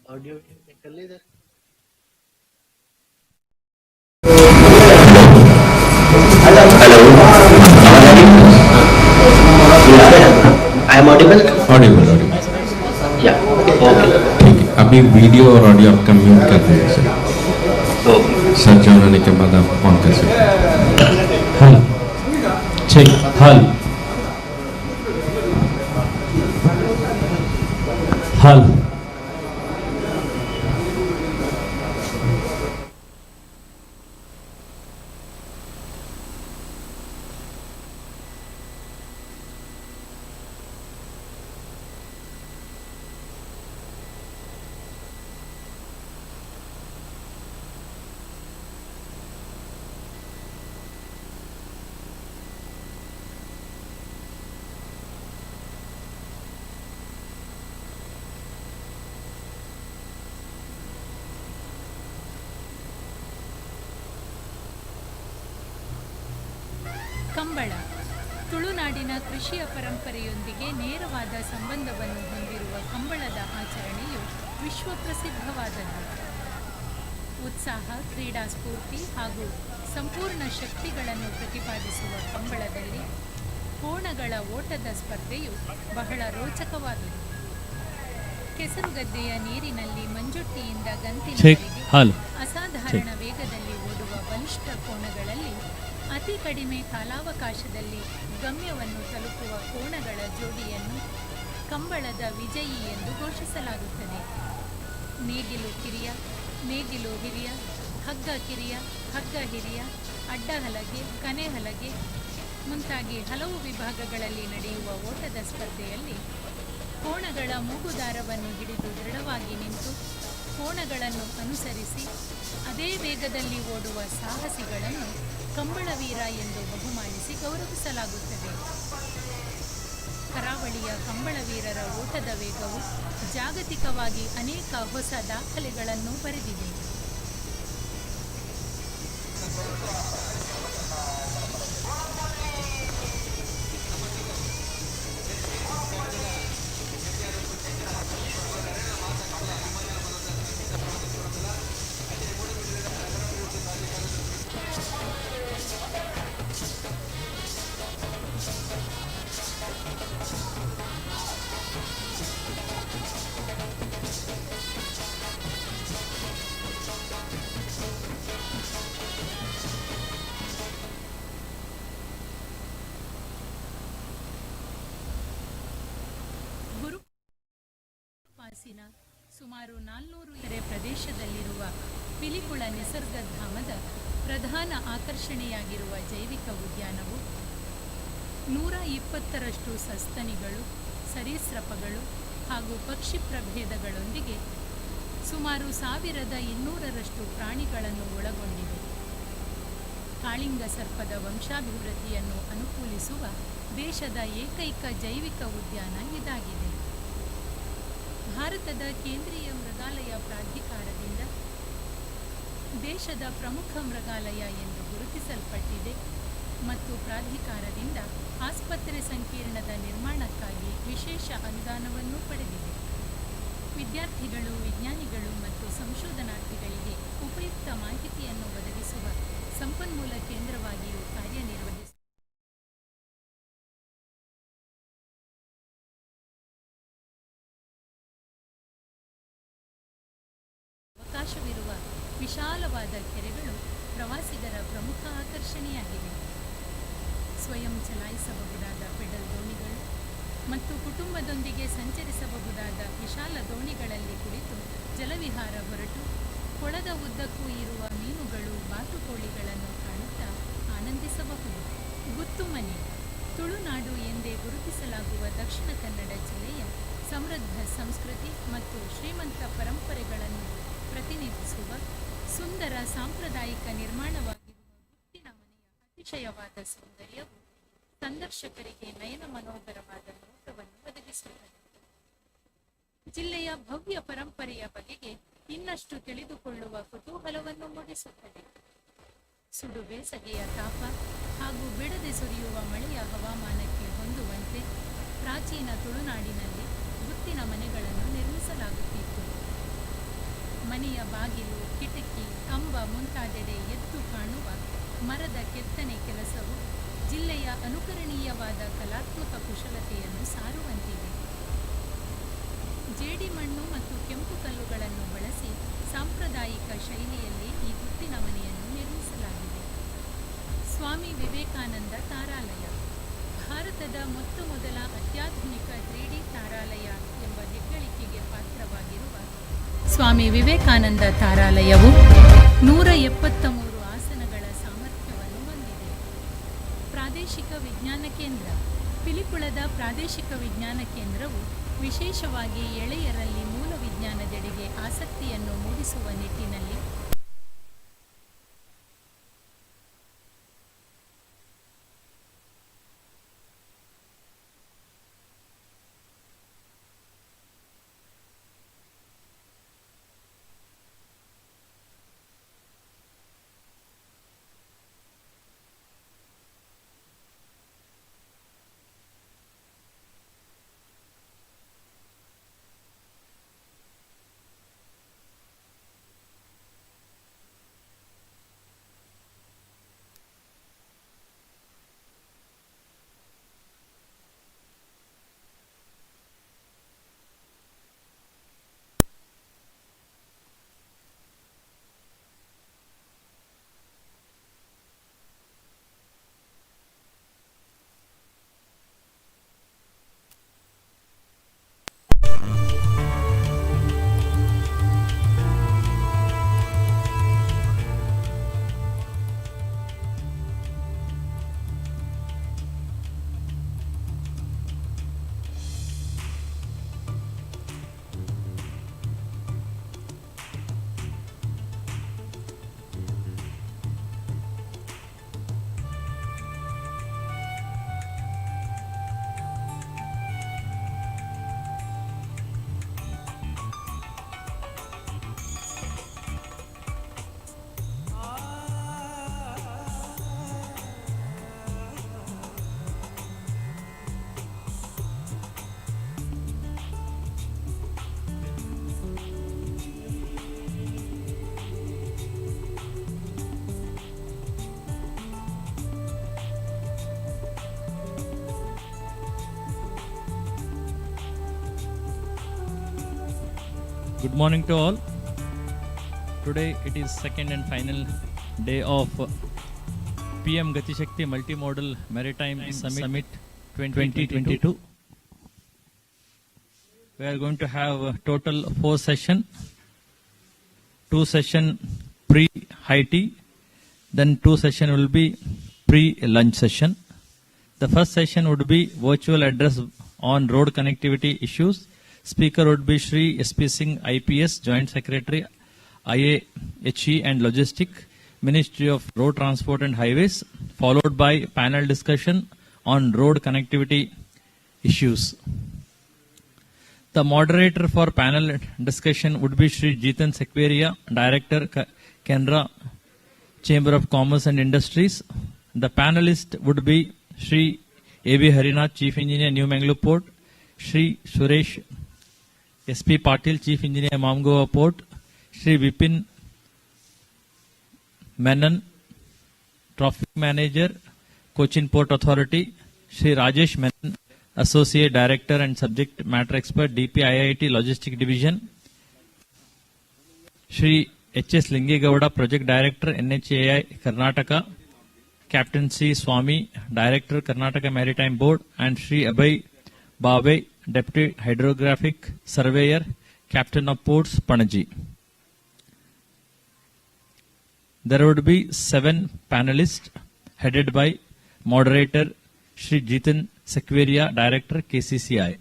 Audio कर ले इधर। I am audible. ऑडिबल या ओके ठीक है। अभी वीडियो और ऑडियो आपका म्यूट कर देंगे सर। सर होने के बाद आप ऑन कर सकते हैं। हल ठीक हल हल ಕಂಬಳ ತುಳುನಾಡಿನ ಕೃಷಿಯ ಪರಂಪರೆಯೊಂದಿಗೆ ನೇರವಾದ ಸಂಬಂಧವನ್ನು ಹೊಂದಿರುವ ಕಂಬಳದ ಆಚರಣೆಯು ವಿಶ್ವಪ್ರಸಿದ್ಧವಾದದ್ದು. ಉತ್ಸಾಹ, ಕ್ರೀಡಾ ಸ್ಫೂರ್ತಿ ಹಾಗೂ ಸಂಪೂರ್ಣ ಶಕ್ತಿಗಳನ್ನು ಪ್ರತಿಪಾದಿಸುವ ಕಂಬಳದಲ್ಲಿ ಕೋಣಗಳ ಓಟದ ಸ್ಪರ್ಧೆಯು ಬಹಳ ರೋಚಕವಾದುದು. ಕೆಸರುಗದ್ದೆಯ ನೀರಿನಲ್ಲಿ ಮಂಜುಟ್ಟಿಯಿಂದ ಗಂತಿನವರೆಗೆ ಅಸಾಧಾರಣ ವೇಗದಲ್ಲಿ ಓಡುವ ಬಲಿಷ್ಠ ಕೋಣಗಳಲ್ಲಿ ಅತಿ ಕಡಿಮೆ ಕಾಲಾವಕಾಶದಲ್ಲಿ ಗಮ್ಯವನ್ನು ತಲುಪುವ ಕೋಣಗಳ ಜೋಡಿಯನ್ನು ಕಂಬಳದ ವಿಜಯಿ ಎಂದು ಘೋಷಿಸಲಾಗುತ್ತದೆ. ನೇಗಿಲು ಕಿರಿಯ, ನೇಗಿಲು ಹಿರಿಯ, ಹಗ್ಗ ಕಿರಿಯ, ಹಗ್ಗ ಹಿರಿಯ, ಅಡ್ಡಹಲಗೆ, ಕನೆಹಲಗೆ ಮುಂತಾಗಿ ಹಲವು ವಿಭಾಗಗಳಲ್ಲಿ ನಡೆಯುವ ಓಟದ ಸ್ಪರ್ಧೆಯಲ್ಲಿ ಕೋಣಗಳ ಮೂಗುದಾರವನ್ನು ಹಿಡಿದು ದೃಢವಾಗಿ ನಿಂತು ಕೋಣಗಳನ್ನು ಅನುಸರಿಸಿ ಅದೇ ವೇಗದಲ್ಲಿ ಓಡುವ ಸಾಹಸಿಗಳನ್ನು ಕಂಬಳವೀರ ಎಂದು ಬಹುಮಾನಿಸಿ ಗೌರವಿಸಲಾಗುತ್ತದೆ. ಕರಾವಳಿಯ ಕಂಬಳವೀರರ ಓಟದ ವೇಗವು ಜಾಗತಿಕವಾಗಿ ಅನೇಕ ಹೊಸ ದಾಖಲೆಗಳನ್ನು ಬರೆದಿದೆ. ಸುಮಾರು 400 ಎಕರೆ ಪ್ರದೇಶದಲ್ಲಿರುವ ಪಿಲಿಕುಳ ನಿಸರ್ಗಧಾಮದ ಪ್ರಧಾನ ಆಕರ್ಷಣೆಯಾಗಿರುವ ಜೈವಿಕ ಉದ್ಯಾನವು 120ರಷ್ಟು ಸಸ್ತನಿಗಳು, ಸರೀಸೃಪಗಳು ಹಾಗೂ ಪಕ್ಷಿ ಪ್ರಭೇದಗಳೊಂದಿಗೆ ಸುಮಾರು 1200ರಷ್ಟು ಪ್ರಾಣಿಗಳನ್ನು ಒಳಗೊಂಡಿದೆ. ಕಾಳಿಂಗ ಸರ್ಪದ ವಂಶಾಭಿವೃದ್ಧಿಯನ್ನು ಅನುಕೂಲಿಸುವ ದೇಶದ ಏಕೈಕ ಜೈವಿಕ ಉದ್ಯಾನ ಇದಾಗಿದೆ. ಭಾರತದ ಕೇಂದ್ರೀಯ ಮೃಗಾಲಯ ಪ್ರಾಧಿಕಾರದಿಂದ ದೇಶದ ಪ್ರಮುಖ ಮೃಗಾಲಯ ಎಂದು ಗುರುತಿಸಲ್ಪಟ್ಟಿದೆ ಮತ್ತು ಪ್ರಾಧಿಕಾರದಿಂದ ಆಸ್ಪತ್ರೆ ಸಂಕೀರ್ಣದ ನಿರ್ಮಾಣಕ್ಕಾಗಿ ವಿಶೇಷ ಅನುದಾನವನ್ನು ಪಡೆದಿದೆ. ವಿದ್ಯಾರ್ಥಿಗಳು, ವಿಜ್ಞಾನಿಗಳು ಮತ್ತು ಸಂಶೋಧನಾರ್ಥಿಗಳಿಗೆ ಉಪಯುಕ್ತ ಮಾಹಿತಿಯನ್ನು ಒದಗಿಸುವ ಸಂಪನ್ಮೂಲ ಕೇಂದ್ರವಾಗಿಯೂ ಕಾರ್ಯನಿರ್ವಹಿಸುತ್ತದೆ. ಅವಕಾಶವಿರುವ ವಿಶಾಲವಾದ ಕೆರೆಗಳು ಪ್ರವಾಸಿಗರ ಪ್ರಮುಖ ಆಕರ್ಷಣೆಯಾಗಿವೆ. ಸ್ವಯಂ ಚಲಾಯಿಸಬಹುದಾದ ಪೆಡಲ್ ದೋಣಿಗಳು ಮತ್ತು ಕುಟುಂಬದೊಂದಿಗೆ ಸಂಚರಿಸಬಹುದಾದ ವಿಶಾಲ ದೋಣಿಗಳಲ್ಲಿ ಕುಳಿತು ಜಲವಿಹಾರ ಹೊರಟು ಕೊಳದ ಉದ್ದಕ್ಕೂ ಇರುವ ಮೀನುಗಳು, ಬಾತುಕೋಳಿಗಳನ್ನು ಕಾಣುತ್ತಾ ಆನಂದಿಸಬಹುದು. ಗುತ್ತುಮನೆ ತುಳುನಾಡು ಎಂದೇ ಗುರುತಿಸಲಾಗುವ ದಕ್ಷಿಣ ಕನ್ನಡ ಜಿಲ್ಲೆಯ ಸಮೃದ್ಧ ಸಂಸ್ಕೃತಿ ಮತ್ತು ಶ್ರೀಮಂತ ಪರಂಪರೆಗಳನ್ನು ಪ್ರತಿನಿಧಿಸುವ ಸುಂದರ ಸಾಂಪ್ರದಾಯಿಕ ನಿರ್ಮಾಣವಾಗಿರುವ ಗುತ್ತಿನ ಮನೆಯ ಅತಿಶಯವಾದ ಸೌಂದರ್ಯವು ಸಂದರ್ಶಕರಿಗೆ ನಯನ ಮನೋಹರವಾದ ನೋಟವನ್ನು ಒದಗಿಸುತ್ತದೆ. ಜಿಲ್ಲೆಯ ಭವ್ಯ ಪರಂಪರೆಯ ಬಗೆಗೆ ಇನ್ನಷ್ಟು ತಿಳಿದುಕೊಳ್ಳುವ ಕುತೂಹಲವನ್ನು ಮೂಡಿಸುತ್ತದೆ. ಸುಡು ಬೇಸಗೆಯ ತಾಪ ಹಾಗೂ ಬಿಡದೆ ಸುರಿಯುವ ಮಳೆಯ ಹವಾಮಾನಕ್ಕೆ ಹೊಂದುವಂತೆ ಪ್ರಾಚೀನ ತುಳುನಾಡಿನಲ್ಲಿ ಗುತ್ತಿನ ಮನೆಗಳನ್ನು ನಿರ್ಮಿಸಲಾಗುತ್ತಿತ್ತು. ಮನೆಯ ಬಾಗಿಲು, ಕಿಟಕಿ, ಕಂಬ ಮುಂತಾದೆಡೆ ಎದ್ದು ಕಾಣುವ ಮರದ ಕೆತ್ತನೆ ಕೆಲಸವು ಜಿಲ್ಲೆಯ ಅನುಕರಣೀಯವಾದ ಕಲಾತ್ಮಕ ಕುಶಲತೆಯನ್ನು ಸಾರುವಂತಿದೆ. ಜೇಡಿಮಣ್ಣು ಮತ್ತು ಕೆಂಪು ಕಲ್ಲುಗಳನ್ನು ಬಳಸಿ ಸಾಂಪ್ರದಾಯಿಕ ಶೈಲಿಯಲ್ಲಿ ಈ ಗುತ್ತಿನ ಮನೆಯನ್ನು ನಿರ್ಮಿಸಲಾಗಿದೆ. ಸ್ವಾಮಿ ವಿವೇಕಾನಂದ ತಾರಾಲಯ ಭಾರತದ ಮೊದಲ ಅತ್ಯಾಧುನಿಕ 3D ತಾರಾಲಯ ಎಂಬ ಹೆಗ್ಗಳಿಕೆಗೆ ಪಾತ್ರವಾಗಿರುವ ಸ್ವಾಮಿ ವಿವೇಕಾನಂದ ತಾರಾಲಯವು 173 ಆಸನಗಳ ಸಾಮರ್ಥ್ಯವನ್ನು ಹೊಂದಿದೆ. ಪ್ರಾದೇಶಿಕ ವಿಜ್ಞಾನ ಕೇಂದ್ರ ಪಿಲಿಕುಳದ ಪ್ರಾದೇಶಿಕ ವಿಜ್ಞಾನ ಕೇಂದ್ರವು ವಿಶೇಷವಾಗಿ ಎಳೆಯರಲ್ಲಿ ಮೂಲ ವಿಜ್ಞಾನದೆಡೆಗೆ ಆಸಕ್ತಿಯನ್ನು ಮೂಡಿಸುವ ನಿಟ್ಟಿನಲ್ಲಿ Good morning to all. Today it is second and final day of PM Gati Shakti Multimodal Maritime Summit 2022. We are going to have a total 4 sessions. 2 sessions pre-high tea, then 2 sessions will be pre-lunch session. The first session would be virtual address on road connectivity issues. Speaker would be Shri SP Singh IPS, Joint Secretary, IAHE and Logistic, Ministry of Road Transport and Highways, followed by panel discussion on road connectivity issues. The moderator for panel discussion would be Shri Jitan Sekweria, Director, Canara Chamber of Commerce and Industries. The panelist would be Shri A.B. Harinath, Chief Engineer, New Mangalore Port, Shri Suresh SP Patil, Chief Engineer, Mamgoa Port, Shri Vipin Menon, Traffic Manager, Cochin Port Authority, Shri Rajesh Menon, Associate Director and Subject Matter Expert, DPIIT Logistic Division, Shri H.S. Lingegowda, Project Director, NHAI Karnataka, Captain C. Swami, Director, Karnataka Maritime Board, and Shri Abhay Bave, Deputy Hydrographic Surveyor, Captain of Ports, Panaji. There would be 7 panelists headed by moderator Shri Jitan Sekweria, Director, KCCI.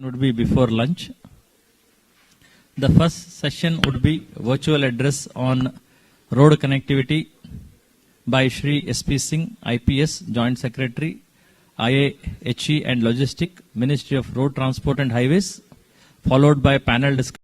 would be before lunch. The first session would be virtual address on road connectivity by Shri S.P. Singh, IPS, Joint Secretary, IAHE and Logistic, Ministry of Road Transport and Highways, followed by panel discussion.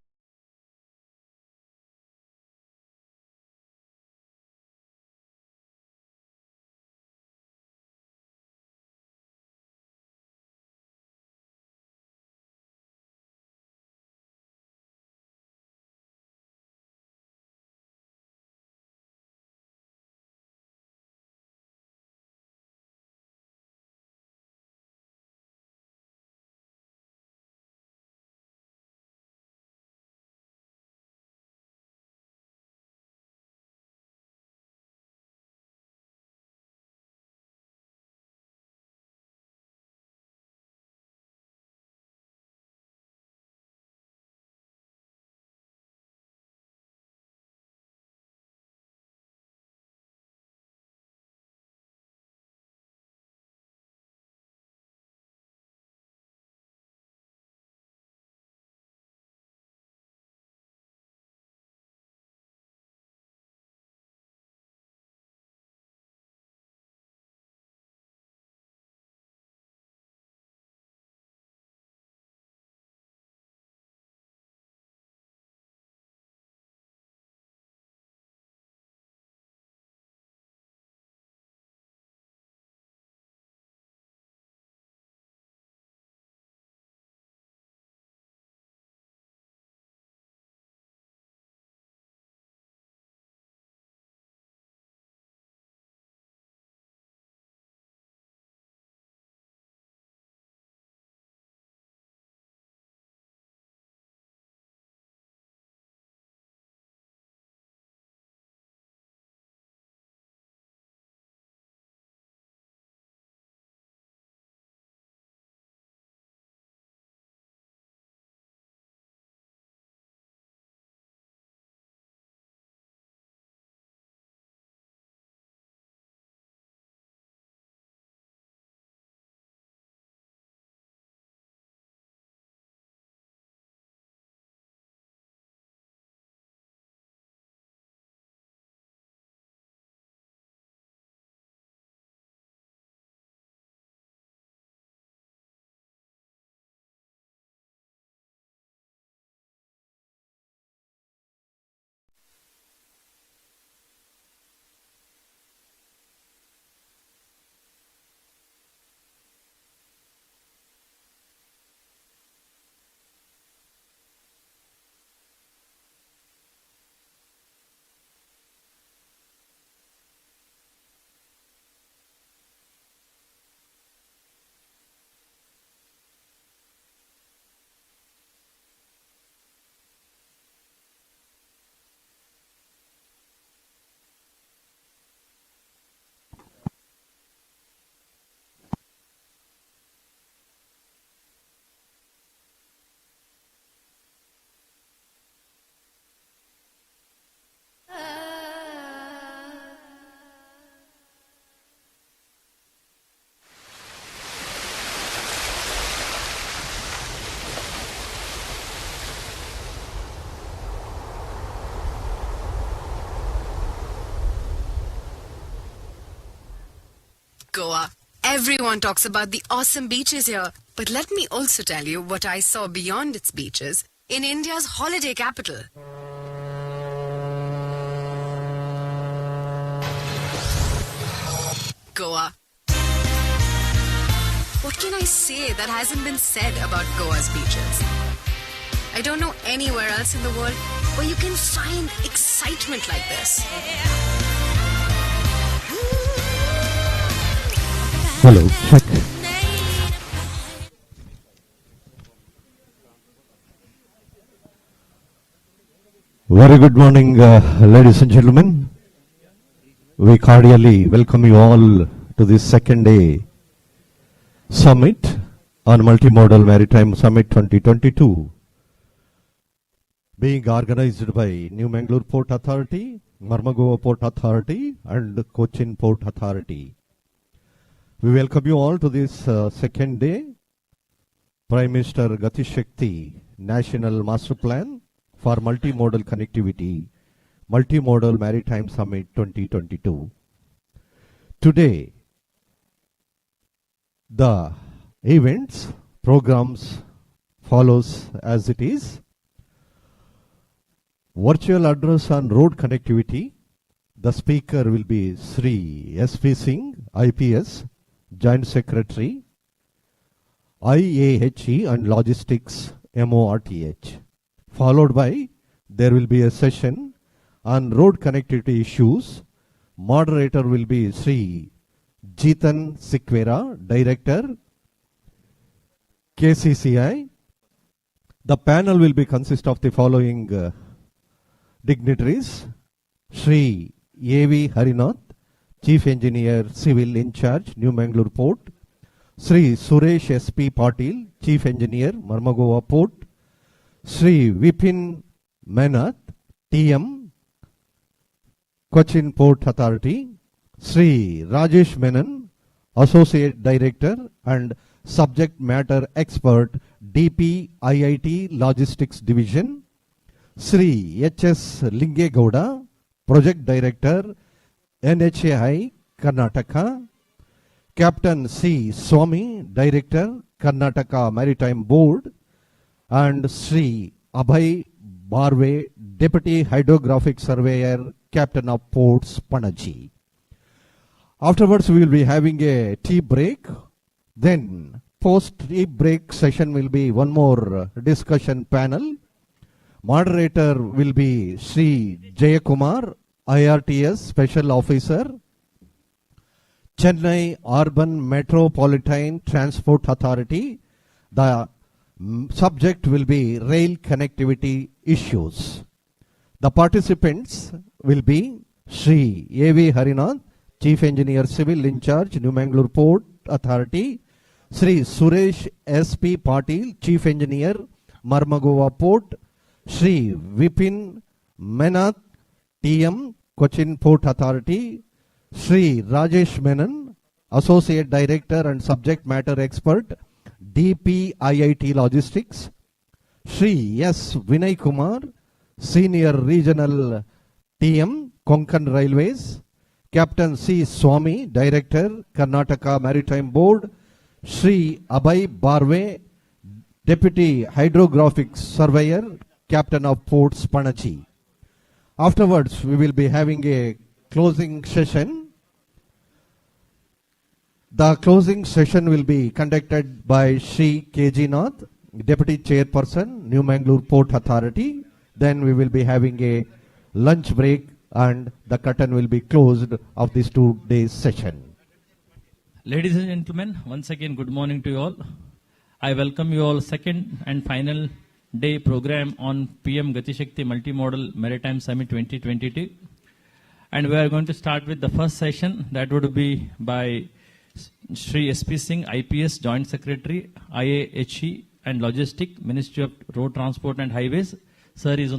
Goa. Everyone talks about the awesome beaches here. But let me also tell you what I saw beyond its beaches in India's holiday capital. Goa. What can I say that hasn't been said about Goa's beaches? I don't know anywhere else in the world where you can find excitement like this. Hello, check. Very good morning, ladies and gentlemen. We cordially welcome you all to this second day summit on Multimodal Maritime Summit 2022, being organized by New Mangalore Port Authority, Marmagua Port Authority and Cochin Port Authority. We welcome you all to this second day Prime Minister Gati Shakti National Master Plan for Multimodal Connectivity, Multimodal Maritime Summit 2022. Today, the events, programs follows as it is. Virtual address on road connectivity. The speaker will be Sri S.P. Singh, IPS, Joint Secretary, IAHE and Logistics, MORTH. Followed by, there will be a session on road connectivity issues. Moderator will be Sri Jitan Sikwera, Director, KCCI. The panel will be consist of the following dignitaries: Sri A.V. Harinath, Chief Engineer Civil in charge, New Mangalore Port; Sri Suresh S.P. Patil, Chief Engineer, Marmagova Port; Sri Vipin Menath, TM, Cochin Port Authority; Sri Rajesh Menon, Associate Director and Subject Matter Expert, DP IIT Logistics Division; Sri H.S. Lingegowda, Project Director, NHAI, Karnataka; Captain C. Swami, Director, Karnataka Maritime Board; and Sri Abhay Barve, Deputy Hydrographic Surveyor, Captain of Ports, Panaji. Afterwards, we will be having a tea break. Then, post-tea break session will be one more discussion panel. Moderator will be Sri Jayakumar, IRTS Special Officer, Chennai Urban Metropolitan Transport Authority. The subject will be rail connectivity issues. The participants will be Sri A.V. Harinath, Chief Engineer Civil in charge, New Mangalore Port Authority; Sri Suresh S.P. Patil, Chief Engineer, Marmagova Port; Sri Vipin Menath, TM, Cochin Port Authority; Sri Rajesh Menon, Associate Director and Subject Matter Expert, DP IIT Logistics; Sri S. Vinay Kumar, Senior Regional TM, Konkan Railways; Captain C. Swami, Director, Karnataka Maritime Board; Sri Abhay Barve, Deputy Hydrographic Surveyor, Captain of Ports, Panaji. Afterwards, we will be having a closing session. The closing session will be conducted by Sri K.G. Nath, Deputy Chairperson, New Mangalore Port Authority. Then we will be having a lunch break and the curtain will be closed of this 2 days session. Ladies and gentlemen, once again, good morning to you all. I welcome you all second and final day program on PM Gati Shakti Multimodal Maritime Summit 2022. And we are going to start with the first session that would be by Sri S.P. Singh, IPS Joint Secretary, IAHE and Logistics, Ministry of Road Transport and Highways. Sir is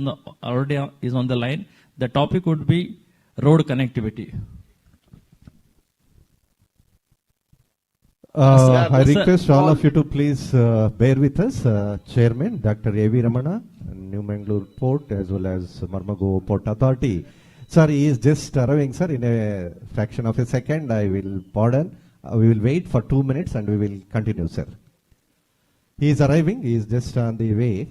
already on the line. The topic would be road connectivity. I request all of you to please bear with us. Chairman Dr. A.V. Ramana, New Mangalore Port as well as Marmago Port Authority. Sir, he is just arriving, sir, in a fraction of a second. I will pardon. We will wait for 2 minutes and we will continue, sir. He is arriving. He is just on the way.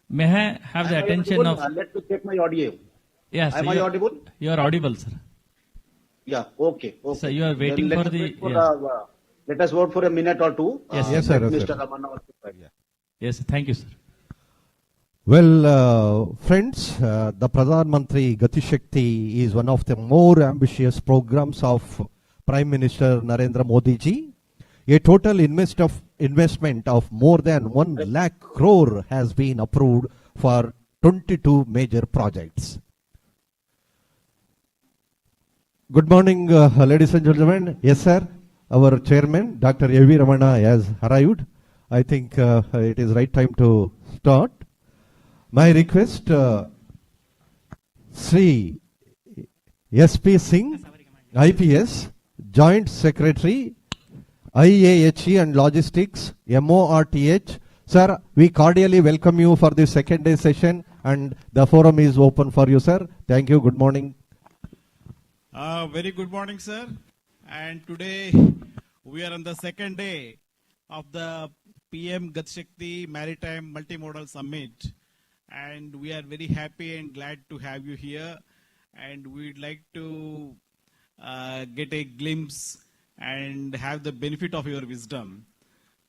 May I have the attention of... Let me check my audio. Yes. Am I audible? You are audible, sir. Yeah, okay. So you are waiting Then for the... let us vote for a minute or two. Yes, yes, sir. Mr. Ramana. Yes, thank you, sir. Well, friends, the Pradhan Mantri Gati Shakti is one of the more ambitious programs of Prime Minister Narendra Modi ji. A total investment of more than 1 lakh crore has been approved for 22 major projects. Good morning, ladies and gentlemen. Yes, sir. Our chairman, Dr. A.V. Ramana, has arrived. I think it is right time to start. My request, Sri S.P. Singh, IPS, Joint Secretary, IAHE and Logistics, MORTH. Sir, we cordially welcome you for the second day session and the forum is open for you, sir. Thank you. Good morning. Very good morning, sir. And today we are on the second day of the PM Gati Shakti Maritime Multimodal Summit. And we are very happy and glad to have you here. And we'd like to get a glimpse and have the benefit of your wisdom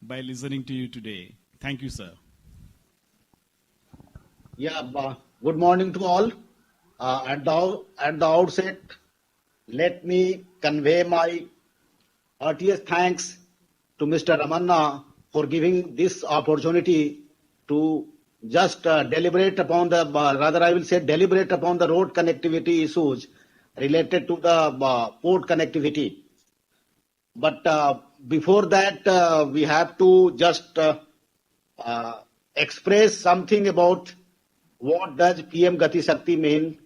by listening to you today. Thank you, sir. Yeah, good morning to all. At the outset, let me convey my heartiest thanks to Mr. Ramanna for giving this opportunity to just deliberate upon the, rather I will say deliberate upon the road connectivity issues related to the port connectivity. But before that, we have to just express something about what does PM Gati Shakti mean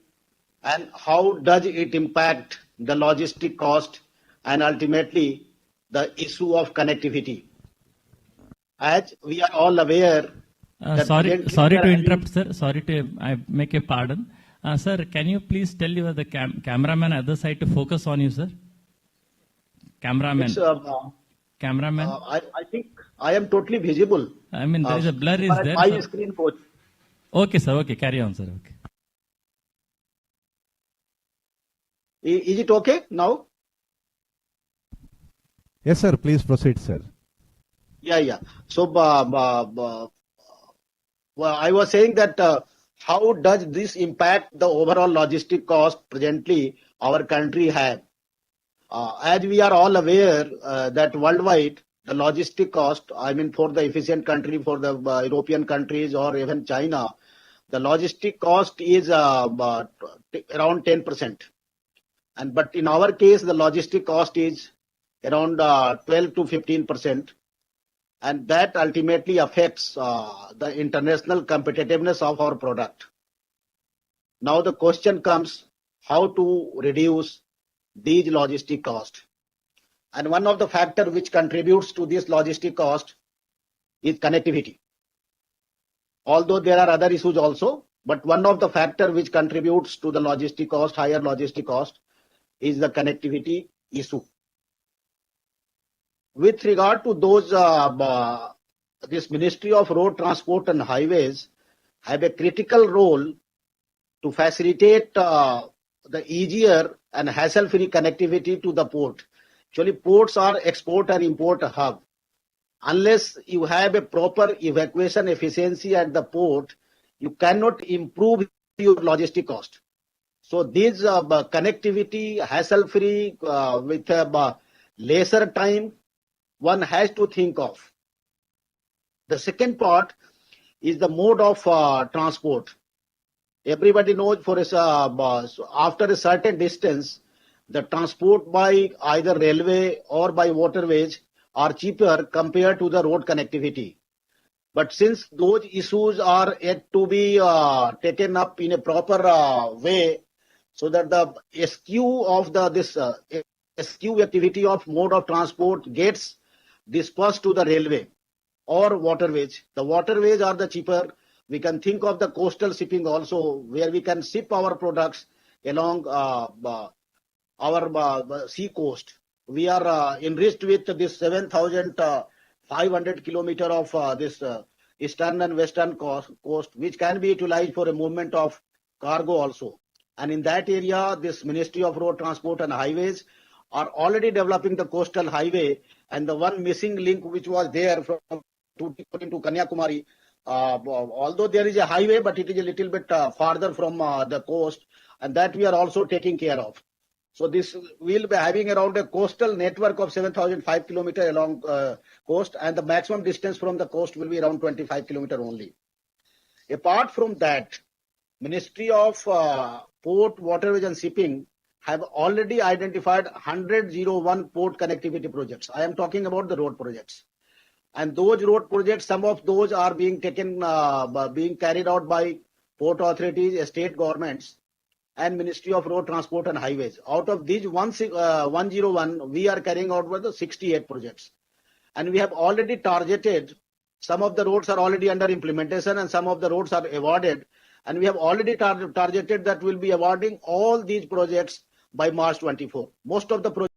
and how does it impact the logistic cost and ultimately the issue of connectivity. As we are all aware, sorry to interrupt, sir. Sorry to I make a pardon. Sir, can you please tell you the cameraman other side to focus on you, sir? Cameraman. Cameraman. I think I am totally visible. I mean, there is a blur is there. My screen, coach. Okay, sir. Okay, carry on, sir. Okay. Is it okay now? Yes, sir. Please proceed, sir. Yeah. So, I was saying that how does this impact the overall logistic cost presently our country have? As we are all aware that worldwide the logistic cost, I mean for the efficient country, for the European countries or even China, the logistic cost is around 10%. But in our case, the logistic cost is around 12 to 15%. And that ultimately affects the international competitiveness of our product. Now the question comes how to reduce these logistic cost. And one of the factors which contributes to this logistic cost is connectivity. Although there are other issues also, but one of the factors which contributes to the logistic cost, higher logistic cost, is the connectivity issue. With regard to those, this Ministry of Road Transport and Highways have a critical role to facilitate the easier and hassle-free connectivity to the port. Actually, ports are export and import hub. Unless you have a proper evacuation efficiency at the port, you cannot improve your logistic cost. So this connectivity, hassle-free, with lesser time, one has to think of. The second part is the mode of transport. Everybody knows for after a certain distance, the transport by either railway or by waterways are cheaper compared to the road connectivity. But since those issues are yet to be taken up in a proper way, so that the SQ of SQ activity of mode of transport gets dispersed to the railway or waterways. The waterways are the cheaper. We can think of the coastal shipping also, where we can ship our products along our sea coast. We are enriched with this 7,500 kilometer of this eastern and western coast, which can be utilized for a movement of cargo also. And in that area, this Ministry of Road Transport and Highways are already developing the coastal highway, and the one missing link which was there from to Kanyakumari. Although there is a highway, but it is a little bit farther from the coast, and that we are also taking care of. So this will be having around a coastal network of 7,005 kilometers along coast, and the maximum distance from the coast will be around 25 kilometers only. Apart from that, Ministry of Port, Waterways and Shipping have already identified 101 port connectivity projects. I am talking about the road projects. And those road projects, some of those are being taken, being carried out by port authorities, state governments, and Ministry of Road Transport and Highways. Out of these 101, we are carrying out with the 68 projects. and we have already targeted, some of the roads are already under implementation and some of the roads are awarded, and we have already targeted that we'll be awarding all these projects by March 24. Most of the projects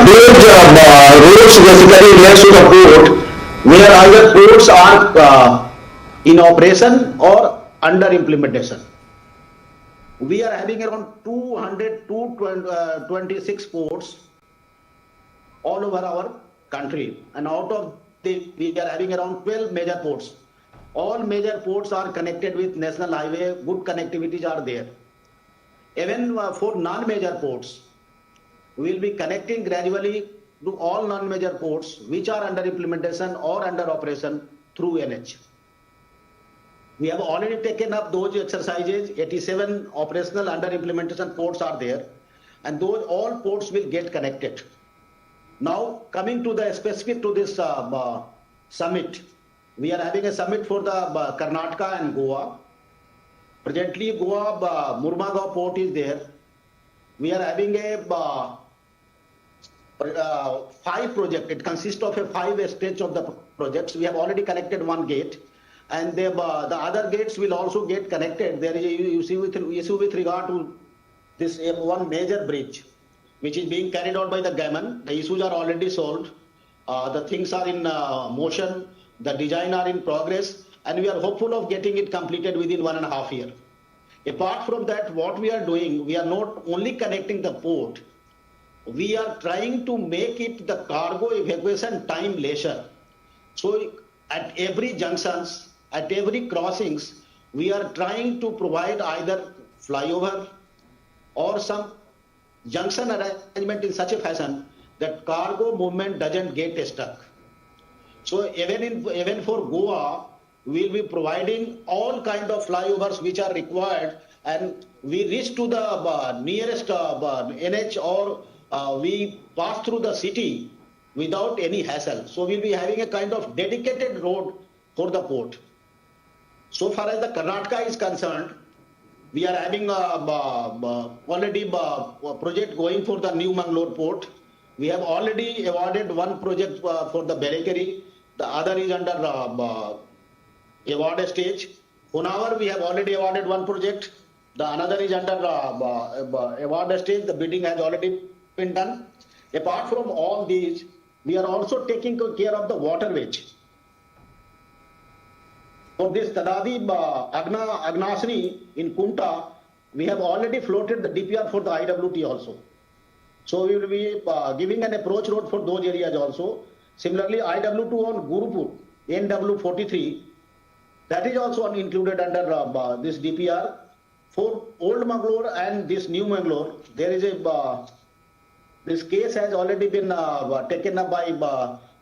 those roads basically near to the port, where either ports are in operation or under implementation. We are having around 226 ports all over our country, and out of the, we are having around 12 major ports. All major ports are connected with national highway, good connectivities are there. Even for non-major ports, we will be connecting gradually to all non-major ports which are under implementation or under operation through NH. We have already taken up those exercises. 87 operational under implementation ports are there, and those all ports will get connected. Now coming to the specific to this summit, we are having a summit for the Karnataka and Goa. Presently Goa Murmagaon port is there. We are having a 5 projects. It consists of a 5 stage of the projects. We have already connected 1 gate, and the other gates will also get connected. There is a issue with regard to this one major bridge, which is being carried out by the government. The issues are already solved. The things are in motion. The design are in progress, and we are hopeful of getting it completed within 1.5 years. Apart from that, what we are doing, we are not only connecting the port, we are trying to make it the cargo evacuation time lesser. So at every junctions, at every crossings, we are trying to provide either flyover or some junction arrangement in such a fashion that cargo movement doesn't get stuck. So even for Goa, we will be providing all kind of flyovers which are required, and we reach to the nearest NH or we pass through the city without any hassle. So we'll be having a kind of dedicated road for the port. So far as the Karnataka is concerned, we are having already a project going for the new Mangalore port. We have already awarded 1 project for the Berekeri. The other is under award stage. Honavar, we have already awarded 1 project. The another is under award stage. The bidding has already been done. Apart from all these, we are also taking care of the waterways. For this Tadavi Agnasri in Kunta, we have already floated the DPR for the IWT also. So we will be giving an approach road for those areas also. Similarly, IW2 on Gurupur, NW43, that is also included under this DPR. For Old Mangalore and this New Mangalore, there is a this case has already been taken up by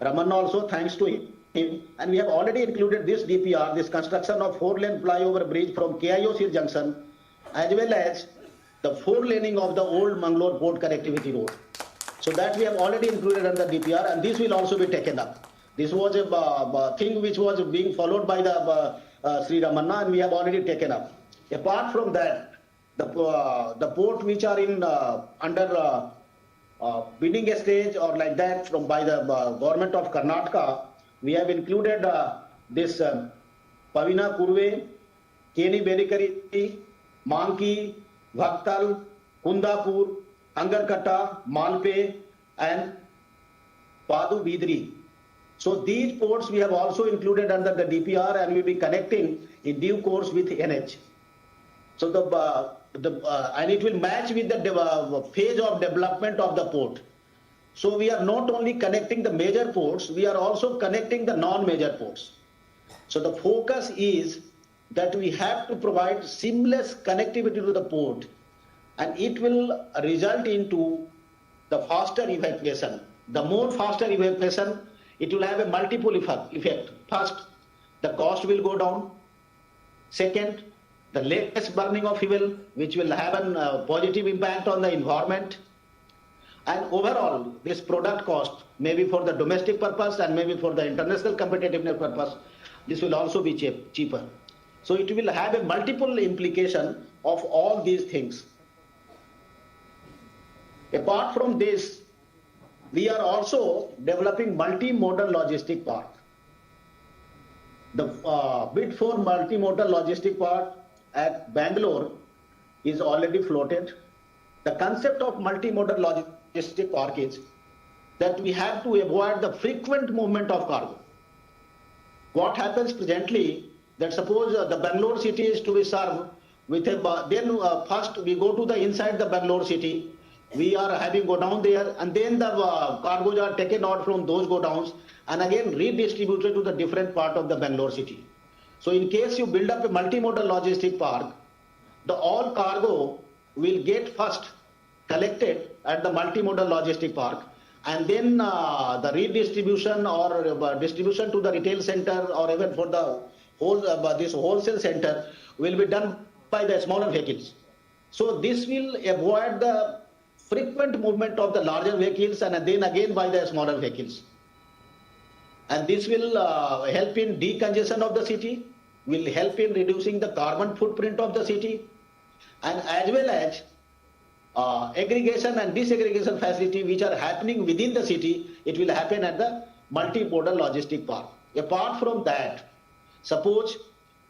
Ramanna also, thanks to him. And we have already included this DPR, this construction of 4-lane flyover bridge from KIOC junction, as well as the 4-laning of the Old Mangalore Port connectivity road. So that we have already included under DPR, and this will also be taken up. This was a thing which was being followed by the Sri Ramanna, and we have already taken up. Apart from that, the port which are in under bidding stage or like that from by the government of Karnataka, we have included this Pavina Kurve, Keni Berekeri, Manki, Bhaktal, Kundapur, Angarkata, Malpe, and Padu Bidri. So these ports we have also included under the DPR, and we will be connecting in due course with NH. So and it will match with the phase of development of the port. So we are not only connecting the major ports, we are also connecting the non-major ports. So the focus is that we have to provide seamless connectivity to the port, and it will result into the faster evacuation. The more faster evacuation, it will have a multiple effect. First, the cost will go down. Second, the less burning of fuel, which will have a positive impact on the environment. And overall, this product cost, maybe for the domestic purpose and maybe for the international competitiveness purpose, this will also be cheaper. So it will have a multiple implication of all these things. Apart from this, we are also developing multimodal logistic park. The bid for multimodal logistic park at Bangalore is already floated. The concept of multimodal logistic park is that we have to avoid the frequent movement of cargo. What happens presently, that suppose the Bangalore city is to be served with a, then first we go to the inside the Bangalore city, we are having go down there, and then the cargoes are taken out from those go downs and again redistributed to the different part of the Bangalore city. So in case you build up a multimodal logistic park, the all cargo will get first collected at the multimodal logistic park, and then the redistribution or distribution to the retail center or even for the whole this wholesale center will be done by the smaller vehicles. So this will avoid the frequent movement of the larger vehicles and then again by the smaller vehicles. And this will help in decongestion of the city, will help in reducing the carbon footprint of the city, and as well as aggregation and disaggregation facility which are happening within the city, it will happen at the multimodal logistic park. Apart from that, suppose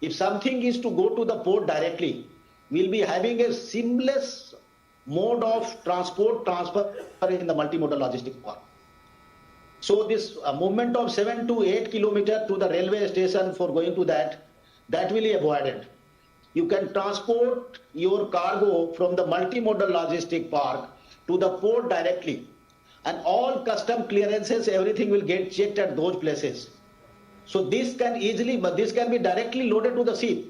if something is to go to the port directly, we'll be having a seamless mode of transfer in the multimodal logistic park. So this movement of 7 to 8 kilometers to the railway station for going to that will be avoided. You can transport your cargo from the multimodal logistic park to the port directly, and all custom clearances, everything will get checked at those places. So this can easily, but this can be directly loaded to the ship.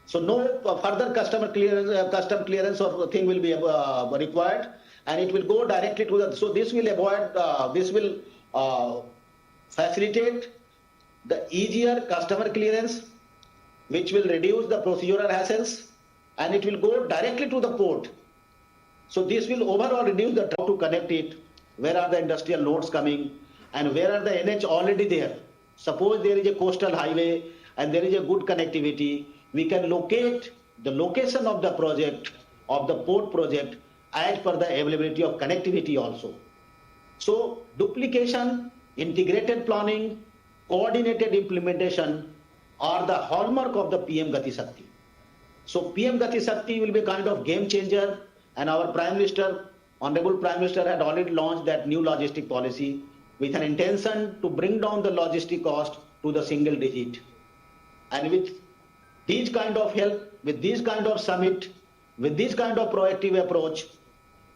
So no further custom clearance or thing will be required, and it will go directly to the. So this will avoid. This will facilitate the easier customer clearance, which will reduce the procedural hassles, and it will go directly to the port. So this will overall reduce the time to connect it. Where are the industrial nodes coming, and where are the NH already there? Suppose there is a coastal highway and there is a good connectivity, we can locate the location of the project, of the port project, as per the availability of connectivity also. So duplication, integrated planning, coordinated implementation are the hallmark of the PM Gati Shakti. So PM Gati Shakti will be a kind of game changer, and our Prime Minister, Honorable Prime Minister, had already launched that new logistic policy with an intention to bring down the logistic cost to the single digit. And with these kind of help, with this kind of summit, with this kind of proactive approach,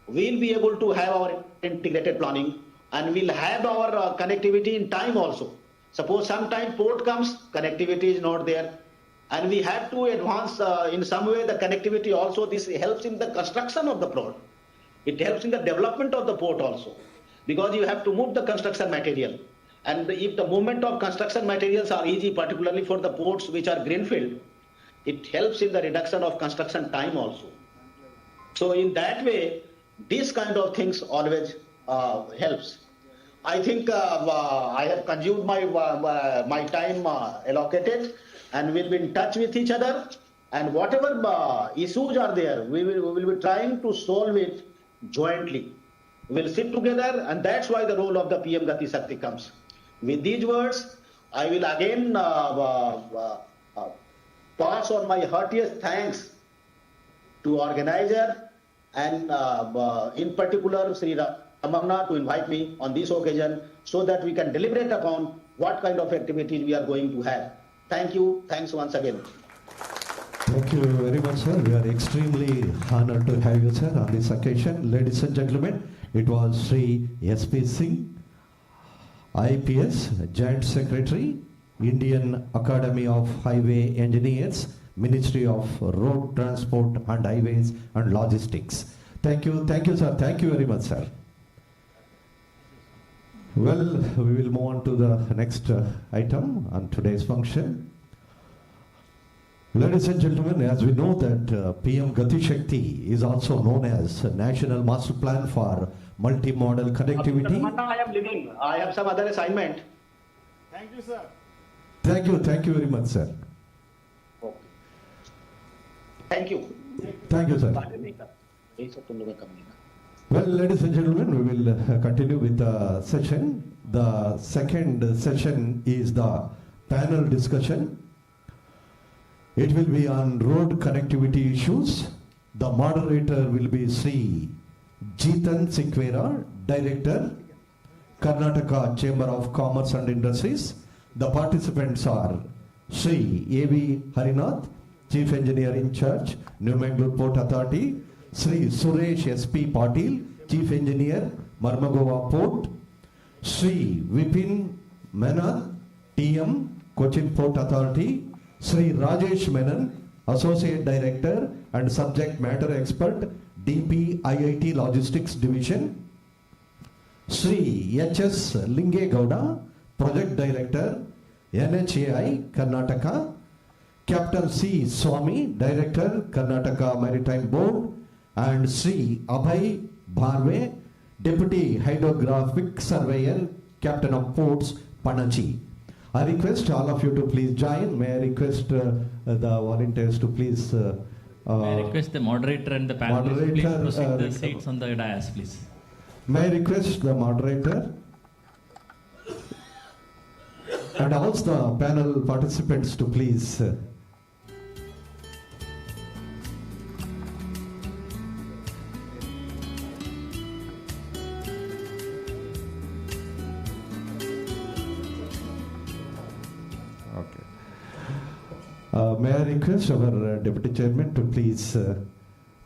we'll be able to have our integrated planning, and we'll have our connectivity in time also. Suppose sometime port comes, connectivity is not there, and we have to advance in some way the connectivity also. This helps in the construction of the port. It helps in the development of the port also, because you have to move the construction material. And if the movement of construction materials are easy, particularly for the ports which are greenfield, it helps in the reduction of construction time also. So in that way, these kind of things always helps. I think I have consumed my time allocated, and we'll be in touch with each other, and whatever issues are there, we will be trying to solve it jointly. We'll sit together, and that's why the role of the PM Gati Shakti comes. With these words, I will again pass on my heartiest thanks to organizer, and in particular Sri Ramana, to invite me on this occasion so that we can deliberate upon what kind of activities we are going to have. Thank you. Thanks once again. Thank you very much, sir. We are extremely honored to have you, sir, on this occasion. Ladies and gentlemen, it was Sri S.P. Singh, IPS, Joint Secretary, Indian Academy of Highway Engineers, Ministry of Road Transport and Highways and Logistics. Thank you, sir. Thank you very much, sir. Well, we will move on to the next item on today's function. Ladies and gentlemen, as we know that PM Gati Shakti is also known as National Master Plan for Multimodal Connectivity. I am leaving. I have some other assignment. Thank you, sir. Thank you very much, sir. Okay. Thank you. Thank you, sir. Well, ladies and gentlemen, we will continue with the session. The second session is the panel discussion. It will be on road connectivity issues. The moderator will be Sri Jitan Sikwera, Director, Karnataka Chamber of Commerce and Industries. The participants are Sri A.V. Harinath, Chief Engineer in Charge, New Mangalore Port Authority, Sri Suresh S.P. Patil, Chief Engineer, Marmagova Port, Sri Vipin Menon, T.M., Cochin Port Authority, Sri Rajesh Menon, Associate Director and Subject Matter Expert, DP IIT Logistics Division, Sri H.S. Linge Gowda, Project Director, NHAI, Karnataka, Captain C. Swami, Director, Karnataka Maritime Board, and Sri Abhay Bharve, Deputy Hydrographic Surveyor, Captain of Ports, Panaji. I request all of you to please join. May I request the volunteers to please... May I request the moderator and the panelists to please proceed the seats on the dais, please. May I request the moderator and also the panel participants to please... May I request our Deputy Chairman to please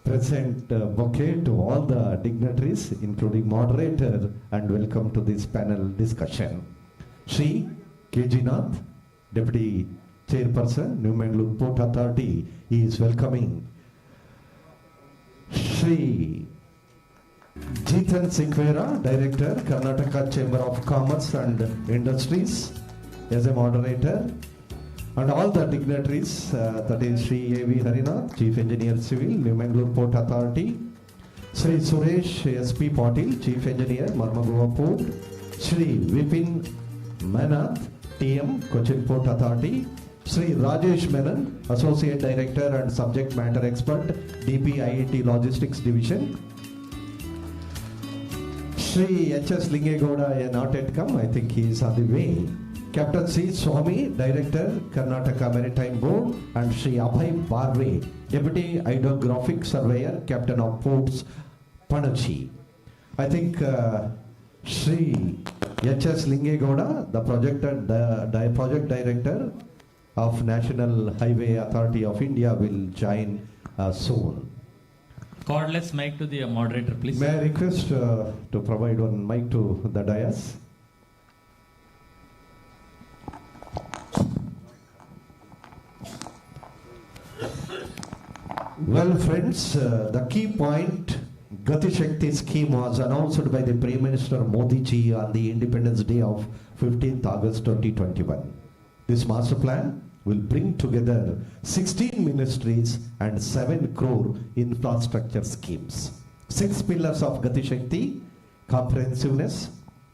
present bouquet to all the dignitaries, including moderator, and welcome to this panel discussion. Sri K.G. Nath, Deputy Chairperson, New Mangalore Port Authority, is welcoming Sri Jitan Sikwera, Director, Karnataka Chamber of Commerce and Industries, as a moderator. And all the dignitaries, that is Sri A.V. Harinath, Chief Engineer Civil, New Mangalore Port Authority, Sri Suresh S.P. Patil, Chief Engineer, Marmagova Port, Sri Vipin Menon, T.M., Cochin Port Authority, Sri Rajesh Menon, Associate Director and Subject Matter Expert, DP IIT Logistics Division, Sri H.S. Lingegoda, not yet come, I think he is on the way. Captain C. Swami, Director, Karnataka Maritime Board, and Sri Abhay Bharve, Deputy Hydrographic Surveyor, Captain of Ports, Panaji. I think Sri H.S. Lingegoda, the Project Director of National Highway Authority of India, will join soon. Cordless mic to the moderator, please. May I request to provide one mic to the dais? Well, friends, the key point, Gati Shakti scheme was announced by the Prime Minister Modi ji on the Independence Day of 15th August 2021. This master plan will bring together 16 ministries and 7 crore infrastructure schemes. 6 pillars of Gati Shakti: comprehensiveness,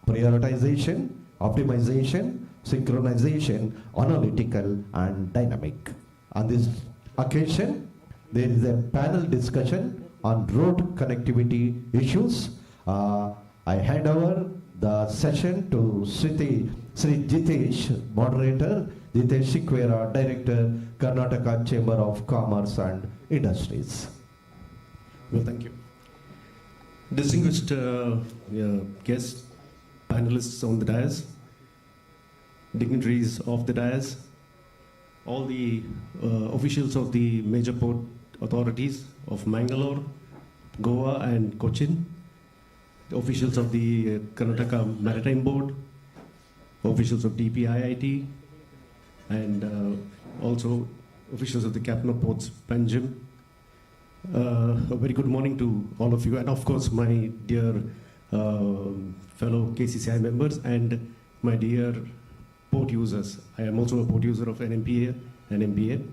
prioritization, optimization, synchronization, analytical, and dynamic. On this occasion, there is a panel discussion on road connectivity issues. I hand over the session to Sri Jitesh, moderator, Jitesh Sikwera, Director, Karnataka Chamber of Commerce and Industries. Well, thank you. Distinguished guests, panelists on the dais, dignitaries of the dais, all the officials of the major port authorities of Mangalore, Goa and Cochin, the officials of the Karnataka Maritime Board, officials of DPIIT, and also officials of the Captain of Ports, Panjim. A very good morning to all of you, and of course my dear fellow KCCI members and my dear port users. I am also a port user of NMPA and MBA.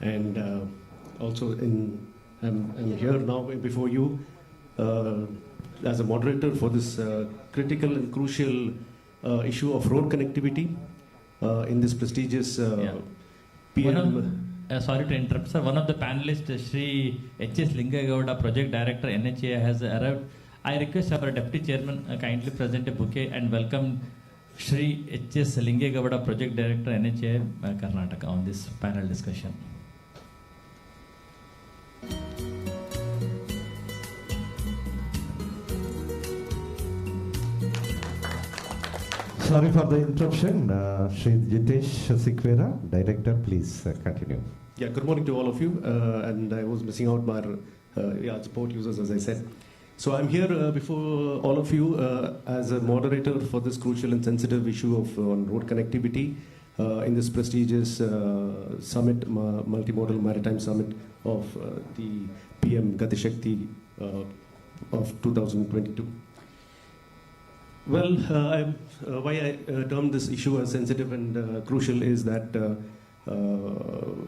and also I'm here now before you as a moderator for this critical and crucial issue of road connectivity in this prestigious PM. Sorry to interrupt, sir. One of the panelists, Shri H.S. Lingagowda, Project Director, NHA, has arrived. I request our Deputy Chairman kindly present a bouquet and welcome Shri H.S. Lingagowda, Project Director, NHA, Karnataka, on this panel discussion. Sorry for the interruption. Shri Jitesh Sikwera, Director, please continue. Yeah, good morning to all of you. And I was missing out my support users, as I said. So I'm here before all of you as a moderator for this crucial and sensitive issue of road connectivity in this prestigious summit, Multimodal Maritime Summit of the PM Gati Shakti of 2022. Well, why I termed this issue as sensitive and crucial is that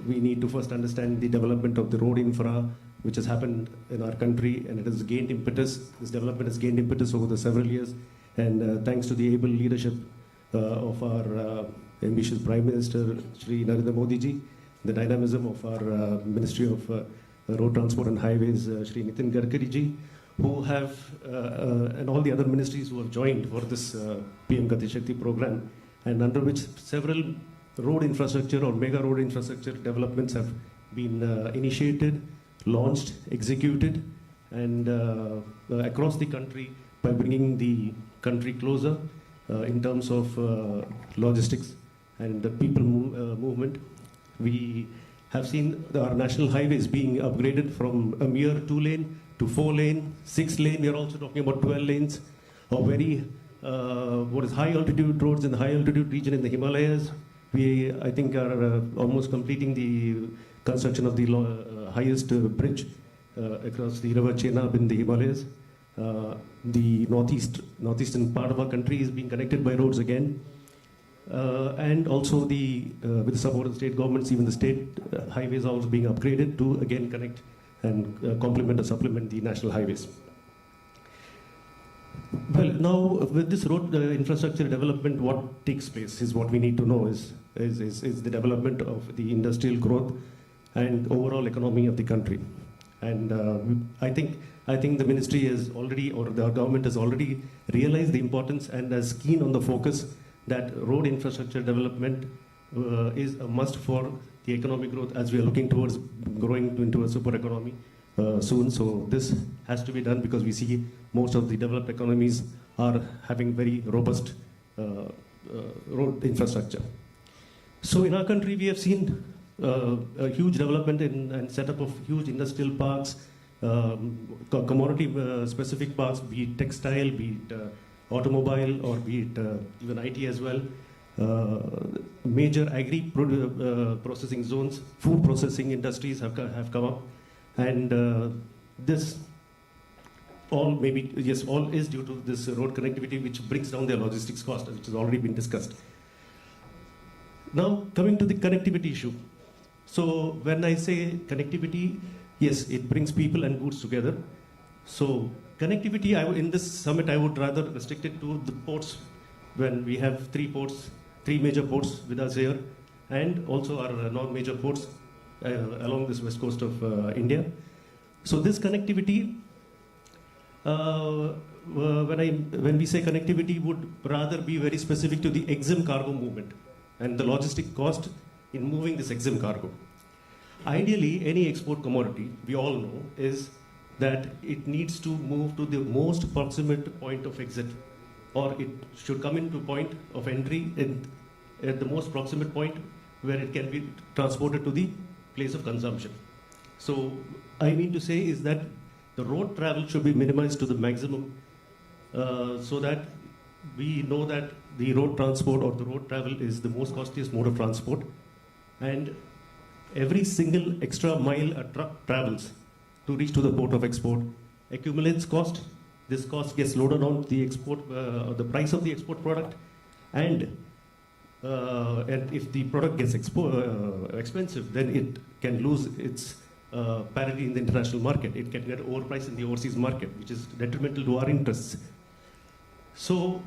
we need to first understand the development of the road infra, which has happened in our country, and it has gained impetus. This development has gained impetus over the several years, and thanks to the able leadership of our ambitious Prime Minister, Shri Narendra Modi ji, the dynamism of our Ministry of Road Transport and Highways, Shri Nitin Gadkari ji, who have, and all the other ministries who have joined for this PM Gati Shakti program, and under which several road infrastructure or mega road infrastructure developments have been initiated, launched, executed, and across the country by bringing the country closer in terms of logistics and the people movement. We have seen our national highways being upgraded from a mere 2-lane to 4-lane, 6-lane. We are also talking about 12 lanes of very high altitude roads in the high altitude region in the Himalayas. We, I think, are almost completing the construction of the highest bridge across the river Chenab in the Himalayas. The northeastern part of our country is being connected by roads again. And also with the support of the state governments, even the state highways are also being upgraded to again connect and complement or supplement the national highways. Well, now with this road infrastructure development, what takes place is what we need to know is the development of the industrial growth and overall economy of the country. And I think the ministry has already, or the government has already realized the importance and is keen on the focus that road infrastructure development is a must for the economic growth as we are looking towards growing into a super economy soon. So this has to be done because we see most of the developed economies are having very robust road infrastructure. So in our country, we have seen a huge development and setup of huge industrial parks, commodity specific parks, be it textile, be it automobile, or be it even IT as well. Major agri processing zones, food processing industries have come up, and this all all is due to this road connectivity, which brings down their logistics cost, which has already been discussed. Now coming to the connectivity issue. So when I say connectivity, yes, it brings people and goods together. So connectivity, in this summit, I would rather restrict it to the ports. When we have three major ports with us here, and also our non-major ports along this west coast of India. So this connectivity, when we say connectivity, would rather be very specific to the EXIM cargo movement and the logistic cost in moving this EXIM cargo. Ideally, any export commodity, we all know, is that it needs to move to the most proximate point of exit, or it should come into point of entry at the most proximate point where it can be transported to the place of consumption. So I mean to say is that the road travel should be minimized to the maximum so that we know that the road transport or the road travel is the most costliest mode of transport, and every single extra mile a truck travels to reach to the port of export accumulates cost. This cost gets loaded on the export, the price of the export product, and and if the product gets expensive, then it can lose its parity in the international market. It can get overpriced in the overseas market, which is detrimental to our interests. So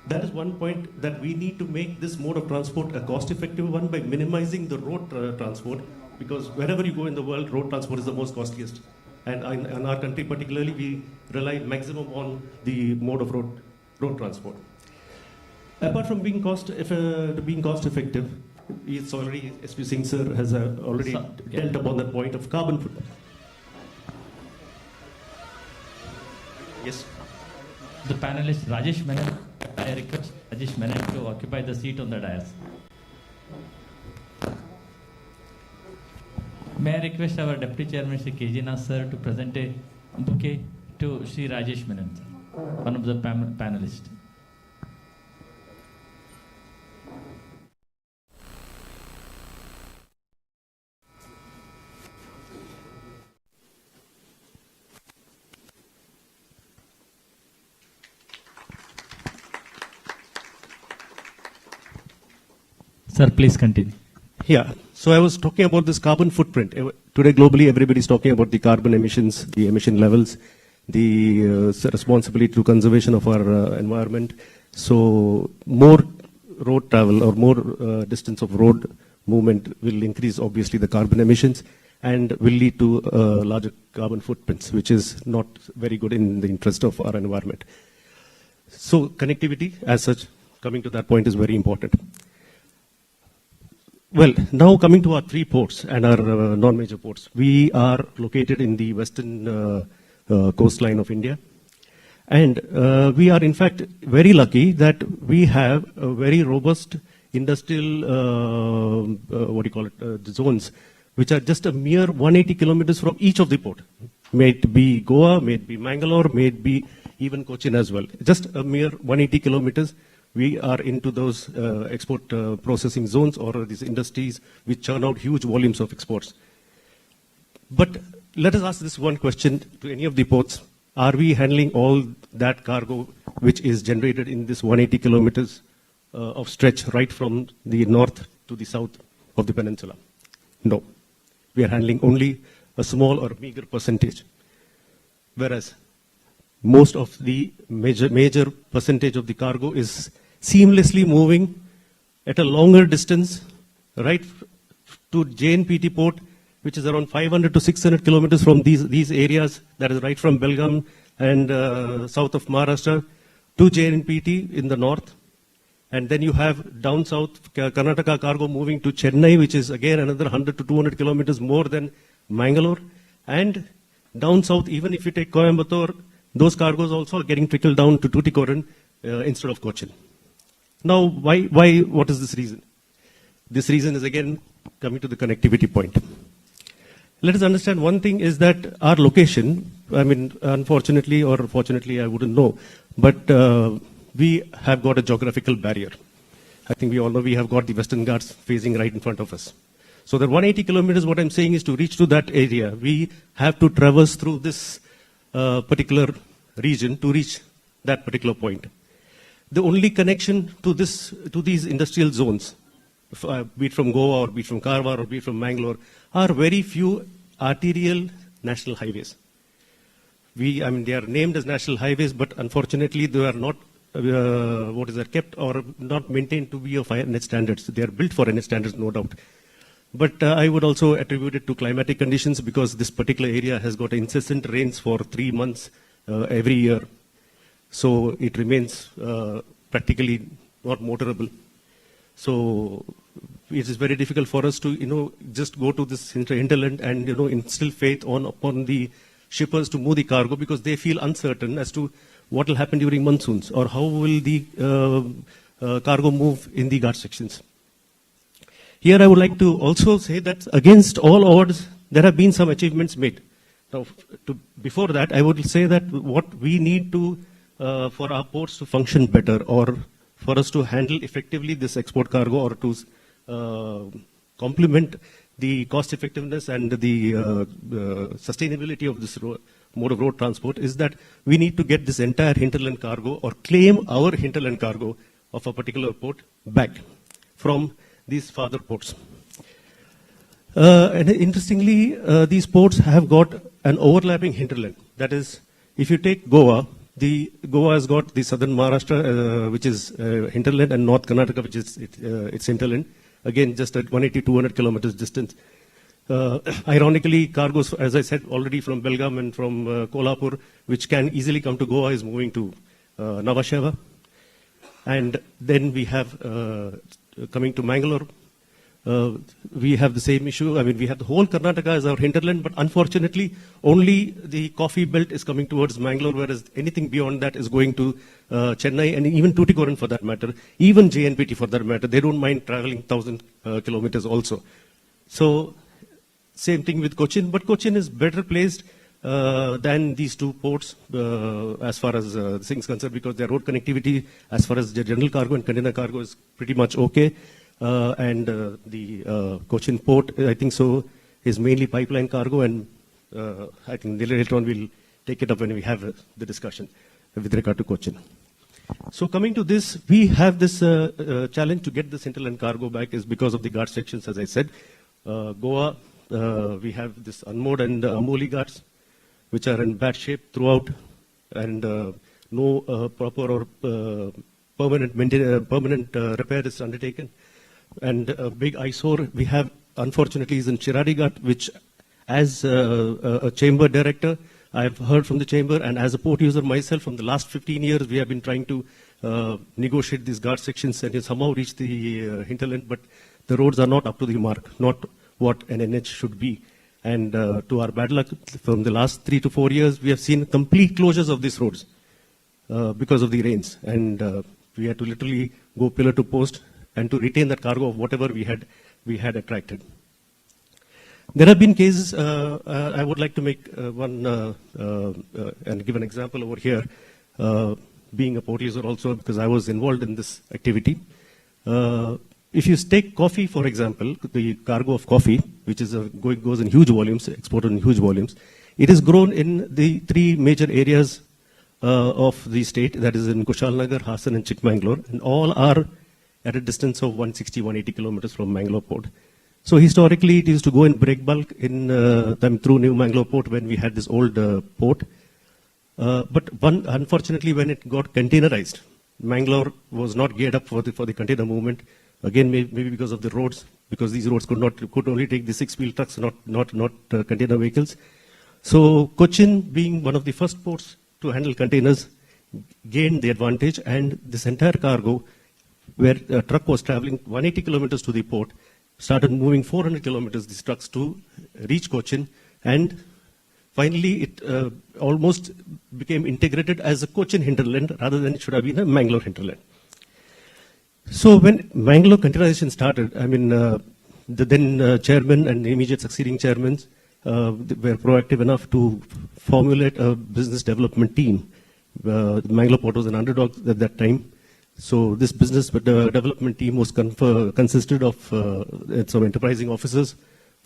that is one point, that we need to make this mode of transport a cost-effective one by minimizing the road transport, because wherever you go in the world, road transport is the most costliest. And in our country particularly, we rely maximum on the mode of road transport. Apart from being cost effective, it's already, S.P. Singh sir has already dealt upon that point of carbon footprint. Yes. The panelist Rajesh Menon, I request Rajesh Menon to occupy the seat on the dais. May I request our Deputy Chairman Shri K.J. Nath sir to present a bouquet to Shri Rajesh Menon, one of the panelists. Sir, please continue. Yeah, so I was talking about this carbon footprint. Today, globally, everybody is talking about the carbon emissions, the emission levels, the responsibility to conservation of our environment. So more road travel or more distance of road movement will increase, obviously, the carbon emissions and will lead to larger carbon footprints, which is not very good in the interest of our environment. So connectivity, as such, coming to that point, is very important. Well, now coming to our three ports and our non-major ports. We are located in the western coastline of India. And we are, in fact, very lucky that we have a very robust industrial, zones, which are just a mere 180 kilometers from each of the port. May it be Goa, may it be Mangalore, may it be even Cochin as well. Just a mere 180 kilometers. We are into those export processing zones or these industries which churn out huge volumes of exports. But let us ask this one question to any of the ports. Are we handling all that cargo which is generated in this 180 kilometers of stretch right from the north to the south of the peninsula? No. We are handling only a small or meager percentage. Whereas most of the major percentage of the cargo is seamlessly moving at a longer distance right to JNPT port, which is around 500 to 600 kilometers from these areas, that is right from Belgaum and south of Maharashtra to JNPT in the north. And then you have down south Karnataka cargo moving to Chennai, which is again another 100 to 200 kilometers more than Mangalore. And down south, even if you take Coimbatore, those cargoes also are getting trickled down to Tuticorin instead of Cochin. Now, what is this reason? This reason is again coming to the connectivity point. Let us understand one thing is that our location, I mean, unfortunately or fortunately, I wouldn't know, but we have got a geographical barrier. I think we all know we have got the Western Ghats facing right in front of us. So that 180 kilometers, what I'm saying is to reach to that area, we have to traverse through this particular region to reach that particular point. The only connection to these industrial zones, be it from Goa or be it from Karwar or be it from Mangalore, are very few arterial national highways. They are named as national highways, but unfortunately they are not kept or not maintained to be of NH standards. They are built for NH standards, no doubt. But I would also attribute it to climatic conditions, because this particular area has got incessant rains for 3 months every year. So it remains practically not motorable. So it is very difficult for us to, just go to this hinterland and, instill faith upon the shippers to move the cargo, because they feel uncertain as to what will happen during monsoons or how will the cargo move in the Ghat sections. Here I would like to also say that against all odds, there have been some achievements made. Now, before that, I would say that what we need to, for our ports to function better, or for us to handle effectively this export cargo, or to complement the cost effectiveness and the sustainability of this mode of road transport, is that we need to get this entire hinterland cargo, or claim our hinterland cargo of a particular port back. from these farther ports. And interestingly, these ports have got an overlapping hinterland. That is, if you take Goa, Goa has got the southern Maharashtra, which is hinterland, and North Karnataka, which is its hinterland. Again, just at 180, 200 kilometers distance. Ironically, cargoes, as I said already, from Belgaum and from Kolhapur, which can easily come to Goa, is moving to Navasheva. And then we have, coming to Mangalore, we have the same issue. I mean, we have the whole Karnataka as our hinterland, but unfortunately, only the coffee belt is coming towards Mangalore, whereas anything beyond that is going to Chennai, and even Tuticorin for that matter, even JNPT for that matter. They don't mind traveling 1,000 kilometers also. So, same thing with Cochin, but Cochin is better placed than these two ports as far as things concerned, because their road connectivity as far as general cargo and container cargo is pretty much okay. And the Cochin port, I think so, is mainly pipeline cargo, and I think later on we'll take it up when we have the discussion with regard to Cochin. So coming to this, we have this challenge to get this hinterland cargo back is because of the guard sections, as I said. Goa, we have this Anmod and Amoli guards, which are in bad shape throughout, and no proper or permanent repair is undertaken. And a big eyesore we have, unfortunately, is in Chiradigat, which as a chamber director, I have heard from the chamber, and as a port user myself, from the last 15 years, we have been trying to negotiate these guard sections and somehow reach the hinterland, but the roads are not up to the mark, not what an NH should be. And to our bad luck, from the last 3 to 4 years, we have seen complete closures of these roads because of the rains. And we had to literally go pillar to post and to retain that cargo of whatever we had attracted. There have been cases, I would like to make one and give an example over here, being a port user also, because I was involved in this activity. If you take coffee, for example, the cargo of coffee, which is goes in huge volumes, exported in huge volumes, it is grown in the 3 major areas of the state, that is in Kushalnagar, Hassan and Chikmagalur, and all are at a distance of 160, 180 kilometers from Mangalore port. So historically, it used to go in break bulk in through New Mangalore port when we had this old port. But unfortunately, when it got containerized, Mangalore was not geared up for the container movement. Again, maybe because of the roads, because these roads could only take the 6-wheel trucks, not container vehicles. So Cochin, being one of the first ports to handle containers, gained the advantage, and this entire cargo, where a truck was traveling 180 kilometers to the port, started moving 400 kilometers, these trucks, to reach Cochin, and finally it almost became integrated as a Cochin hinterland rather than it should have been a Mangalore hinterland. So when Mangalore containerization started, I mean, the then chairman and immediate succeeding chairmen were proactive enough to formulate a business development team. The Mangalore port was an underdog at that time. So this business development team was consisted of some enterprising officers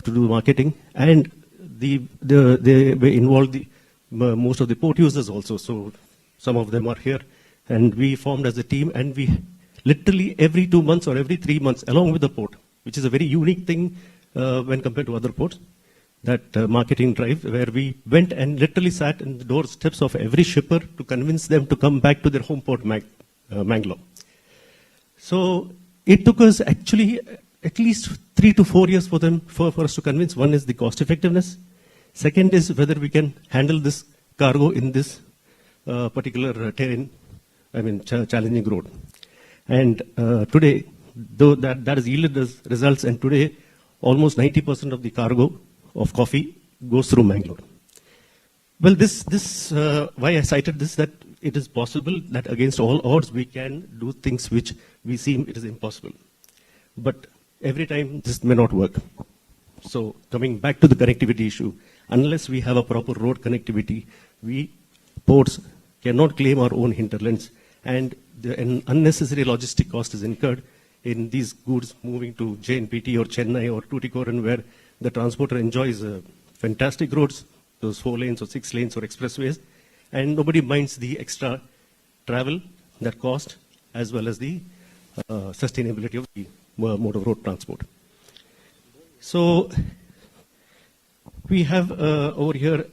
to do marketing, and they were involved most of the port users also. So some of them are here, and we formed as a team, and we literally every 2 months or every 3 months, along with the port, which is a very unique thing when compared to other ports, that marketing drive, where we went and literally sat in the doorsteps of every shipper to convince them to come back to their home port, Mangalore. So it took us actually at least 3 to 4 years for us to convince. One is the cost effectiveness. Second is whether we can handle this cargo in this particular terrain, I mean challenging road. And today, though that has yielded us results, and today almost 90% of the cargo of coffee goes through Mangalore. Well, why I cited this, that it is possible that against all odds we can do things which we seem it is impossible. But every time this may not work. So coming back to the connectivity issue, unless we have a proper road connectivity, we ports cannot claim our own hinterlands, and an unnecessary logistic cost is incurred in these goods moving to JNPT or Chennai or Tuticorin, where the transporter enjoys fantastic roads, those 4 lanes or 6 lanes or expressways, and nobody minds the extra travel, that cost, as well as the sustainability of mode of road transport. So we have over here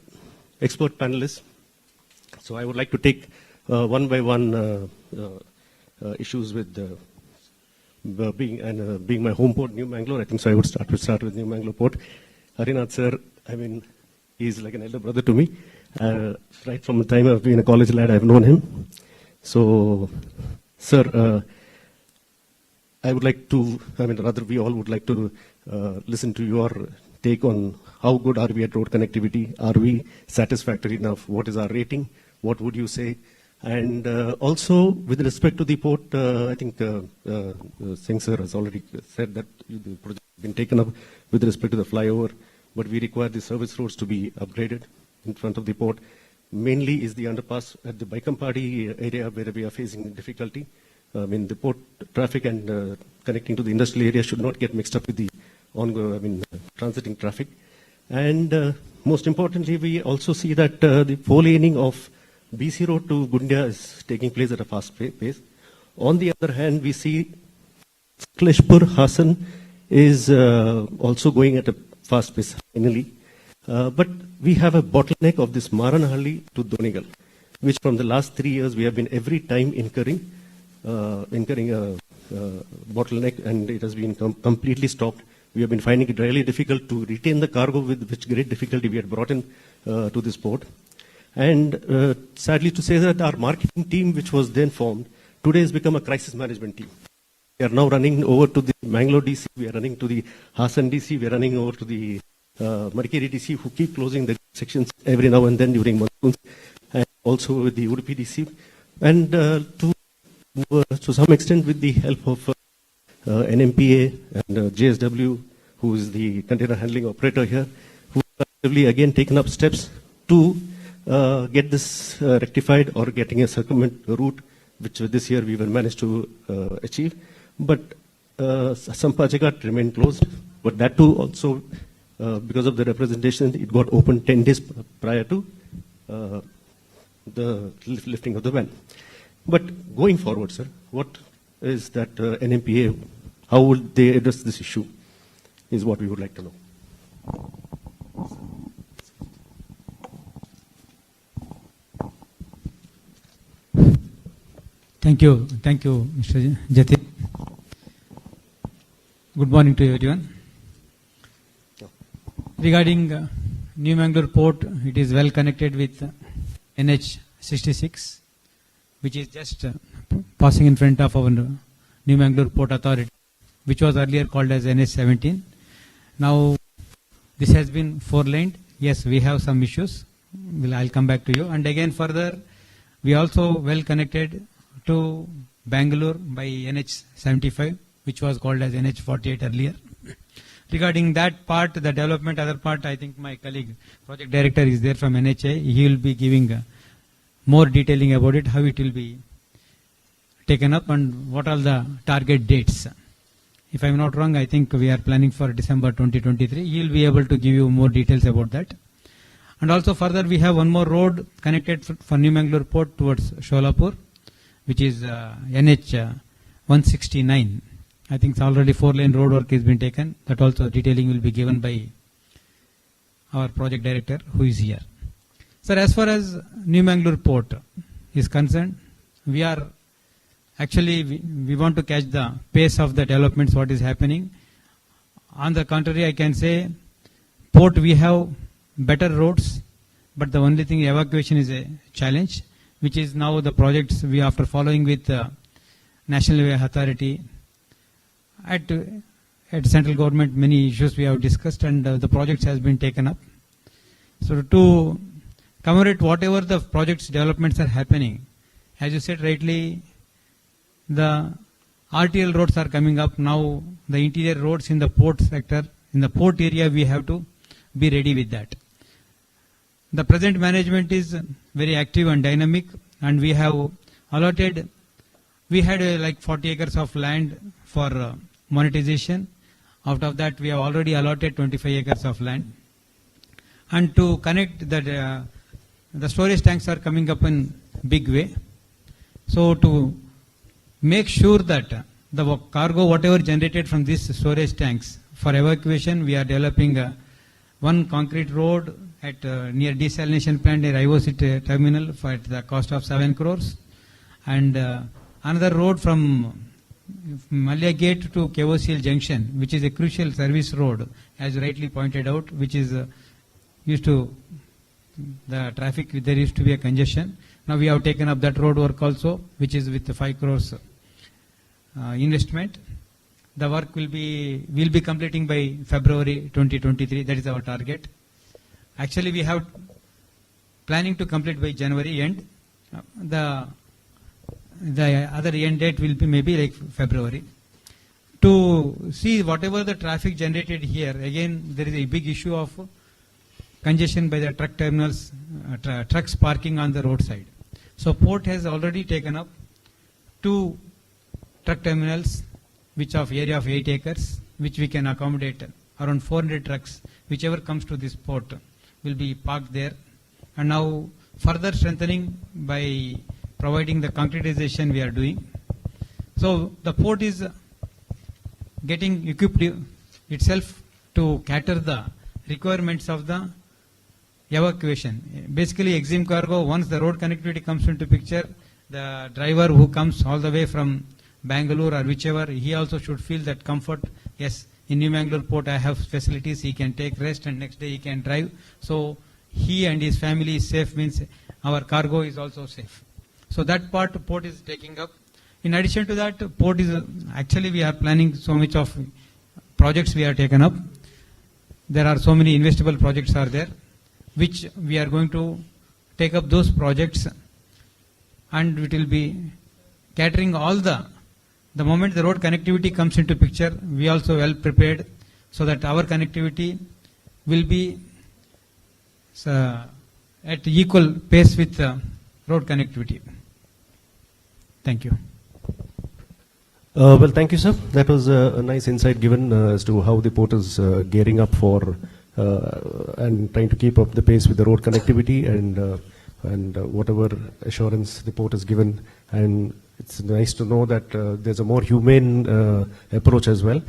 expert panelists. So I would like to take one by one issues with being my home port, New Mangalore. I think so. I would start with New Mangalore port. Harinath sir, I mean, he's like an elder brother to me. Right from the time I've been a college lad, I've known him. So, sir, I would like to, I mean, rather we all would like to listen to your take on how good are we at road connectivity? Are we satisfactory enough? What is our rating? What would you say? And also, with respect to the port, I think Singh sir has already said that the project has been taken up with respect to the flyover, but we require the service roads to be upgraded in front of the port. Mainly is the underpass at the Baikampadi area where we are facing difficulty. I mean, the port traffic and connecting to the industrial area should not get mixed up with the ongoing, transiting traffic. And most importantly, we also see that the four-laning of BC Road to Gundia is taking place at a fast pace. On the other hand, we see Kleshpur Hassan is also going at a fast pace finally. But we have a bottleneck of this Maranahalli to Donigal, which from the last 3 years we have been every time incurring a bottleneck, and it has been completely stopped. We have been finding it really difficult to retain the cargo, with which great difficulty we had brought in to this port. And sadly to say that our marketing team, which was then formed, today has become a crisis management team. We are now running over to the Mangalore DC, we are running to the Hassan DC, we are running over to the Madikeri DC, who keep closing the sections every now and then during monsoons, and also with the Udupi DC. And to some extent with the help of NMPA and JSW, who is the container handling operator here, who have actively again taken up steps to get this rectified, or getting a circumvent route, which this year we will manage to achieve. But Sampajagat remained closed, but that too also because of the representation, it got opened 10 days prior to the lifting of the ban. But going forward, sir, what is that NMPA, how would they address this issue, is what we would like to know. Thank you, Mr. Jatin. Good morning to everyone. Regarding New Mangalore Port, it is well connected with NH 66, which is just passing in front of our New Mangalore Port Authority, which was earlier called as NH 17. Now, this has been 4-laned. Yes, we have some issues. I'll come back to you. And again, further, we also well connected to Bangalore by NH 75, which was called as NH 48 earlier. Regarding that part, the development, other part, I think my colleague, project director, is there from NHA. He will be giving more detailing about it, how it will be taken up, and what are the target dates. If I'm not wrong, I think we are planning for December 2023. He will be able to give you more details about that. And also further, we have one more road connected for New Mangalore Port towards Sholapur, which is NH 169. I think it's already 4-lane road work has been taken. That also detailing will be given by our project director, who is here. Sir, as far as New Mangalore Port is concerned, we are actually, we want to catch the pace of the developments, what is happening. On the contrary, I can say, port we have better roads, but the only thing, evacuation is a challenge, which is now the projects we, after following with National Way Authority, at central government, many issues we have discussed, and the projects has been taken up. So to commemorate whatever the projects developments are happening, as you said rightly, the RTL roads are coming up now. The interior roads in the port sector, in the port area, we have to be ready with that. The present management is very active and dynamic, and we have allotted, we had like 40 acres of land for monetization. Out of that, we have already allotted 25 acres of land. And to connect that, the storage tanks are coming up in big way. So to make sure that the cargo, whatever generated from these storage tanks, for evacuation, we are developing one concrete road at near desalination plant near IOC terminal for at the cost of 7 crores. And another road from Malya Gate to KOCL Junction, which is a crucial service road, as rightly pointed out, which is used to the traffic, there used to be a congestion. Now we have taken up that road work also, which is with the 5 crores investment. The work will be completing by February 2023. That is our target. Actually, we have planning to complete by January end. The other end date will be maybe like February. To see whatever the traffic generated here, again there is a big issue of congestion by the truck terminals, trucks parking on the roadside. So port has already taken up 2 truck terminals, which of area of 8 acres, which we can accommodate around 400 trucks, whichever comes to this port will be parked there. And now further strengthening by providing the concretization we are doing. So the port is getting equipped itself to cater the requirements of the evacuation. Basically, exim cargo, once the road connectivity comes into picture, the driver who comes all the way from Bangalore or whichever, he also should feel that comfort. Yes, in New Mangalore port I have facilities, he can take rest and next day he can drive. So he and his family is safe, means our cargo is also safe. So that part port is taking up. In addition to that, port is actually we are planning so much of projects we are taken up. There are so many investable projects are there, which we are going to take up those projects, and it will be catering all the moment the road connectivity comes into picture, we also well prepared so that our connectivity will be at equal pace with road connectivity. Thank you. Well, thank you, sir. That was a nice insight given as to how the port is gearing up for and trying to keep up the pace with the road connectivity and whatever assurance the port has given. And it's nice to know that there's a more humane approach as well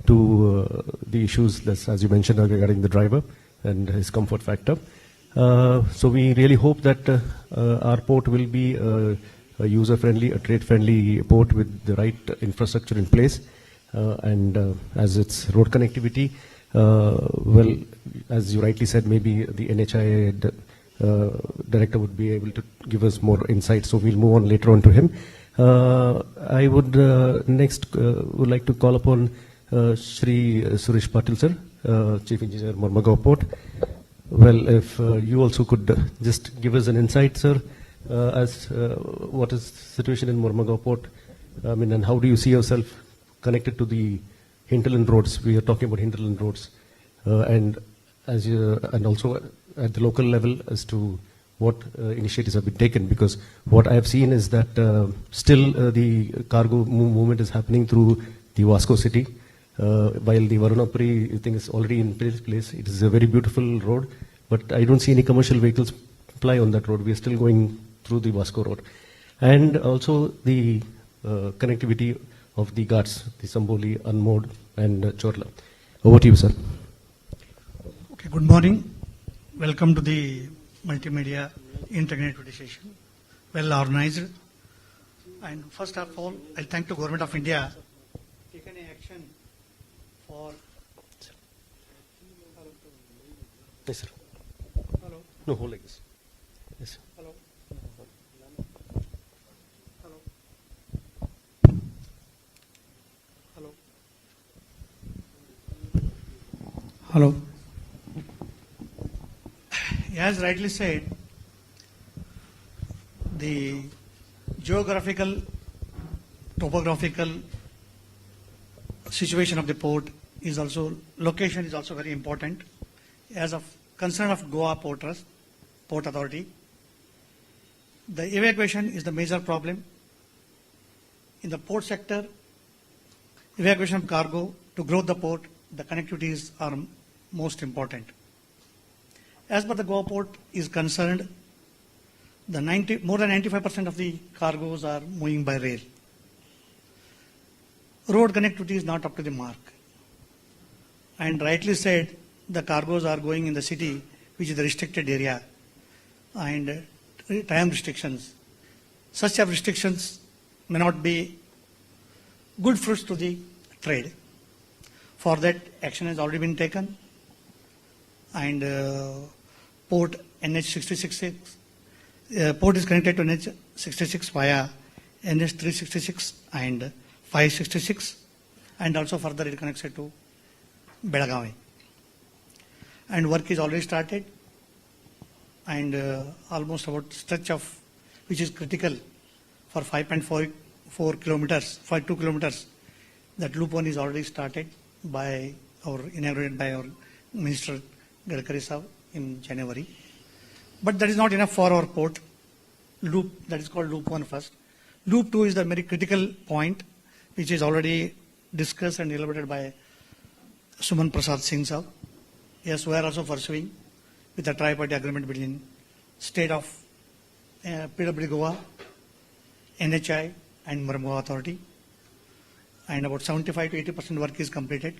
to the issues, as you mentioned, regarding the driver and his comfort factor. So we really hope that our port will be a user-friendly, a trade-friendly port with the right infrastructure in place. And as its road connectivity, well, as you rightly said, maybe the NHI director would be able to give us more insight. So we'll move on later on to him. I would next would like to call upon Shri Suresh Patil, sir, Chief Engineer, Mormugao Port. Well, if you also could just give us an insight, sir, as what is the situation in Mormugao Port? I mean, and how do you see yourself connected to the hinterland roads? We are talking about hinterland roads, and also at the local level as to what initiatives have been taken. Because what I have seen is that still the cargo movement is happening through the Vasco city, while the Varunapuri thing is already in place. It is a very beautiful road, but I don't see any commercial vehicles ply on that road. We are still going through the Vasco road. And also the connectivity of the ghats, the Samboli, Anmod and Chorla. Over to you, sir. Okay, good morning. Welcome to the multimedia interconnectivity session. Well organized. And first of all, I thank the Government of India taken action for... Yes, sir. Hello. No, hold like this. Yes, sir. Hello. Hello. Hello. As rightly said, the geographical, topographical situation of the port is also, location is also very important. As of concern of Goa Port Authority, the evacuation is the major problem. In the port sector, evacuation of cargo to grow the port, the connectivities are most important. As per the Goa port is concerned, more than 95% of the cargoes are moving by rail. road connectivity is not up to the mark. And rightly said, the cargoes are going in the city, which is the restricted area, and time restrictions. Such restrictions may not be good fruits to the trade. For that, action has already been taken, and port NH66, port is connected to NH66 via NH366 and 566, and also further it connects it to Belagavi. And work is already started, and almost about stretch of which is critical for 5.4 kilometers, 2 kilometers. That loop one is already started by inaugurated by our Minister Gadkari Saab in January. But that is not enough for our port. Loop, that is called loop 1 first. Loop 2 is the very critical point, which is already discussed and elaborated by Suman Prasad Singh Saab. Yes, we are also pursuing with a tri-party agreement between State of PWD Goa, NHI and Goa Authority. And about 75 to 80% work is completed.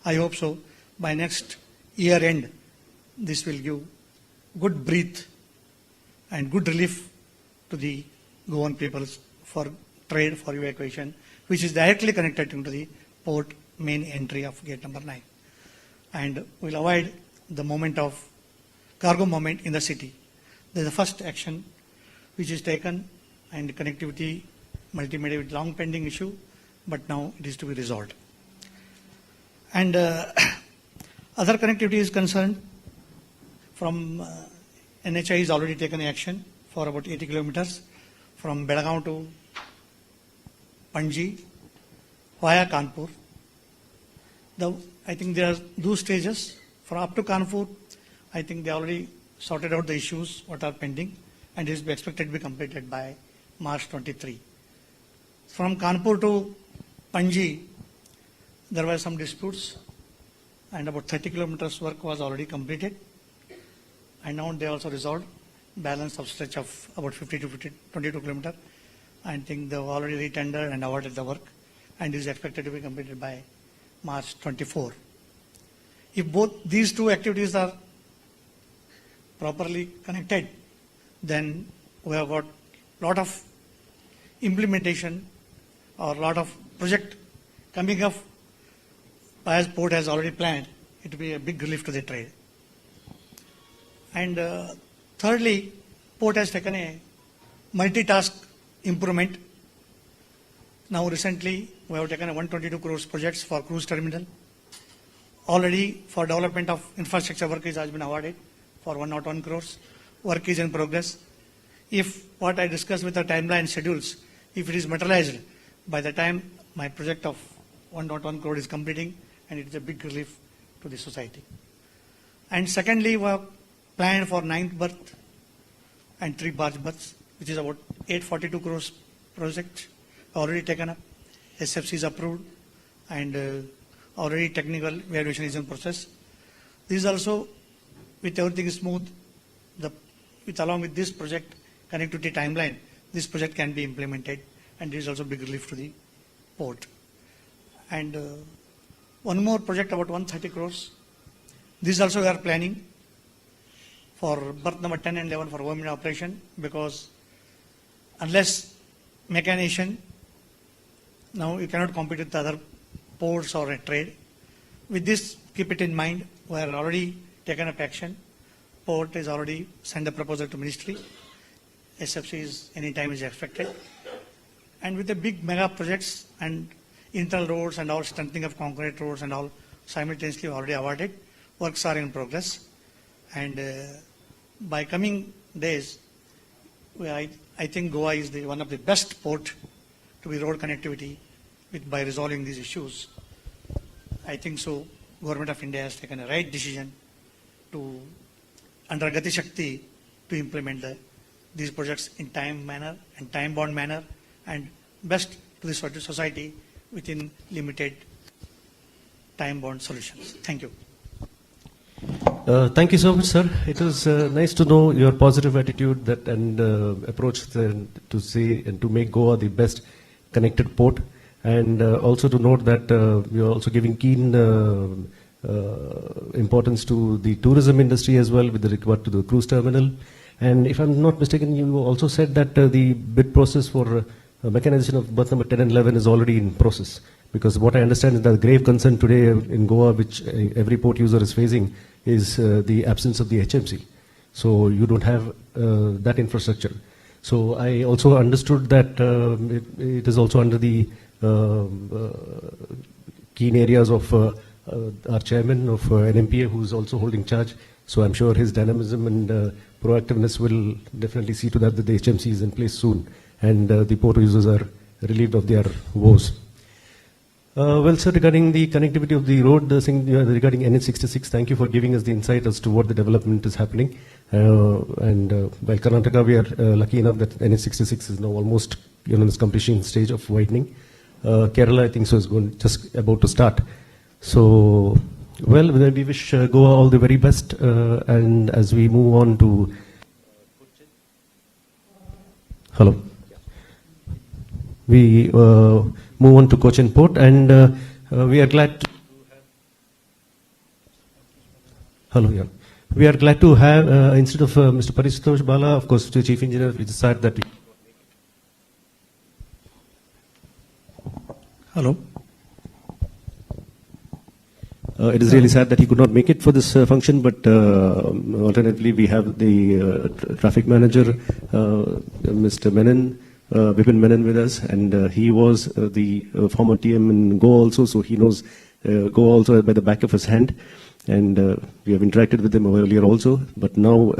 I hope so. By next year end, this will give good breath and good relief to the Goan peoples for trade, for evacuation, which is directly connected into the port main entry of gate number 9. And will avoid the moment of cargo movement in the city. This is the first action which is taken, and connectivity multimedia with long pending issue, but now it is to be resolved. And other connectivity is concerned, from NHI is already taken action for about 80 kilometers from Belagavi to Panji via Kanpur. I think there are those stages. For up to Kanpur, I think they already sorted out the issues what are pending, and it is expected to be completed by March 23. From Kanpur to Panji, there were some disputes, and about 30 kilometers work was already completed, and now they also resolved balance of stretch of about 50 to 22 kilometers. I think they have already re-tendered and awarded the work, and it is expected to be completed by March 24. If both these two activities are properly connected, then we have got lot of implementation or lot of project coming up as port has already planned. It will be a big relief to the trade. And thirdly, port has taken a multitask improvement. Now recently we have taken a 122 crores projects for cruise terminal. Already for development of infrastructure work has been awarded for 101 crores. Work is in progress. If what I discussed with the timeline schedules, if it is materialized by the time my project of 101 crore is completing, and it is a big relief to the society. And secondly, we have planned for 9th berth and 3 barge berths, which is about 842 crores project already taken up. SFC is approved, and already technical evaluation is in process. This is also, with everything smooth, along with this project connectivity timeline, this project can be implemented, and it is also big relief to the port. And one more project about 130 crores. This also we are planning for berth number 10 and 11 for women operation, because unless mechanization, now you cannot compete with other ports or a trade. With this, keep it in mind, we are already taken up action. Port is already sent a proposal to ministry. SFC is anytime is expected. And with the big mega projects and internal roads and all strengthening of concrete roads and all simultaneously already awarded, works are in progress. And by coming days, I think Goa is one of the best port to be road connectivity by resolving these issues. I think so. Government of India has taken a right decision to, under Gati Shakti, to implement these projects in time manner and time bound manner, and best to the society within limited time bound solutions. Thank you. Thank you so much, sir. It was nice to know your positive attitude and approach to see and to make Goa the best connected port. And also to note that we are also giving keen importance to the tourism industry as well with regard to the cruise terminal. And if I'm not mistaken, you also said that the bid process for mechanization of berth number 10 and 11 is already in process. Because what I understand is that the grave concern today in Goa, which every port user is facing, is the absence of the HMC. So you don't have that infrastructure. So I also understood that it is also under the keen areas of our chairman of NMPA, who is also holding charge. So I'm sure his dynamism and proactiveness will definitely see to that the HMC is in place soon and the port users are relieved of their woes. Well, sir, regarding the connectivity of the road, regarding NH66, thank you for giving us the insight as to what the development is happening. While Karnataka, we are lucky enough that NH66 is now almost in its completion stage of widening. Kerala, I think so, is just about to start. So, well, we wish Goa all the very best. And as we move on to... Hello. We move on to Cochin Port, and we are glad to We are glad to have, instead of Mr. Parishtosh Bala, of course, the Chief Engineer, we decided that... Hello. It is really sad that he could not make it for this function, but alternatively we have the traffic manager, Mr. Menon, Vipin Menon with us, and he was the former TM in Goa also, so he knows Goa also by the back of his hand, and we have interacted with him earlier also, but now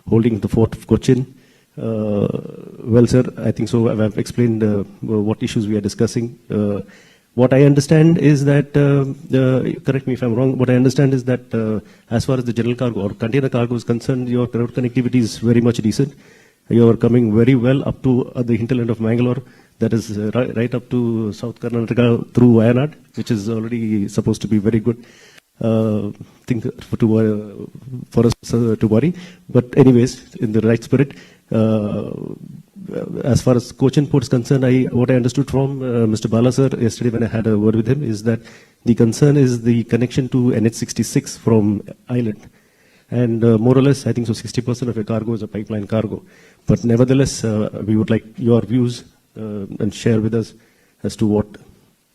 holding the fort of Cochin. Well, sir, I think so. I've explained what issues we are discussing. What I understand is that, correct me if I'm wrong, what I understand is that as far as the general cargo or container cargo is concerned, your road connectivity is very much decent. You are coming very well up to the hinterland of Mangalore, that is right up to South Karnataka through Wayanad, which is already supposed to be very good. Thing for us to worry. But anyways, in the right spirit, as far as Cochin Port is concerned, what I understood from Mr. Bala sir yesterday when I had a word with him is that the concern is the connection to NH66 from Island. And more or less, I think so 60% of your cargo is a pipeline cargo. But nevertheless, we would like your views and share with us as to what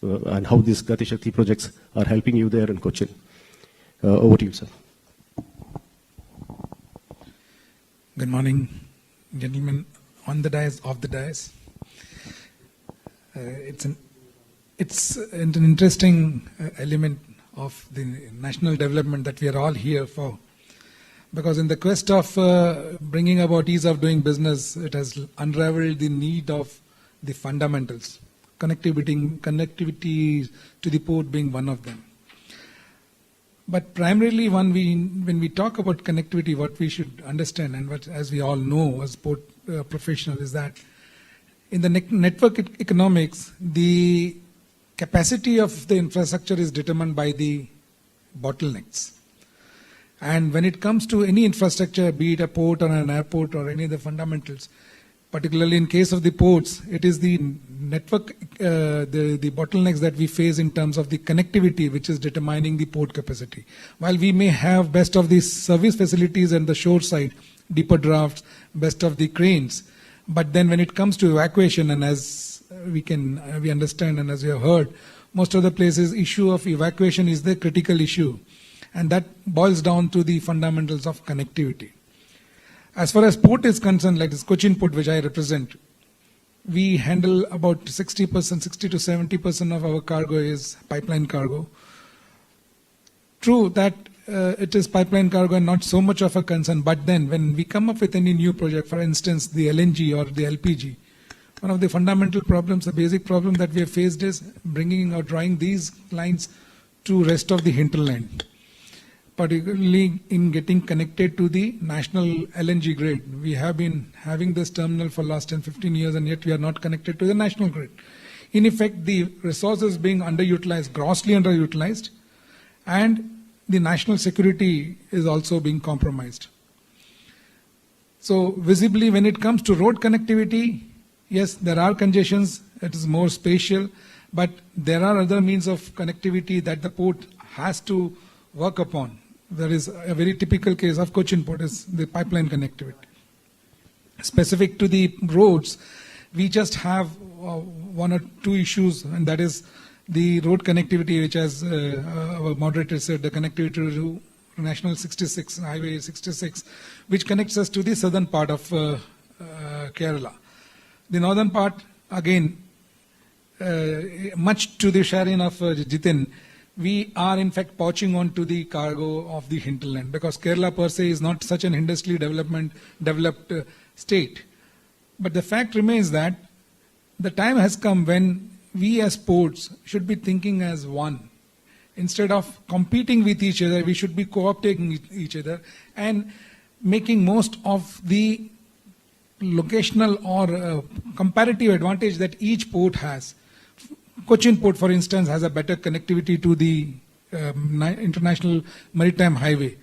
and how these Gati Shakti projects are helping you there in Cochin. Over to you, sir. Good morning, gentlemen, on the dais, off the dais. It's an interesting element of the national development that we are all here for. Because in the quest of bringing about ease of doing business, it has unraveled the need of the fundamentals. Connectivity to the port being one of them. But primarily, when we talk about connectivity, what we should understand, and what, as we all know as port professionals, is that in the network economics, the capacity of the infrastructure is determined by the bottlenecks. And when it comes to any infrastructure, be it a port or an airport or any of the fundamentals, particularly in case of the ports, it is the network, the bottlenecks that we face in terms of the connectivity, which is determining the port capacity. While we may have best of the service facilities and the shore side, deeper drafts, best of the cranes, but then when it comes to evacuation, and as we understand and as we have heard, most of the places issue of evacuation is the critical issue, and that boils down to the fundamentals of connectivity. As far as port is concerned, like this Cochin Port, which I represent, we handle about 60% to 70% of our cargo is pipeline cargo. True that it is pipeline cargo and not so much of a concern, but then when we come up with any new project, for instance, the LNG or the LPG, one of the fundamental problems, the basic problem that we have faced is bringing or drawing these lines to rest of the hinterland. Particularly in getting connected to the national LNG grid. We have been having this terminal for last 10-15 years, and yet we are not connected to the national grid. In effect, the resources being underutilized, grossly underutilized, and the national security is also being compromised. So visibly, when it comes to road connectivity, yes, there are congestions, it is more spatial, But there are other means of connectivity that the port has to work upon. There is a very typical case of Cochin Port is the pipeline connectivity. Specific to the roads, we just have one or two issues, and that is the road connectivity, which, as our moderator said, the connectivity to National 66, Highway 66, which connects us to the southern part of Kerala. The northern part, again, much to the chagrin of Jitin, we are in fact poaching on to the cargo of the hinterland, because Kerala per se is not such an industrially developed state. But the fact remains that the time has come when we as ports should be thinking as one. Instead of competing with each other, we should be cooperating each other and making most of the locational or comparative advantage that each port has. Cochin Port, for instance, has a better connectivity to the International Maritime Highway.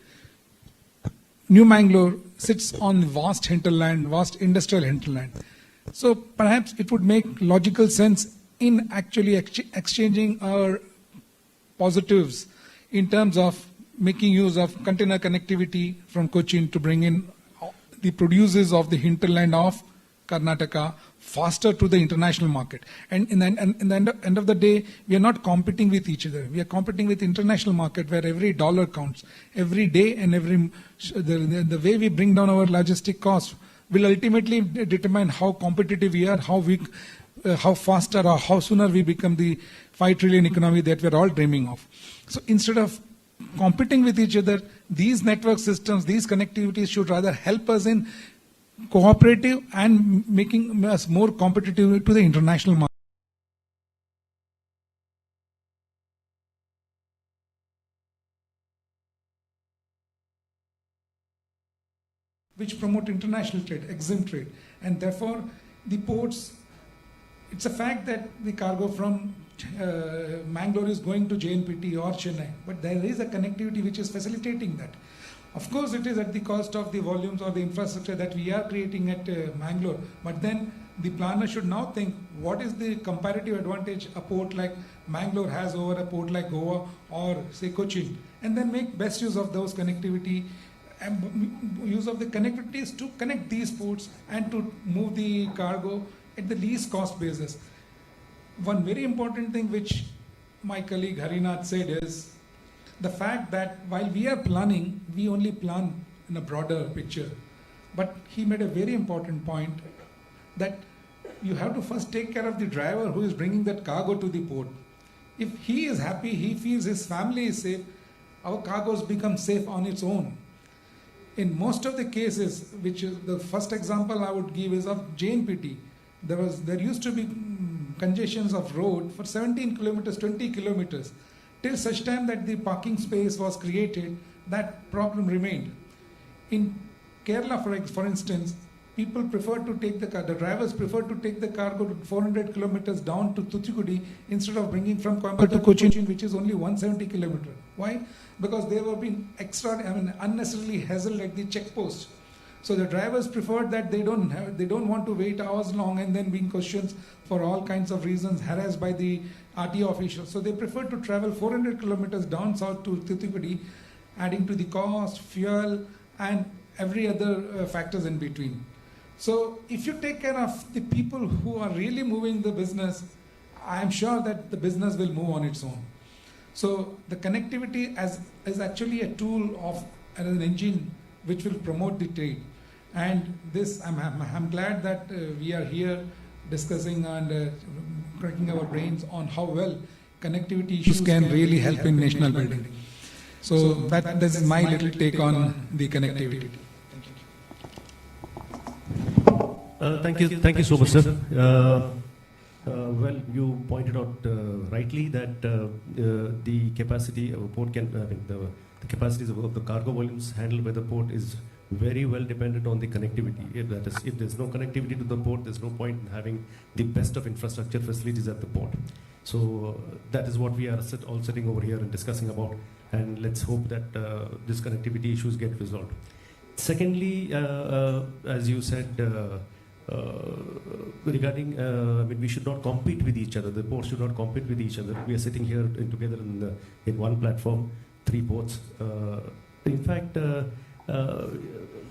New Mangalore sits on vast hinterland, vast industrial hinterland. So perhaps it would make logical sense in actually exchanging our positives in terms of making use of container connectivity from Cochin to bring in the producers of the hinterland of Karnataka faster to the international market. And in the end of the day, we are not competing with each other. We are competing with international market where every dollar counts. Every day and the way we bring down our logistic costs will ultimately determine how competitive we are, how faster or how sooner we become the 5 trillion economy that we are all dreaming of. So instead of competing with each other, these network systems, these connectivities should rather help us in cooperative and making us more competitive to the international market. Which promote international trade, exempt trade. And therefore, the ports, it's a fact that the cargo from Mangalore is going to JNPT or Chennai, but there is a connectivity which is facilitating that. Of course, it is at the cost of the volumes or the infrastructure that we are creating at Mangalore, but then the planner should now think what is the comparative advantage a port like Mangalore has over a port like Goa or say Cochin, and then make best use of those connectivity and use of the connectivities to connect these ports and to move the cargo at the least cost basis. One very important thing which my colleague Harinath said is the fact that while we are planning, we only plan in a broader picture. But he made a very important point that you have to first take care of the driver who is bringing that cargo to the port. If he is happy, he feels his family is safe, our cargoes become safe on its own. In most of the cases, which is the first example I would give is of JNPT. There used to be congestions of road for 17 kilometers, 20 kilometers. Till such time that the parking space was created, that problem remained. In Kerala, for instance, people prefer to take the drivers prefer to take the cargo to 400 kilometers down to Thoothukudi instead of bringing from Coimbatore to Cochin, which is only 170 kilometers. Why? Because they were being unnecessarily hassled at the checkpost. So the drivers preferred that they don't want to wait hours long and then being questioned for all kinds of reasons, harassed by the RTO officials. So they prefer to travel 400 kilometers down south to Thoothukudi, adding to the cost, fuel, and every other factors in between. So if you take care of the people who are really moving the business, I am sure that the business will move on its own. So the connectivity is actually a tool of an engine which will promote the trade. And this, I'm glad that we are here discussing and cracking our brains on how well connectivity issues can really help in national building. So this is my little take on the connectivity. Thank you so much, sir. Well, you pointed out rightly that the capacity of a port the capacities of the cargo volumes handled by the port is very well dependent on the connectivity. If there's no connectivity to the port, there's no point in having the best of infrastructure facilities at the port. So that is what we are all sitting over here and discussing about, and let's hope that this connectivity issues get resolved. Secondly, as you said, regarding, we should not compete with each other. The ports should not compete with each other. We are sitting here together in one platform, 3 ports. In fact,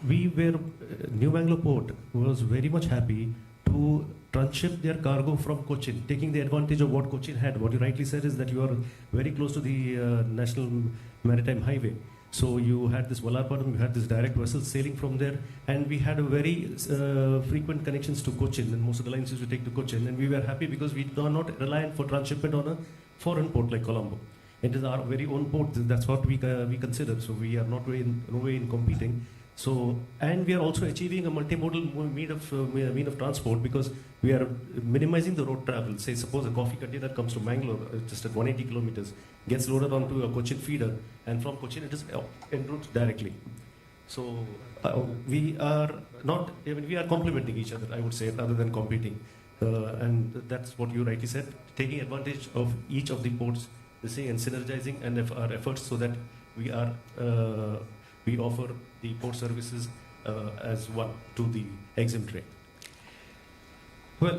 New Mangalore Port was very much happy to transship their cargo from Cochin, taking the advantage of what Cochin had. What you rightly said is that you are very close to the National Maritime Highway. So you had this Vallarpadam, you had this direct vessel sailing from there, and we had a very frequent connections to Cochin, and most of the lines used to take to Cochin, and we were happy because we are not reliant for transshipment on a foreign port like Colombo. It is our very own port. That's what we consider. So we are not no way in competing. So, and we are also achieving a multimodal mean of transport because we are minimizing the road travel. Say, suppose a coffee container comes to Mangalore just at 180 kilometers, gets loaded onto a Cochin feeder, and from Cochin it is en route directly. So we are not, we are complementing each other, I would say, rather than competing. And that's what you rightly said, taking advantage of each of the ports, and synergizing and our efforts so that we are we offer the port services as one to the EXIM trade. Well,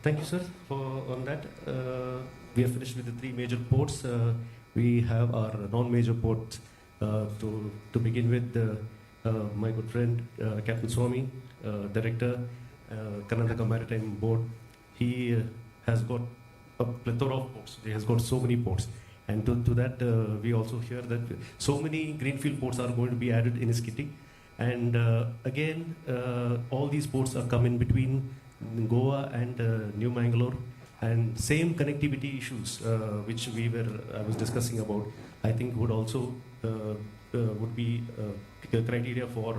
thank you, sir, on that. We have finished with the 3 major ports. We have our non-major ports to begin with. My good friend, Captain Swami, Director, Karnataka Maritime Board. He has got a plethora of ports. He has got so many ports. And to that, we also hear that so many greenfield ports are going to be added in his kitty. And again, all these ports are come in between Goa and New Mangalore. And same connectivity issues, which I was discussing about, I think would also would be criteria for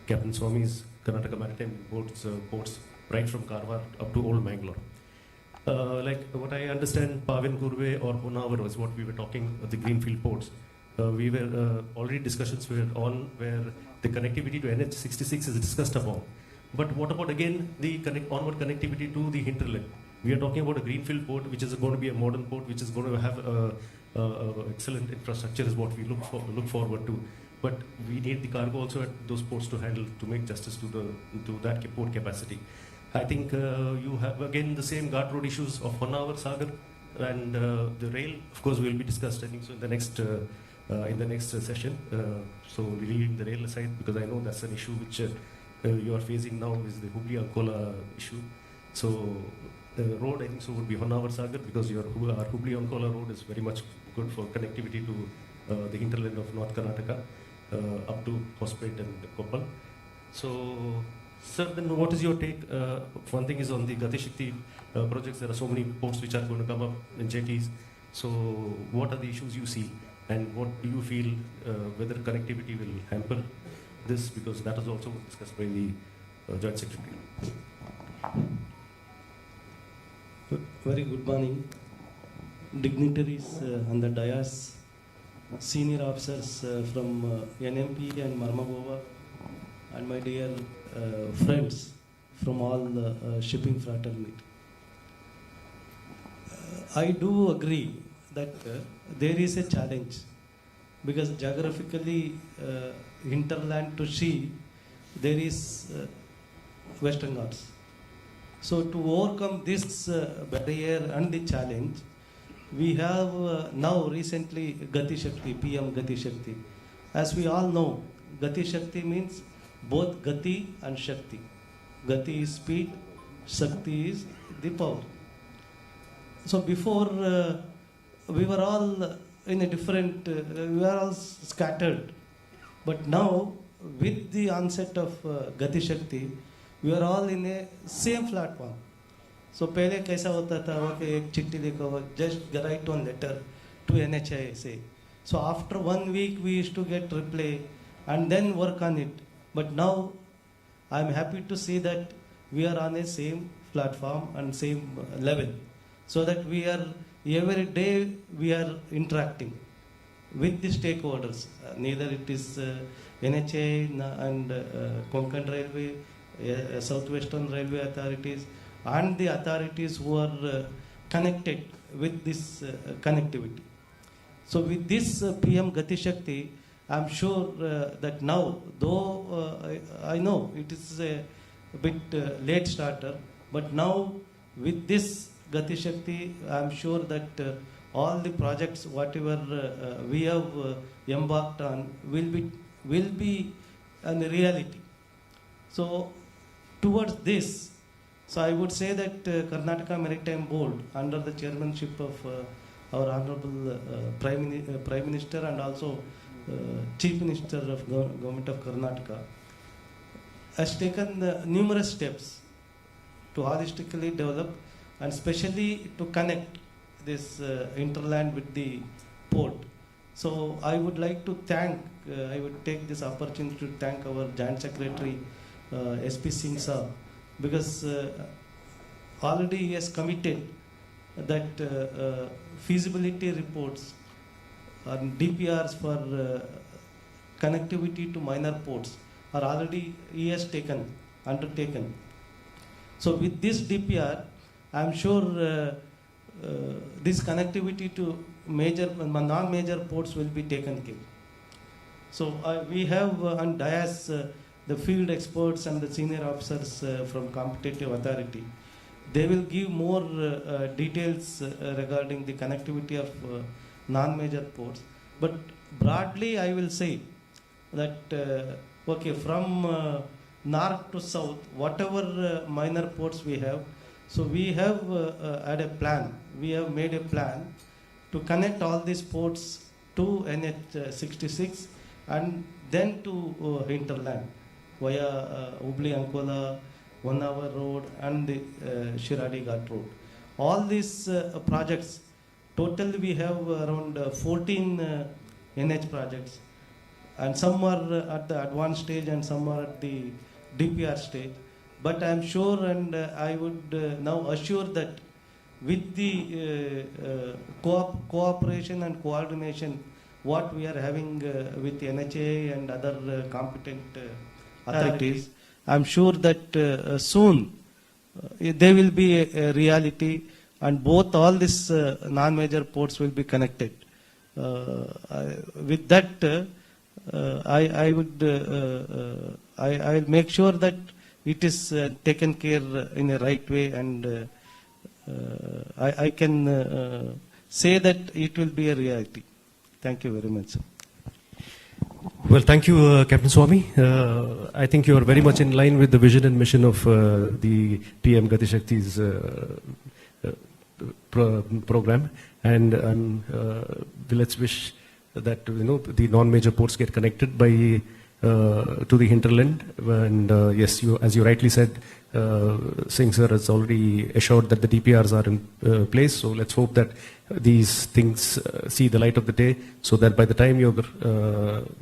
Captain Swami's Karnataka Maritime Board's ports right from Karwar up to Old Mangalore. Like what I understand, Pavin Kurve or Honavar was what we were talking of the greenfield ports. We were already discussions were on where the connectivity to NH66 is discussed upon. But what about again the onward connectivity to the hinterland? We are talking about a greenfield port, which is going to be a modern port, which is going to have excellent infrastructure, is what we look forward to. But we need the cargo also at those ports to handle, to make justice to that port capacity. I think you have again the same guard road issues of Honavar, Sagar, and the rail. Of course, will be discussed. I think so in the next session. So leaving the rail aside, because I know that's an issue which you are facing now, is the Hubli-Ankola issue. So road, I think so, would be Honavar, Sagar, because our Hubli-Ankola road is very much good for connectivity to the hinterland of North Karnataka up to Hospet and Koppal. So. Sir, then what is your take? One thing is on the Gati Shakti projects. There are so many ports which are going to come up in jetties. So what are the issues you see? And what do you feel whether connectivity will hamper this? Because that is also discussed by the Joint Secretary. Very good morning. Dignitaries on the dais, senior officers from NMP and Marmagova, and my dear friends from all the shipping fraternity. I do agree that there is a challenge because geographically hinterland to sea there is Western Ghats. So to overcome this barrier and the challenge, we have now recently Gati Shakti, PM Gati Shakti. As we all know, Gati Shakti means both Gati and Shakti. Gati is speed, Shakti is the power. So before we were all in a different, we were all scattered. But now with the onset of Gati Shakti, we are all in a same platform. So पहले कैसा होता था कि एक चिट्ठी लिखो, just write one letter to NHI say. So after 1 week we used to get reply and then work on it. But now I am happy to see that we are on a same platform and same level, so that we are every day we are interacting with the stakeholders. Neither it is NHA and Konkan Railway, Southwestern Railway authorities, and the authorities who are connected with this connectivity. So with this PM Gati Shakti, I am sure that now, though I know it is a a bit late starter. But now with this Gati Shakti, I am sure that all the projects, whatever we have embarked on, will be a reality. So towards this, so I would say that Karnataka Maritime Board, under the chairmanship of our Honorable Prime Minister and also Chief Minister of Government of Karnataka, has taken numerous steps to holistically develop and especially to connect this hinterland with the port. So I would like to thank, I would take this opportunity to thank our Joint Secretary SP Singh Sir, because already he has committed that feasibility reports and DPRs for connectivity to minor ports are already he has undertaken. So with this DPR, I am sure this connectivity to non-major ports will be taken care. So we have on dais the field experts and the senior officers from competitive authority. They will give more details regarding the connectivity of non-major ports. But broadly, I will say that okay, from north to south, whatever minor ports we have, so we have had a plan. We have made a plan to connect all these ports to NH 66 and then to hinterland via Hubli Ankola, 1 hour road and the Shiradi Ghat road. All these projects, totally we have around 14 NH projects, and some are at the advanced stage and some are at the DPR stage. But I am sure, and I would now assure that with the cooperation and coordination what we are having with NHA and other competent authorities, I am sure that soon there will be a reality, and both all these non-major ports will be connected. With that, I will make sure that it is taken care in a right way, and I can say that it will be a reality. Thank you very much, sir. Well, thank you, Captain Swami. I think you are very much in line with the vision and mission of the PM Gati Shakti's program, and let's wish that the non-major ports get connected by to the hinterland. And yes, as you rightly said, Singh sir has already assured that the DPRs are in place. So let's hope that these things see the light of the day, so that by the time your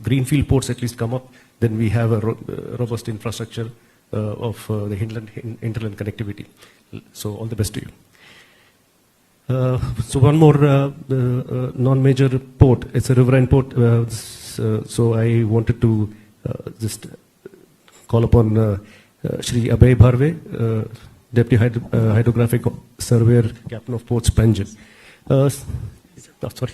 greenfield ports at least come up, then we have a robust infrastructure of the hinterland connectivity. So all the best to you. So one more non-major port. It's a riverine port. So I wanted to just call upon Shri Abhay Bharve, Deputy Hydrographic Surveyor, Captain of Ports, Panjim. Sorry.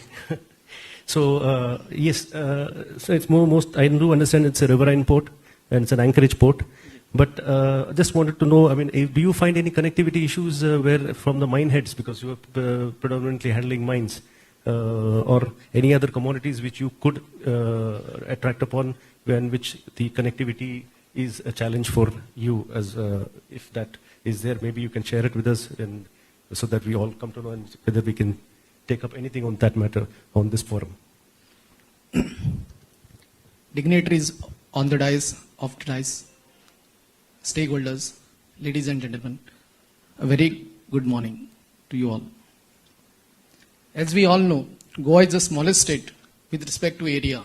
So yes, so it's most. I do understand it's a riverine port and it's an anchorage port. But just wanted to know, I mean, do you find any connectivity issues where from the mine heads, because you are predominantly handling mines, or any other commodities which you could attract upon, when which the connectivity is a challenge for you, as if that is there, maybe you can share it with us, and so that we all come to know and whether we can take up anything on that matter on this forum. Dignitaries on the dais, off the dais, stakeholders, ladies and gentlemen, a very good morning to you all. As we all know, Goa is the smallest state with respect to area.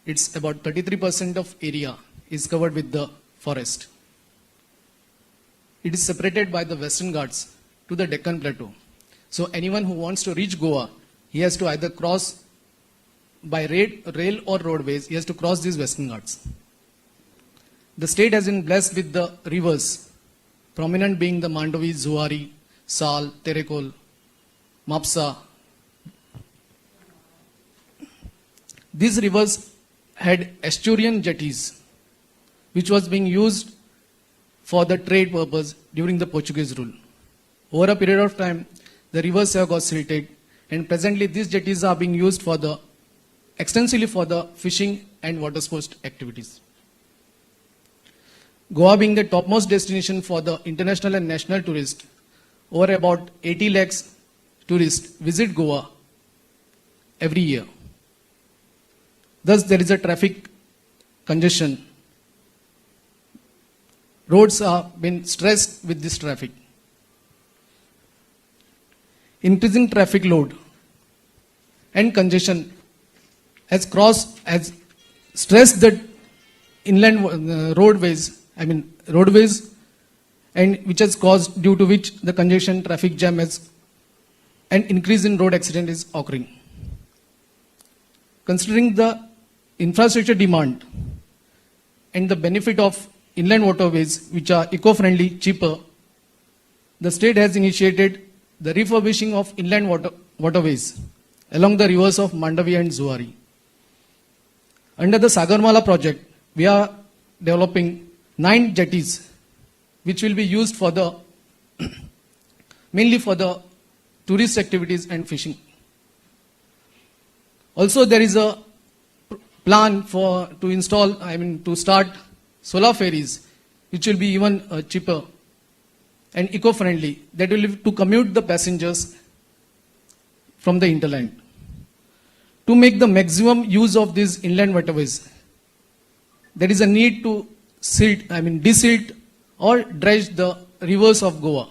It's about 33% of area is covered with the forest. It is separated by the Western Ghats to the Deccan Plateau. So anyone who wants to reach Goa, he has to either cross by rail or roadways, he has to cross these Western Ghats. The state has been blessed with the rivers, prominent being the Mandovi, Zuari, Sal, Terekol, Mapsa. These rivers had estuarian jetties, which was being used for the trade purpose during the Portuguese rule. Over a period of time, the rivers have got silted, and presently these jetties are being used extensively for the fishing and water sports activities. Goa being the topmost destination for the international and national tourists, over about 80 lakhs tourists visit Goa every year. Thus, there is a traffic congestion. Roads are being stressed with this traffic. Increasing traffic load and congestion has stressed the inland roadways, and which has caused, due to which the congestion, traffic jam and increase in road accident is occurring. Considering the infrastructure demand and the benefit of inland waterways, which are eco-friendly, cheaper, the state has initiated the refurbishing of inland waterways along the rivers of Mandavi and Zuari. Under the Sagarmala project, we are developing 9 jetties, which will be used for mainly for the tourist activities and fishing. Also, there is a plan to start solar ferries, which will be even cheaper and eco-friendly, that will to commute the passengers from the hinterland. To make the maximum use of these inland waterways, there is a need to desilt or dredge the rivers of Goa.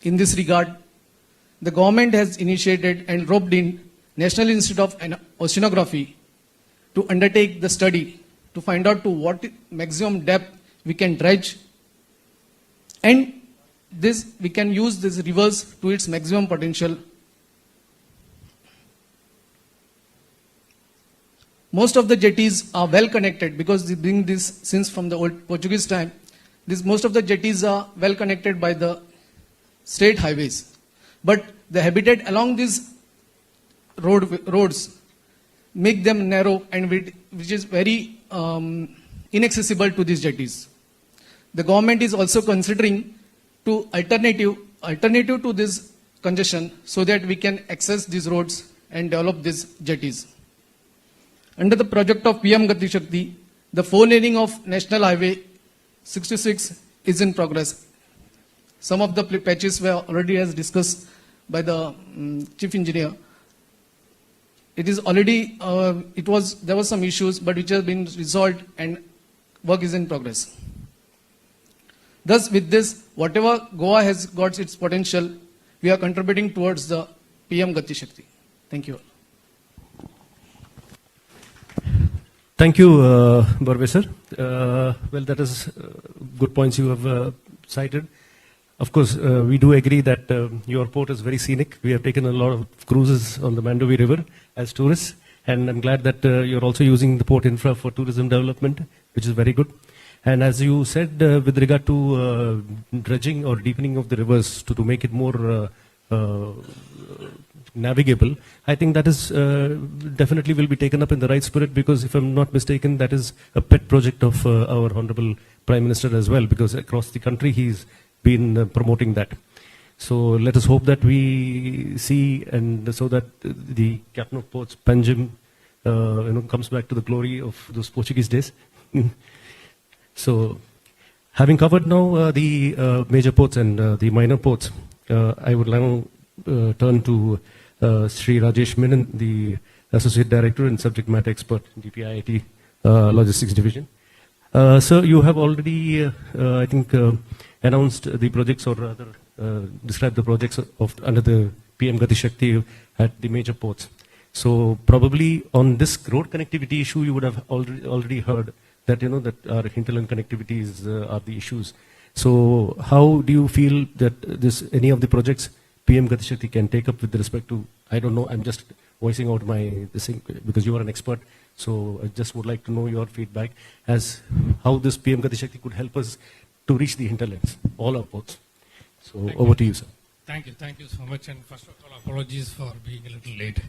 In this regard, the government has initiated and roped in National Institute of Oceanography to undertake the study to find out to what maximum depth we can dredge, and we can use these rivers to its maximum potential. Most of the jetties are well connected because they bring this since from the old Portuguese time. Most of the jetties are well connected by the state highways, but the habitat along these roads make them narrow and which is very inaccessible to these jetties. The government is also considering to alternative to this congestion so that we can access these roads and develop these jetties. Under the project of PM Gati Shakti, the 4-laning of National Highway 66 is in progress. Some of the patches were already as discussed by the chief engineer. It is already, there was some issues, but which have been resolved and work is in progress. Thus, with this, whatever Goa has got its potential, we are contributing towards the PM Gati Shakti. Thank you all. Thank you, Barve sir. Well, that is good points you have cited. Of course, we do agree that your port is very scenic. We have taken a lot of cruises on the Mandavi River as tourists, and I'm glad that you're also using the port infra for tourism development, which is very good. And as you said, with regard to dredging or deepening of the rivers to make it more navigable, I think that is definitely will be taken up in the right spirit, because if I'm not mistaken, that is a pet project of our Honorable Prime Minister as well, because across the country he's been promoting that. So let us hope that we see, and so that the Captain of Ports, Panjim, comes back to the glory of those Portuguese days. So, having covered now the major ports and the minor ports, I would now turn to Sri Rajesh Menon, the Associate Director and Subject Matter Expert, DPIIT Logistics Division. Sir, you have already, I think, announced the projects, or rather described the projects under the PM Gati Shakti at the major ports. So probably on this road connectivity issue, you would have already heard that, that our hinterland connectivities are the issues. So how do you feel that any of the projects PM Gati Shakti can take up with respect to, I don't know, I'm just voicing out this thing because you are an expert. So I just would like to know your feedback as how this PM Gati Shakti could help us to reach the hinterlands, all our ports. So over to you, sir. Thank you so much, and first of all, apologies for being a little late.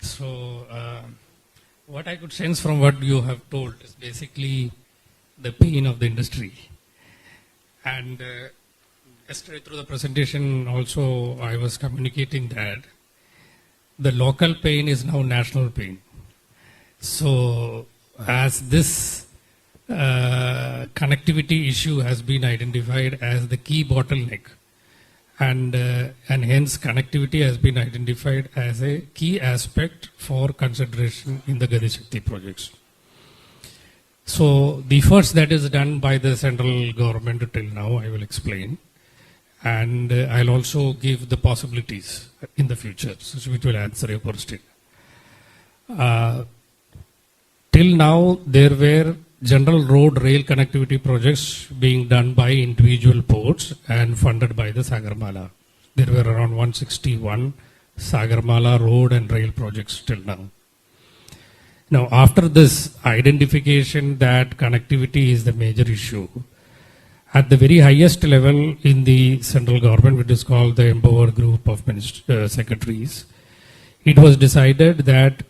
So what I could sense from what you have told is basically the pain of the industry. And yesterday through the presentation also I was communicating that the local pain is now national pain. So as this connectivity issue has been identified as the key bottleneck, and hence connectivity has been identified as a key aspect for consideration in the Gati Shakti projects. So the efforts that is done by the central government till now, I will explain, and I'll also give the possibilities in the future, which will answer your question. Till now, there were general road rail connectivity projects being done by individual ports and funded by the Sagarmala. There were around 161 Sagarmala road and rail projects till now. Now, after this identification that connectivity is the major issue, at the very highest level in the central government, which is called the Empower Group of Secretaries, it was decided that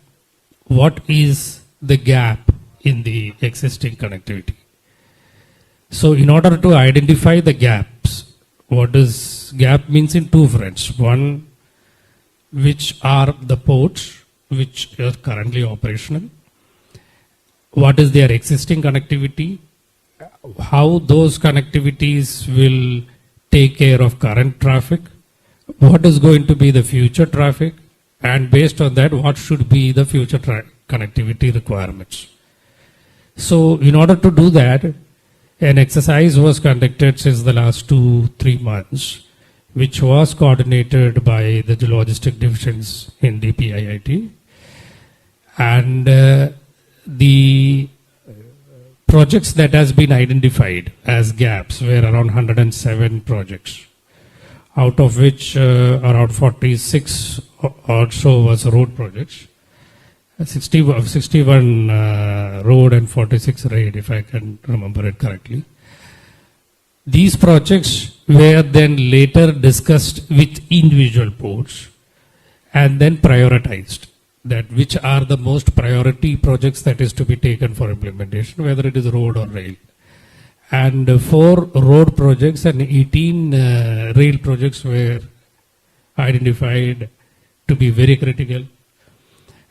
what is the gap in the existing connectivity. So in order to identify the gaps, what is gap means in two fronts. One, which are the ports which are currently operational, what is their existing connectivity, how those connectivities will take care of current traffic, what is going to be the future traffic, and based on that, what should be the future connectivity requirements. So in order to do that, an exercise was conducted since the last 2-3 months, which was coordinated by the logistic divisions in DPIIT. And the projects that has been identified as gaps were around 107 projects, out of which around 46 or so was road projects. 61 road and 46 rail, if I can remember it correctly. These projects were then later discussed with individual ports and then prioritized, that which are the most priority projects that is to be taken for implementation, whether it is road or rail. And 4 road projects and 18 rail projects were identified to be very critical.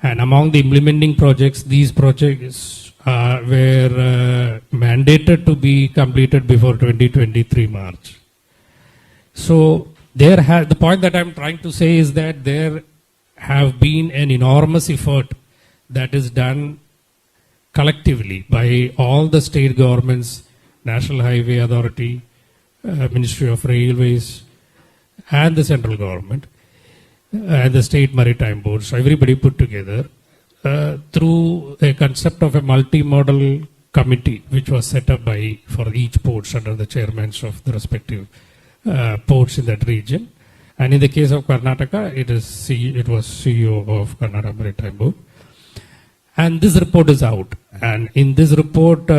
And among the implementing projects, these projects were mandated to be completed before 2023 March. So the point that I'm trying to say is that there have been an enormous effort that is done collectively by all the state governments, National Highway Authority, Ministry of Railways, and the central government, and the state maritime board. So everybody put together through a concept of a multimodal committee, which was set up for each ports under the chairmans of the respective ports in that region. And in the case of Karnataka, it was CEO of Karnataka Maritime Board. And this report is out. And in this report,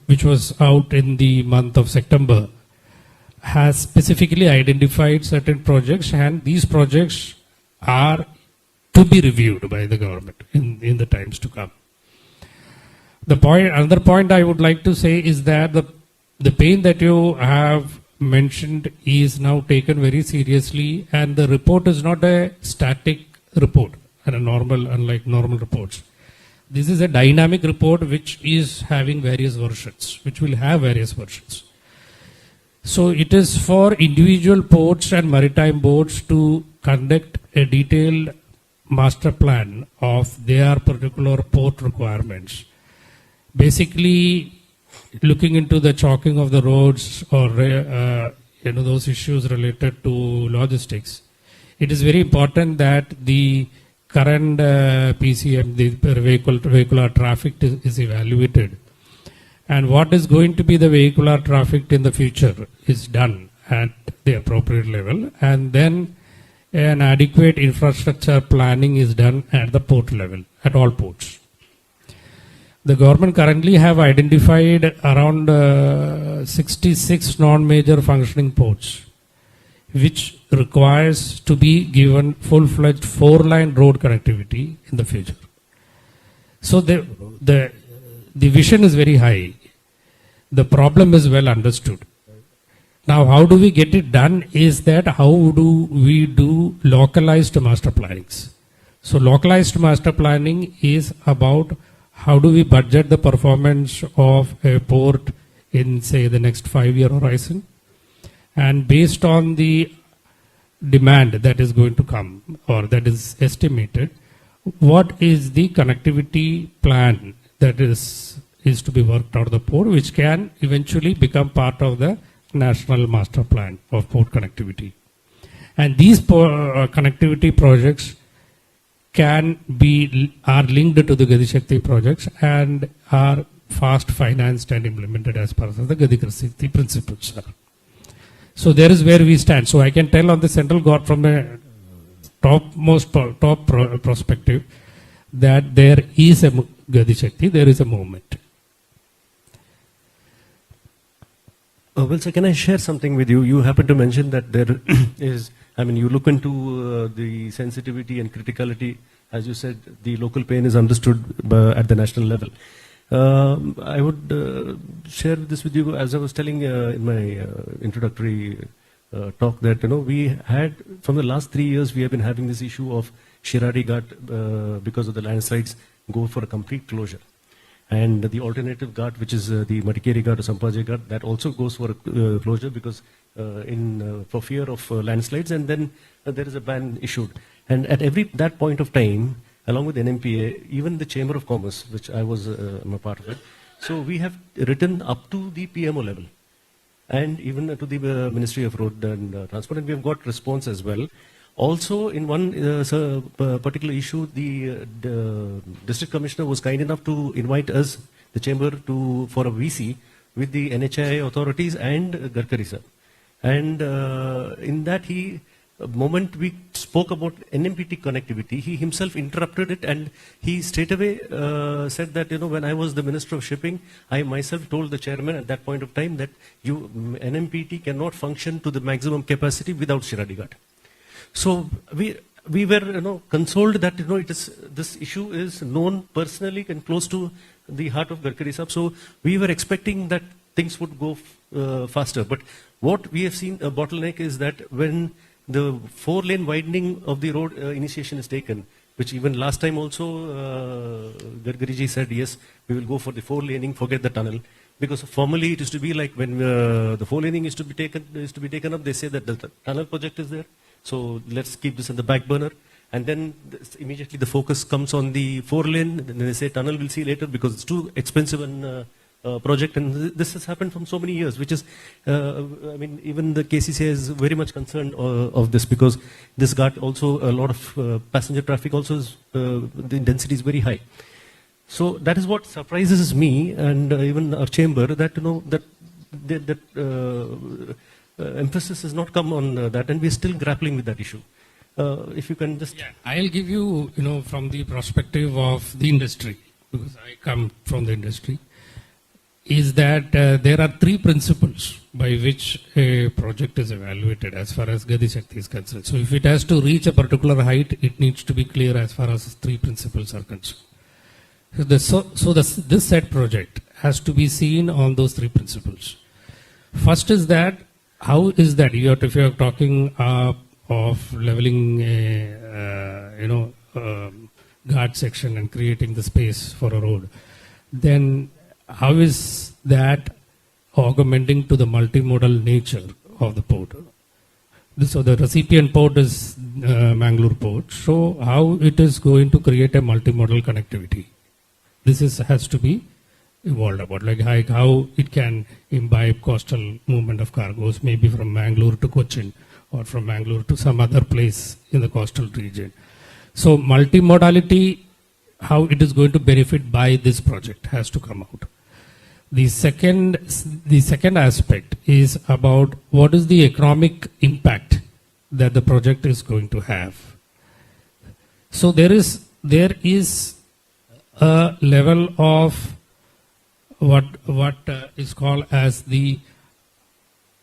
which was out in the month of September, has specifically identified certain projects, and these projects are to be reviewed by the government in the times to come. Another point I would like to say is that the pain that you have mentioned is now taken very seriously, and the report is not a static report and unlike normal reports. This is a dynamic report which is having various versions, which will have various versions. So it is for individual ports and maritime boards to conduct a detailed master plan of their particular port requirements. Basically, looking into the chalking of the roads or those issues related to logistics, it is very important that the current PCM, the vehicular traffic is evaluated, and what is going to be the vehicular traffic in the future is done at the appropriate level, and then an adequate infrastructure planning is done at the port level, at all ports. The government currently have identified around 66 non-major functioning ports, which requires to be given full-fledged 4-line road connectivity in the future. So the vision is very high. The problem is well understood. Now, how do we get it done is that how do we do localized master plannings? So localized master planning is about how do we budget the performance of a port in, say, the next 5-year horizon. And based on the demand that is going to come or that is estimated, what is the connectivity plan that is to be worked out of the port, which can eventually become part of the national master plan of port connectivity. And these connectivity projects are linked to the Gati Shakti projects and are fast financed and implemented as part of the Gati Shakti principles. So there is where we stand. So I can tell on the central government from a top perspective that there is a Gati Shakti, there is a movement. Well, sir, can I share something with you? You happen to mention that there is, I mean, you look into the sensitivity and criticality. As you said, the local pain is understood at the national level. I would share this with you, as I was telling in my introductory talk, that we had, from the last 3 years, we have been having this issue of Shiradi Ghat because of the landslides go for a complete closure. And the alternative ghat, which is the Madikeri Ghat or Sampaje Ghat, that also goes for a closure because for fear of landslides, and then there is a ban issued. And at that point of time, along with NMPA, even the Chamber of Commerce, which I was I'm a part of it, so we have written up to the PMO level and even to the Ministry of Road and Transport, and we have got response as well. Also, in one particular issue, the district commissioner was kind enough to invite us, the chamber, for a VC with the NHAI authorities and Gadkari sir. And in that, moment we spoke about NMPT connectivity, he himself interrupted it, and he straight away said that, when I was the Minister of Shipping, I myself told the chairman at that point of time that NMPT cannot function to the maximum capacity without Shiradi Ghat. So we were consoled that this issue is known personally and close to the heart of Gadkari Sahab. So we were expecting that things would go faster. But what we have seen a bottleneck is that when the 4-lane widening of the road initiation is taken, which even last time also Gadkari ji said, yes, we will go for the 4-laning, forget the tunnel. Because formally it used to be like when the 4-laning is to be taken up, they say that the tunnel project is there. So let's keep this in the back burner. And then immediately the focus comes on the 4-lane. Then they say tunnel we'll see later because it's too expensive an project. And this has happened from so many years, which is, I mean, even the KCCA is very much concerned of this because this got also a lot of passenger traffic also is, the density is very high. So that is what surprises me and even our chamber that, that emphasis has not come on that, and we're still grappling with that issue. If you can just... Yeah, I'll give you, from the perspective of the industry, because I come from the industry, is that there are 3 principles by which a project is evaluated as far as Gati Shakti is concerned. So if it has to reach a particular height, it needs to be clear as far as 3 principles are concerned. This said project has to be seen on those 3 principles. First is that, how is that if you are talking of leveling guard section and creating the space for a road, then how is that augmenting to the multimodal nature of the port? So the recipient port is Mangalore port. So how it is going to create a multimodal connectivity? This has to be evolved about, like how it can imbibe coastal movement of cargoes, maybe from Mangalore to Cochin or from Mangalore to some other place in the coastal region. So multimodality, how it is going to benefit by this project has to come out. The second aspect is about what is the economic impact that the project is going to have. So there is a level of what is called as the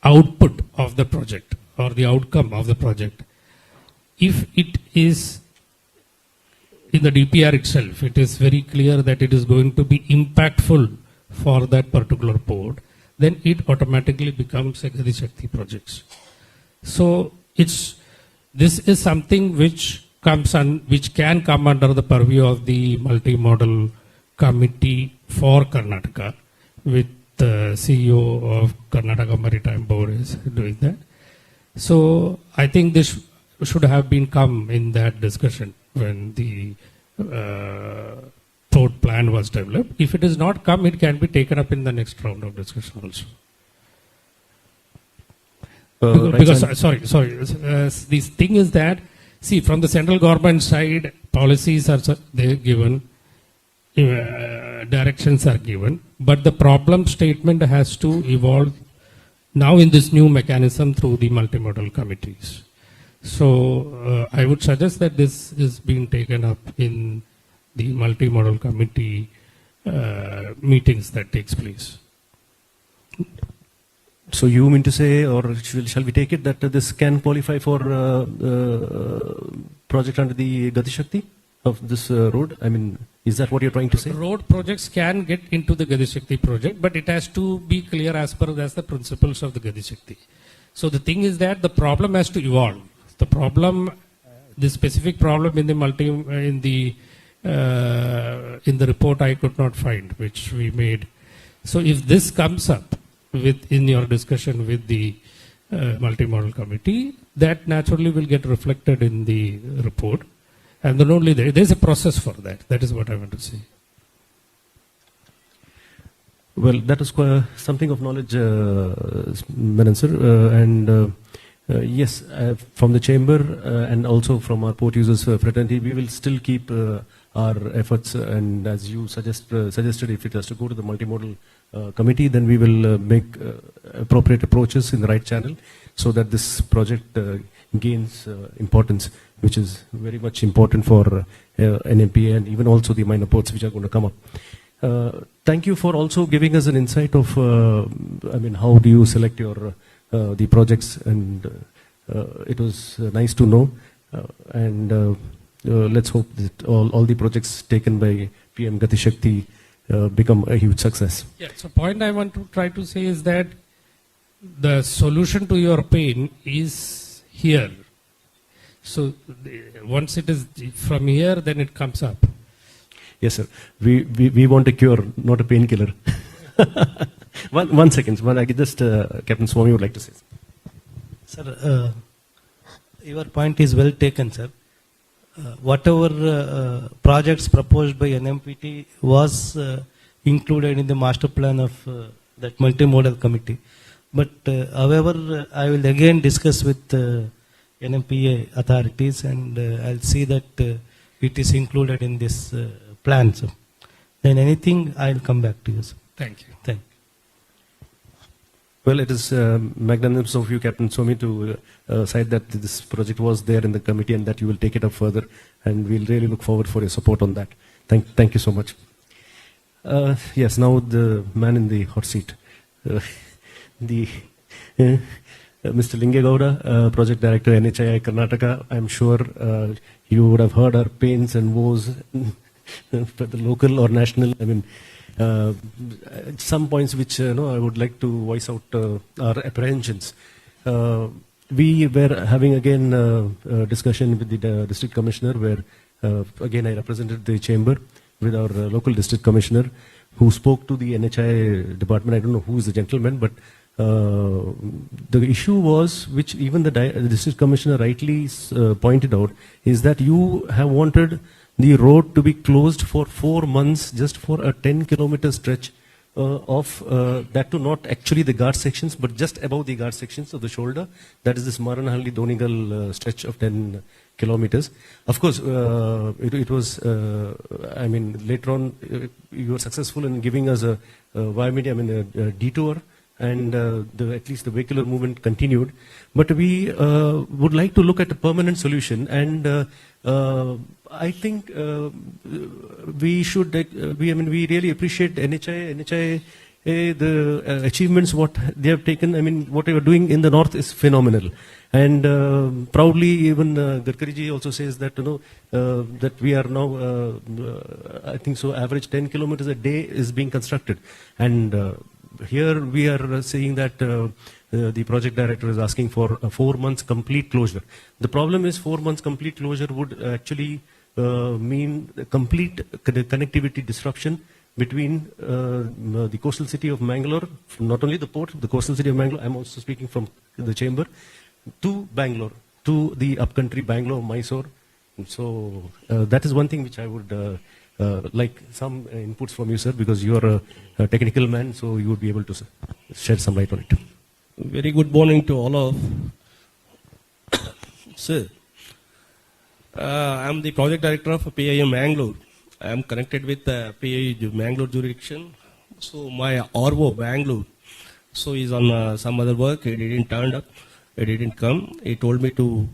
output of the project or the outcome of the project. If it is in the DPR itself, it is very clear that it is going to be impactful for that particular port, then it automatically becomes a Gati Shakti project. So this is something which which can come under the purview of the multimodal committee for Karnataka, with the CEO of Karnataka Maritime Board is doing that. So I think this should have been come in that discussion when the port plan was developed. If it is not come, it can be taken up in the next round of discussion also. Because this thing is that, see, from the central government side, policies are they given, directions are given, but the problem statement has to evolve now in this new mechanism through the multimodal committees. So I would suggest that this is being taken up in the multimodal committee meetings that takes place. So you mean to say, or shall we take it that this can qualify for project under the Gati Shakti of this road? I mean, is that what you're trying to say? Road projects can get into the Gati Shakti project, but it has to be clear as per the principles of the Gati Shakti. So the thing is that the problem has to evolve. The problem, the specific problem in the report I could not find, which we made. So if this comes up in your discussion with the multimodal committee, that naturally will get reflected in the report. And then only there's a process for that. That is what I want to say. Well, that is something of knowledge, Menon sir. Yes, from the chamber and also from our port users fraternity, we will still keep our efforts, and as you suggested, if it has to go to the multimodal committee, then we will make appropriate approaches in the right channel so that this project gains importance, which is very much important for NMPA and even also the minor ports which are going to come up. Thank you for also giving us an insight of, how do you select your the projects, and it was nice to know. Let's hope that all the projects taken by PM Gati Shakti become a huge success. Yeah, so point I want to try to say is that the solution to your pain is here. So once it is from here, then it comes up. Yes, sir. We want a cure, not a painkiller. One second. I just Captain Swami would like to say. Sir, your point is well taken, sir. Whatever projects proposed by NMPT was included in the master plan of that multimodal committee. But however, I will again discuss with NMPA authorities, and I'll see that it is included in this plan. So, then anything, I'll come back to you, sir. Thank you. Thank you. Well, it is magnanimous of you, Captain Swami, to cite that this project was there in the committee and that you will take it up further, and we'll really look forward for your support on that. Thank you so much. Yes, now the man in the hot seat, Mr. Lingegowda, Project Director, NHAI Karnataka. I'm sure you would have heard our pains and woes, whether local or national. Some points which I would like to voice out our apprehensions. We were having again a discussion with the district commissioner, where again I represented the chamber with our local district commissioner, who spoke to the NHI department. I don't know who is the gentleman, but the issue was, which even the district commissioner rightly pointed out, is that you have wanted the road to be closed for 4 months just for a 10-kilometer stretch of that, to not actually the guard sections, but just above the guard sections of the shoulder. That is this Maranahalli Donigal stretch of 10 kilometers. Of course, it was, later on, you were successful in giving us a detour, and at least the vehicular movement continued. But we would like to look at a permanent solution, and I think we should, we really appreciate NHI, the achievements what they have taken. What they are doing in the north is phenomenal. And proudly, even Gadkariji also says that, that we are now, I think so, average 10 kilometers a day is being constructed. And here we are saying that the project director is asking for a 4 months complete closure. The problem is 4 months complete closure would actually mean complete connectivity disruption between the coastal city of Mangalore, not only the port, the coastal city of Mangalore, I'm also speaking from the chamber, to Bangalore, to the upcountry Bangalore, Mysore. So that is one thing which I would like some inputs from you, sir, because you are a technical man, so you would be able to shed some light on it. Very good morning to all of. Sir, I am the project director of PIM Mangalore. I am connected with PIM Mangalore jurisdiction. So my RO Bangalore, so he's on some other work. He didn't turn up. He didn't come. He told me to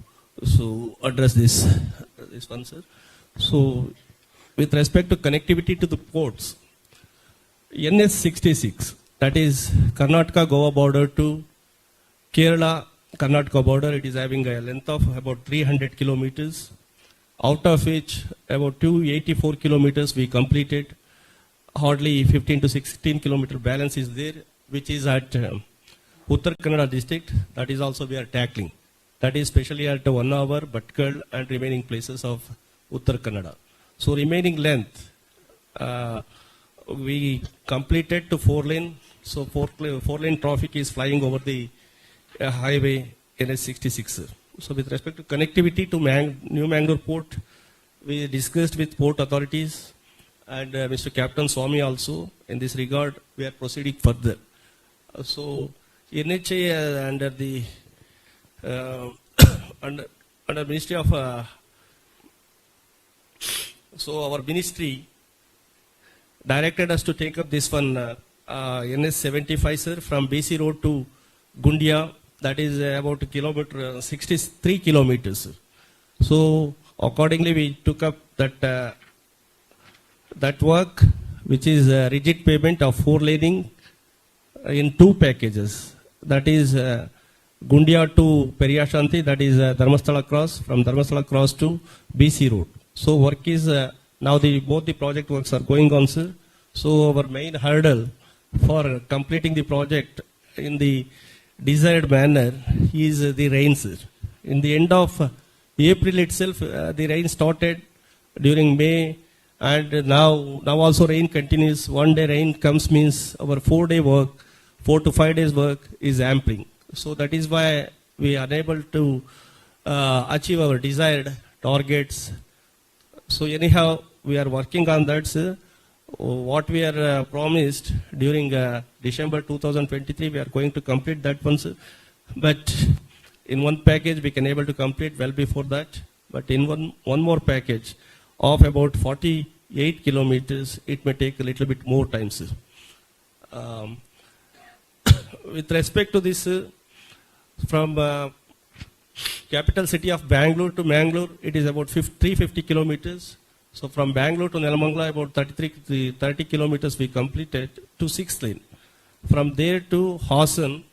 address this one, sir. So with respect to connectivity to the ports, NS 66, that is Karnataka Goa border to Kerala Karnataka border, it is having a length of about 300 kilometers, out of which about 284 kilometers we completed. Hardly 15 to 16 kilometer balance is there, which is at Uttar Kannada district. That is also we are tackling. That is especially at 1 hour, Bhatkal and remaining places of Uttar Kannada. So remaining length, we completed to 4-lane. So 4-lane traffic is flying over the highway NS 66. So with respect to connectivity to New Mangalore Port, we discussed with port authorities and Mr. Captain Swami also. In this regard, we are proceeding further. So NHA under the under Ministry of so our ministry directed us to take up this one NS 75, sir, from BC Road to Gundia. That is about 63 kilometers. Sir. So accordingly, we took up that that work, which is rigid pavement of 4-laning in 2 packages. That is Gundia to Periyashanti, that is Dharmasthala Cross, from Dharmasthala Cross to BC Road. So work is now both the project works are going on, sir. So our main hurdle for completing the project in the desired manner is the rain, sir. In the end of April itself, the rain started during May, and now also rain continues. One day rain comes means our 4-day work, 4 to 5 days work is ampling. So that is why we are unable to achieve our desired targets. So anyhow, we are working on that, sir. What we are promised during December 2023, we are going to complete that one, sir. But in one package, we can able to complete well before that. But in one more package of about 48 kilometers, it may take a little bit more time, sir. With respect to this, from capital city of Bangalore to Mangalore, it is about 350 kilometers. So from Bangalore to Nelamangala, about 30 kilometers we completed to 6-lane. From there to Hassan,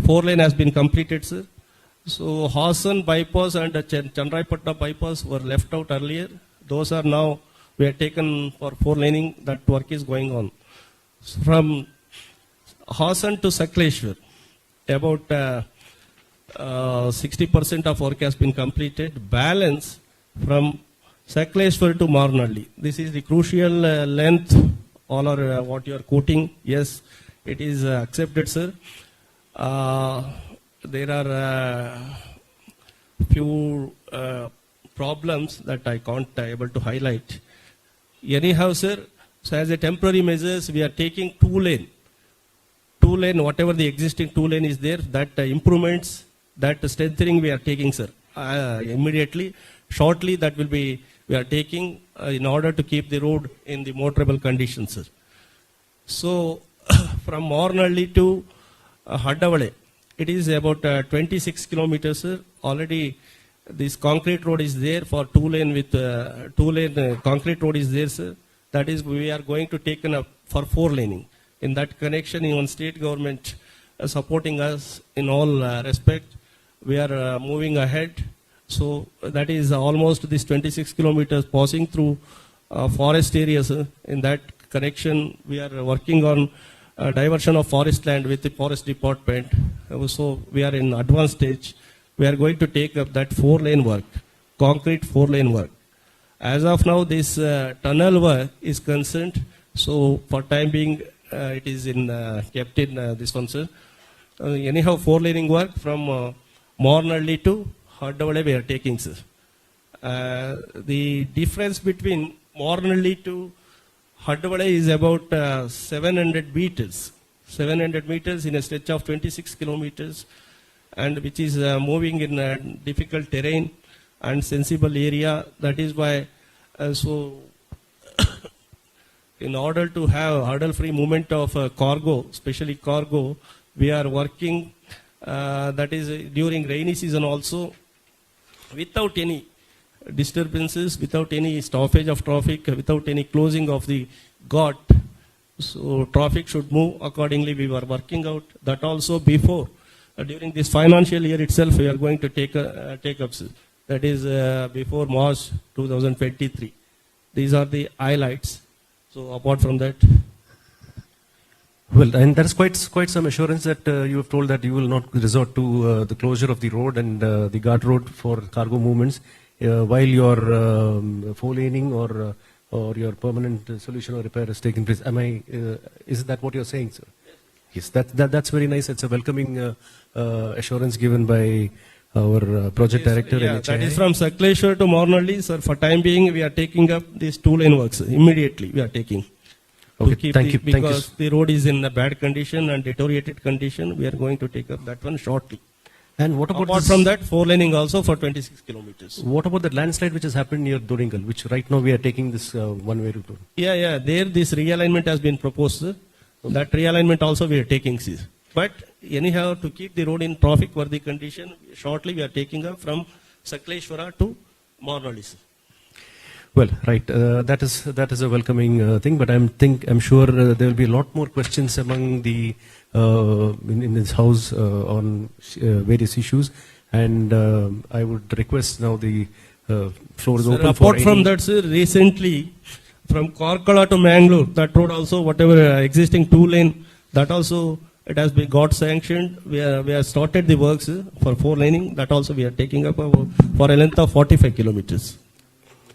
4-lane has been completed, sir. So Hassan bypass and Chandraipatna bypass were left out earlier. Those are now, we are taken for 4-laning. That work is going on. So from Hassan to Sakleshwar, about 60% of work has been completed. Balance from Sakleshwar to Marnalli. This is the crucial length, all are what you are quoting. Yes, it is accepted, sir. There are few problems that I can't able to highlight. Anyhow, sir, so as a temporary measures, we are taking 2-lane. 2-lane, whatever the existing 2-lane is there, that improvements, that strengthening we are taking, sir. Immediately, shortly, that will be, we are taking in order to keep the road in the motorable conditions, sir. So, from Mornalli to Haddavale, it is about 26 kilometers, sir. Already, this concrete road is there for 2-lane with 2-lane concrete road is there, sir. That is, we are going to take up for 4-laning. In that connection, even state government supporting us in all respect, we are moving ahead. So that is almost this 26 kilometers passing through forest areas. In that connection, we are working on diversion of forest land with the forest department. So we are in advanced stage. We are going to take up that 4-lane work, concrete 4-lane work. As of now, this tunnel work is concerned. So for time being, it is in kept in this one, sir. Anyhow, 4-laning work from Mornalli to Haddavale we are taking, sir. The difference between Mornalli to Haddavale is about 700 meters. 700 meters in a stretch of 26 kilometers, and which is moving in a difficult terrain and sensible area. That is why, so in order to have hurdle-free movement of cargo, especially cargo, we are working, that is during rainy season also, without any disturbances, without any stoppage of traffic, without any closing of the ghat. So traffic should move accordingly. We were working out that also before. During this financial year itself, we are going to take up. That is before March 2023. These are the highlights. So apart from that. Well, and there is quite some assurance that you have told that you will not resort to the closure of the road and the ghat road for cargo movements while your 4-laning or your permanent solution or repair is taking place. Is that what you're saying, sir? Yes, that's very nice. It's a welcoming assurance given by our project director. Yeah, that is from Sakleshwar to Mornalli, sir. For time being, we are taking up these 2-lane works immediately. We are taking. Okay, thank you. Because the road is in a bad condition and deteriorated condition, we are going to take up that one shortly. And what about apart from that, 4-laning also for 26 kilometers. What about the landslide which has happened near Doringal, which right now we are taking this one-way route? Yeah. There this realignment has been proposed, sir. That realignment also we are taking, sir. But anyhow, to keep the road in traffic-worthy condition, shortly we are taking up from Sakleshwara to Mornalli, sir. Well, right. That is a welcoming thing, but I'm sure there will be a lot more questions among the in this house on various issues, and I would request now the floor is open. Apart from that, sir, recently from Karkala to Mangalore, that road also, whatever existing 2-lane, that also it has been got sanctioned. We have started the works for 4-laning. That also we are taking up for a length of 45 kilometers.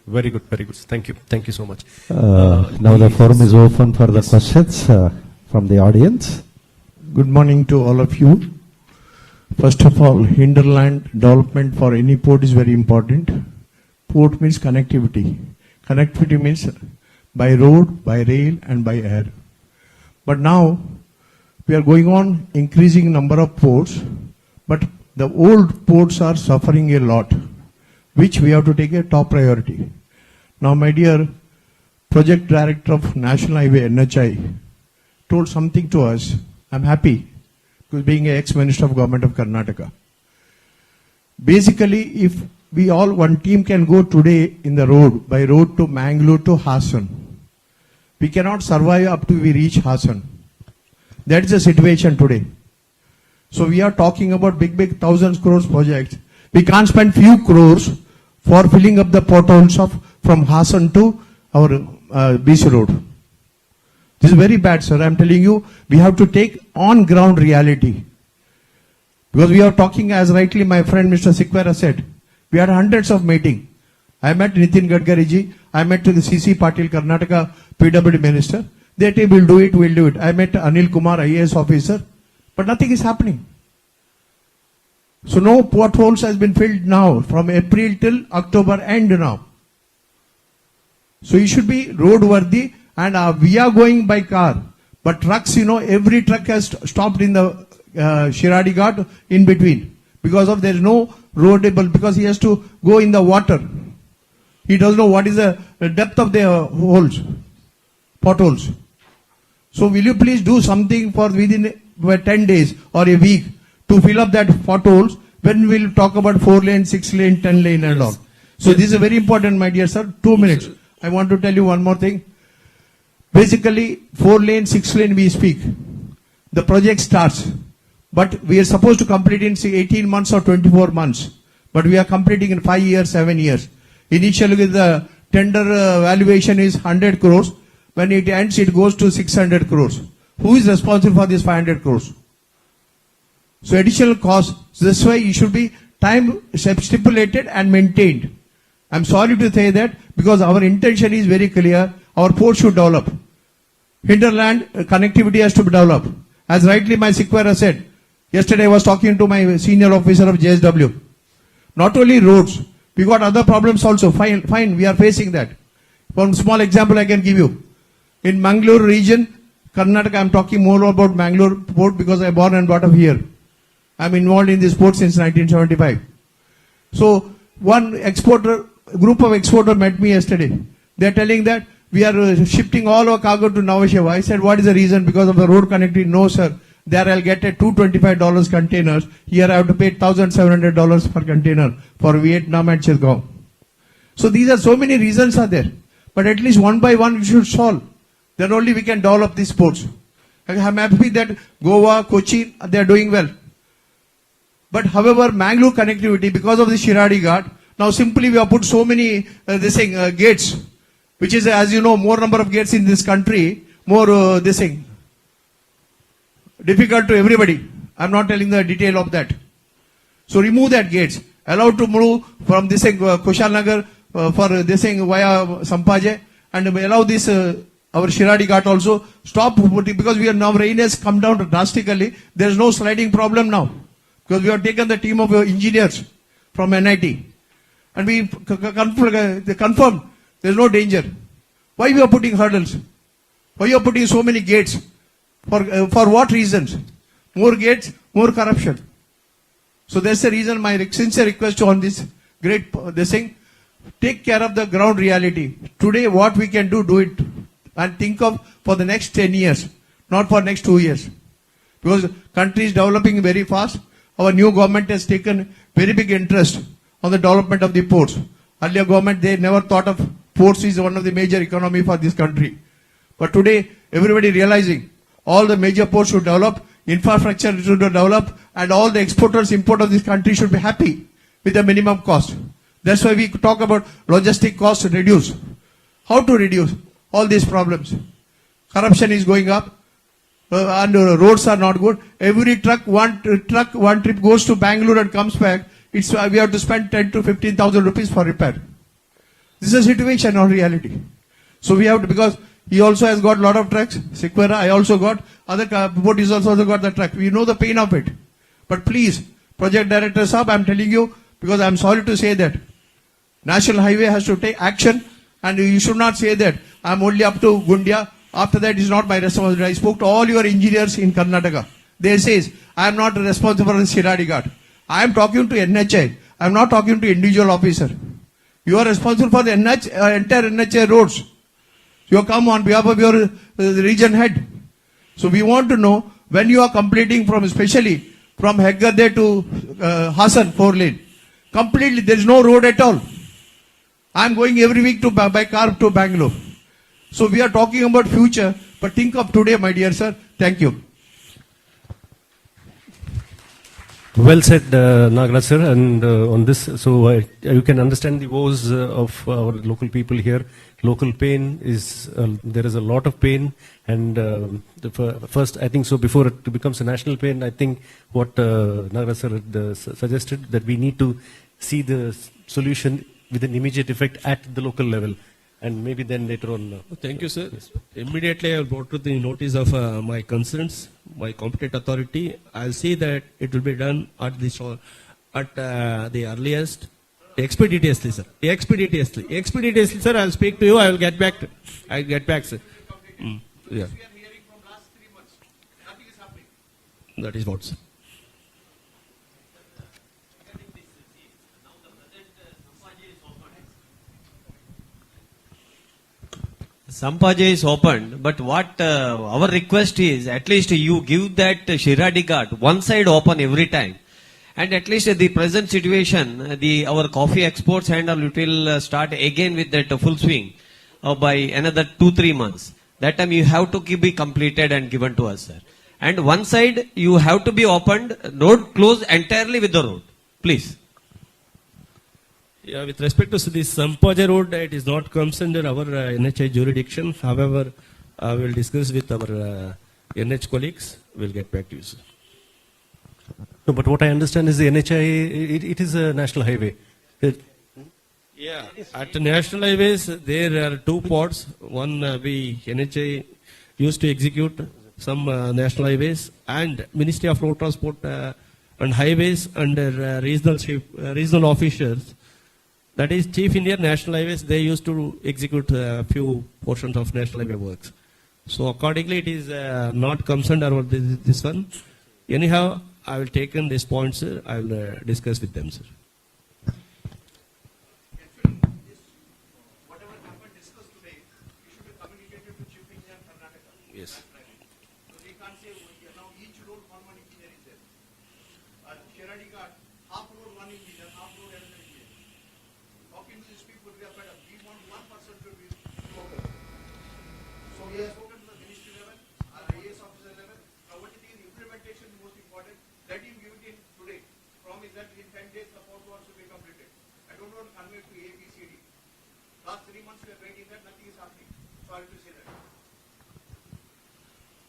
Very good, very good. Thank you so much. Now the forum is open for the questions from the audience. Good morning to all of you. First of all, hinterland development for any port is very important. Port means connectivity. Connectivity means by road, by rail and by air. But now we are going on increasing number of ports, but the old ports are suffering a lot, which we have to take a top priority. Now, my dear project director of National Highway NHI told something to us. I'm happy because being an ex-minister of government of Karnataka. Basically, if we all, one team can go today in the road, by road to Mangalore to Hassan, we cannot survive up to we reach Hassan. That is the situation today. So we are talking about big thousands crores projects. We can't spend few crores for filling up the potholes from Hassan to our BC road. This is very bad, sir. I'm telling you, we have to take on ground reality. Because we are talking, as rightly my friend Mr. Sikwara said, we had hundreds of meetings. I met Nitin Gadkari ji, I met the CC Patil, Karnataka PWD minister. They say we'll do it. I met Anil Kumar, IAS officer, but nothing is happening. So no potholes has been filled now from April till October end now. So it should be roadworthy, and we are going by car. But trucks, every truck has stopped in the Shiradi Ghat in between because of there is no roadable, because he has to go in the water. He doesn't know what is the depth of the potholes. So will you please do something for within 10 days or a week to fill up that potholes when we will talk about 4-lane, 6-lane, 10-lane and all. So this is very important, my dear sir. 2 minutes. I want to tell you one more thing. Basically, 4-lane, 6-lane we speak. The project starts. But we are supposed to complete in 18 months or 24 months. But we are completing in 5 years, 7 years. Initially the tender valuation is 100 crores. When it ends, it goes to 600 crores. Who is responsible for this 500 crores? So additional cost. So that's why it should be time stipulated and maintained. I'm sorry to say that because our intention is very clear. Our port should develop. Hinterland connectivity has to be developed. As rightly my Sequoia said, yesterday I was talking to my senior officer of JSW. Not only roads, we got other problems also. Fine, we are facing that. One small example I can give you. In Mangalore region, Karnataka, I'm talking more about Mangalore port because I'm born and brought up here. I'm involved in this port since 1975. So one group of exporters met me yesterday. They're telling that we are shifting all our cargo to Nava Sheva. I said, what is the reason? Because of the road connectivity? No, sir. There I'll get a $225 containers. Here I have to pay $1,700 per container for Vietnam and Chirgaon. So these are so many reasons are there. But at least one by one we should solve. Then only we can develop these ports. I'm happy that Goa, Kochi, they are doing well. But however, Mangalore connectivity, because of the Shiradi Ghat, now simply we have put so many gates, which is, as you know, more number of gates in this country, more difficult to everybody. I'm not telling the detail of that. So remove that gates. Allowed to move from this Kushalnagar for this via Sampaje, and allow this our Shiradi Ghat also. Stop putting, because we are now rain has come down drastically. There is no sliding problem now. Because we have taken the team of engineers from NIT. And we confirmed there is no danger. Why we are putting hurdles? Why you are putting so many gates? For what reasons? More gates, more corruption. So that's the reason my sincere request on this great thing. Take care of the ground reality. Today what we can do it. And think of for the next 10 years. Not for next 2 years. Because country is developing very fast. Our new government has taken very big interest on the development of the ports. Earlier government, they never thought of ports is one of the major economy for this country. But today, everybody realizing all the major ports should develop, infrastructure should develop, and all the exporters, importers of this country should be happy with the minimum cost. That's why we talk about logistic costs reduce. How to reduce all these problems? Corruption is going up. And roads are not good. Every one trip goes to Bangalore and comes back. We have to spend 10 to 15,000 rupees for repair. This is a situation or reality. So we have to, because he also has got a lot of trucks. Sequoia, I also got. Other bodies also got the truck. We know the pain of it. But please, project director Saab, I'm telling you, because I'm sorry to say that National Highway has to take action, and you should not say that I'm only up to Gundia. After that is not my responsibility. I spoke to all your engineers in Karnataka. They says, I am not responsible for the Shiradi Ghat. I am talking to NHI. I am not talking to individual officer. You are responsible for the entire NHI roads. You come on behalf of your region head. So we want to know when you are completing from, especially from Heggade to Hassan 4 lane. Completely, there is no road at all. I am going every week by car to Bangalore. So we are talking about future, but think of today, my dear sir. Thank you. Well said, Nagaraj sir, and on this, so you can understand the woes of our local people here. Local pain is, there is a lot of pain, and first, I think so before it becomes a national pain, I think what Nagaraj sir had suggested, that we need to see the solution with an immediate effect at the local level. And maybe then later on. Thank you, sir. Yes. Immediately I will brought to the notice of my concerns, my competent authority. I'll say that it will be done at the earliest, expeditiously, sir. Expeditiously, sir. I'll speak to you. I will get back. I'll get back, sir. Yeah. That is what, sir. Sampaja is opened, but what our request is, at least you give that Shiradi Ghat one side open every time, and at least the present situation, our coffee exports and it will start again with that full swing by another 2-3 months. That time you have to be completed and given to us, sir. And one side you have to be opened, road closed entirely with the road, please. Yeah, with respect to this Sampaja road, it is not comes under our NHI jurisdiction. However, we will discuss with our NH colleagues will get back to you, sir. No, but what I understand is the NHI, it is a national highway. Yeah, at the national highways, there are two pods. One, NHI used to execute some national highways, and Ministry of Road Transport and Highways under regional officers, that is Chief Engineer National Highways, they used to execute a few portions of national highway works. So accordingly, it is not concerned about this one. Anyhow, I will take in this point, sir. I will discuss with them, sir. Yes.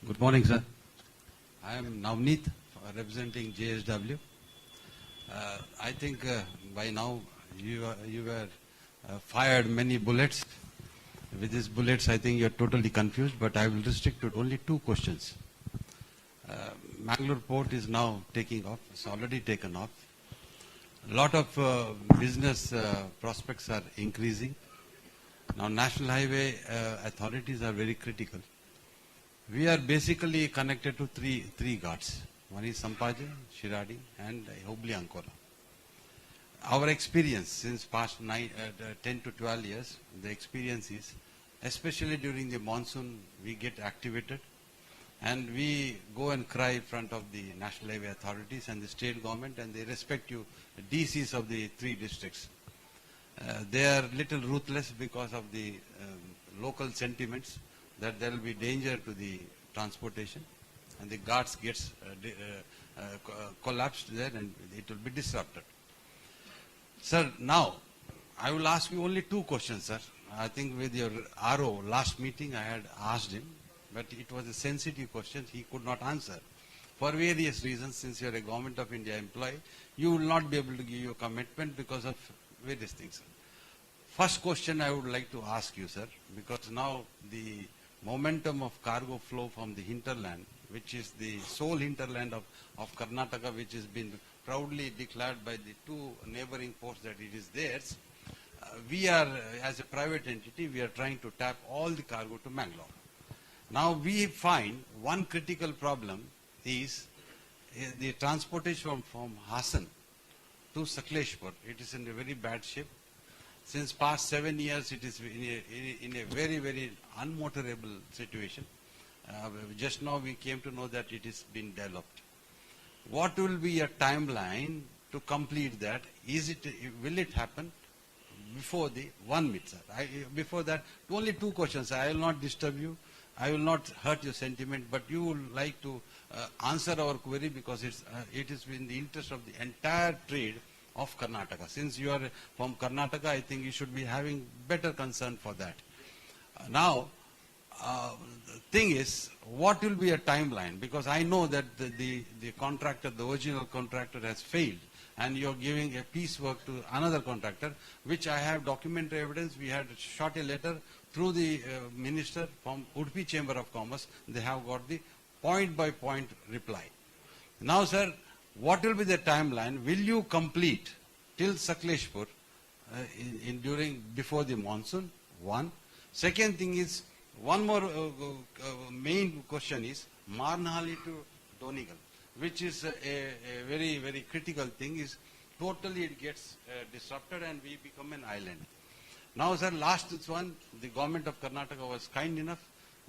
Good morning, sir. I am Navneet, representing JSW. I think by now you were fired many bullets. With these bullets, I think you are totally confused, but I will restrict to only two questions. Mangalore port is now taking off. It's already taken off. A lot of business prospects are increasing. Now, National Highway authorities are very critical. We are basically connected to three ghats. One is Sampaje, Shiradi, and Hubli Ankora. Our experience since past 10 to 12 years, the experience is, especially during the monsoon, we get activated and we go and cry in front of the National Highway authorities and the state government, and they respect you, DCs of the three districts. They are little ruthless because of the local sentiments that there will be danger to the transportation, and the guards gets collapsed there and it will be disrupted. Sir, now I will ask you only two questions, sir. I think with your RO last meeting I had asked him, but it was a sensitive question. He could not answer for various reasons. Since you are a Government of India employee, you will not be able to give your commitment because of various things, sir. First question I would like to ask you, sir, because now the momentum of cargo flow from the hinterland, which is the sole hinterland of Karnataka, which has been proudly declared by the two neighboring ports that it is theirs, we are, as a private entity, we are trying to tap all the cargo to Mangalore. Now we find one critical problem is the transportation from Hassan to Sakleshpur. It is in a very bad shape. Since past 7 years, it is in a very, very unmotorable situation. Just now we came to know that it is been developed. What will be a timeline to complete that? Will it happen before the 1 minute, sir? Before that, only two questions. I will not disturb you. I will not hurt your sentiment, but you would like to answer our query because it is in the interest of the entire trade of Karnataka. Since you are from Karnataka, I think you should be having better concern for that. Now, the thing is, what will be a timeline? Because I know that the contractor, the original contractor has failed, and you are giving a piecework to another contractor, which I have documentary evidence. We had shot a letter through the minister from Udupi Chamber of Commerce. They have got the point-by-point reply. Now, sir, what will be the timeline? Will you complete till Sakleshpur before the monsoon? One. Second thing is, one more main question is Marnhali to Donigal, which is a very, very critical thing. Is totally it gets disrupted and we become an island. Now, sir, last one, the government of Karnataka was kind enough.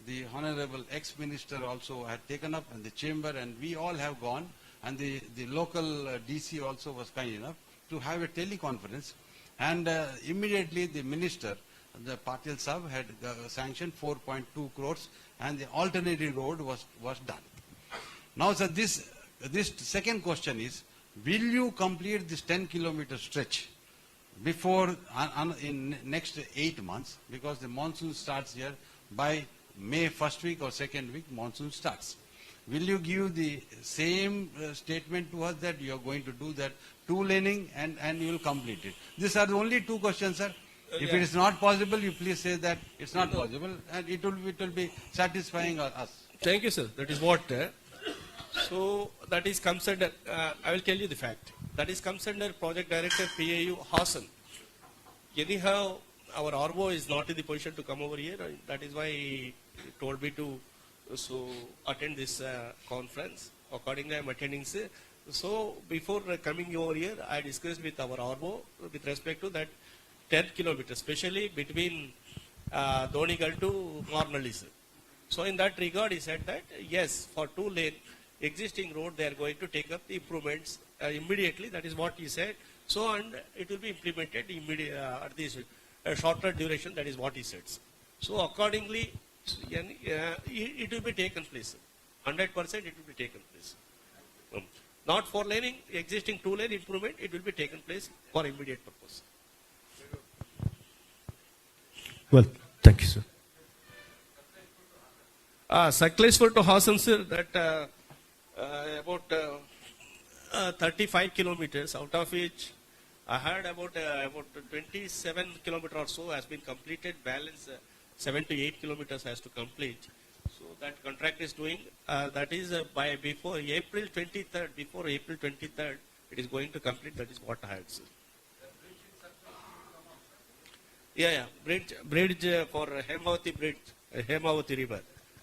The Honorable ex-minister also had taken up, and the chamber, and we all have gone, and the local DC also was kind enough to have a teleconference, and immediately the minister, the Patil Sahab, had sanctioned 4.2 crores, and the alternative road was done. Now, sir, this second question is, will you complete this 10-kilometer stretch before in next 8 months, because the monsoon starts here by May first week or second week monsoon starts. Will you give the same statement to us that you are going to do that 2-laning and you will complete it? These are the only 2 questions, sir. If it is not possible, you please say that it's not possible, and it will be satisfying us. Thank you, sir. That is what. So that is comes under. I will tell you the fact. That is comes under Project Director PAU Hassan. Anyhow, our RO is not in the position to come over here. That is why he told me to attend this conference. Accordingly, I am attending. So before coming over here, I discussed with our RO with respect to that 10 kilometers, especially between Donigal to Mornalis. So in that regard, he said that yes, for 2-lane existing road, they are going to take up the improvements immediately. That is what he said. So and it will be implemented immediately at this shorter duration. That is what he said. So accordingly, it will be taken place. 100% it will be taken place. Not for laning, existing 2-lane improvement, it will be taken place for immediate purpose. Well, thank you, sir. Successful to Hassan, sir, that about 35 kilometers, out of which I heard about 27 kilometers or so has been completed. Balance 7 to 8 kilometers has to complete. So that contract is doing. That is before April 23rd. Before April 23rd, it is going to complete. That is what I heard, sir. Yeah. Bridge for Hemavati River.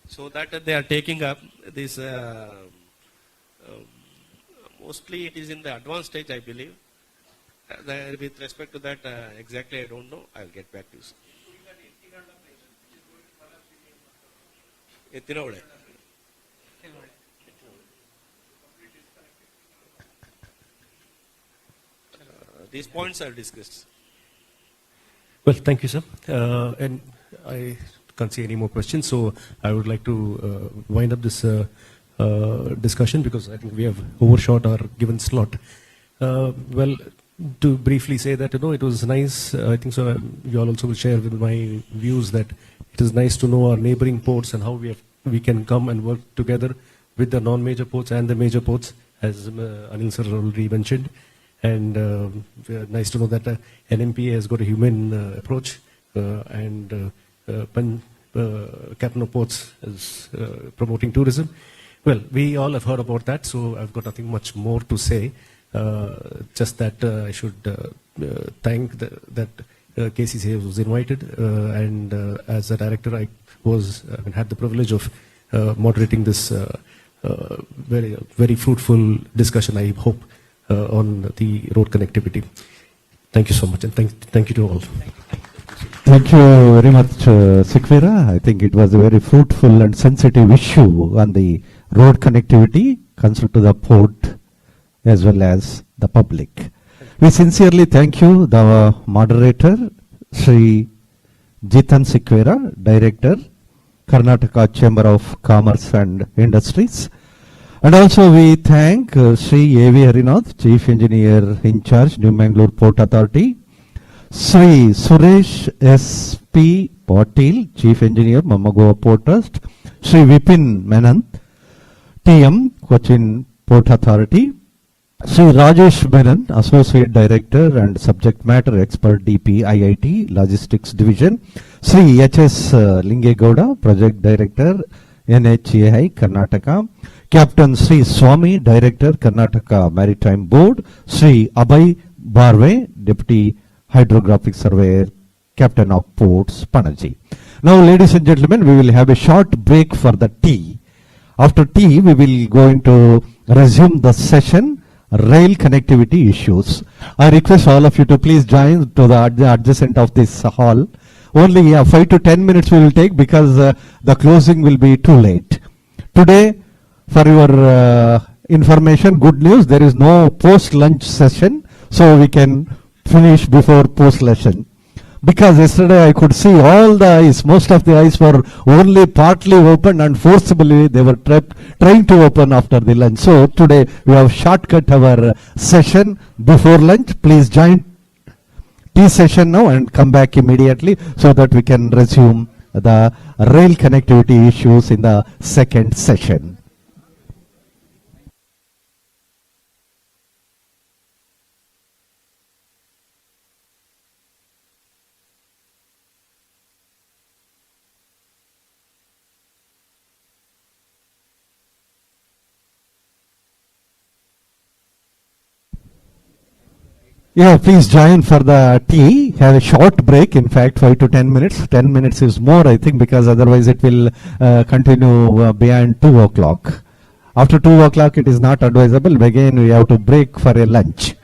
So that they are taking up this. Mostly it is in the advanced stage, I believe. With respect to that, exactly I don't know. I'll get back to you, sir. These points are discussed. Well, thank you, sir. And I can't see any more questions, so I would like to wind up this discussion because I think we have overshot our given slot. Well, to briefly say that, it was nice. I think so. You all also will share with my views that it is nice to know our neighboring ports and how we can come and work together with the non-major ports and the major ports, as Anil sir already mentioned. And nice to know that NMPA has got a humane approach and Captain of Ports is promoting tourism. Well, we all have heard about that, so I've got nothing much more to say. Just that I should thank that KCCA was invited, and as a director, I had the privilege of moderating this very fruitful discussion, I hope, on the road connectivity. Thank you so much, and thank you to all. Thank you very much, Sikvera. I think it was a very fruitful and sensitive issue on the road connectivity concerned to the port as well as the public. We sincerely thank you, the moderator, Sri Jitan Sikvera, Director, Karnataka Chamber of Commerce and Industries. And also we thank Sri A.V. Harinath, Chief Engineer in Charge, New Mangalore Port Authority, Sri Suresh S.P. Patil, Chief Engineer, Mammagoa Port Trust, Sri Vipin Menon, TM, Cochin Port Authority, Sri Rajesh Menon, Associate Director and Subject Matter Expert, DP, IIT, Logistics Division, Sri H.S. Lingegowda, Project Director, NHAI, Karnataka, Captain Sri Swami, Director, Karnataka Maritime Board, Sri Abhay Barve, Deputy Hydrographic Surveyor, Captain of Ports, Panaji. Now, ladies and gentlemen, we will have a short break for the tea. After tea, we will going to resume the session, rail connectivity issues. I request all of you to please join to the adjacent of this hall. Only 5 to 10 minutes we will take because the closing will be too late. Today, for your information, good news, there is no post-lunch session, so we can finish before post-lunch. Because yesterday I could see all the eyes, most of the eyes were only partly open and forcibly they were trying to open after the lunch. So today we have shortcut our session before lunch. Please join tea session now and come back immediately so that we can resume the rail connectivity issues in the second session. Yeah, please join for the tea. Have a short break, in fact, 5 to 10 minutes. 10 minutes is more, I think, because otherwise it will continue beyond 2 o'clock. After 2 o'clock, it is not advisable. Again, we have to break for a lunch.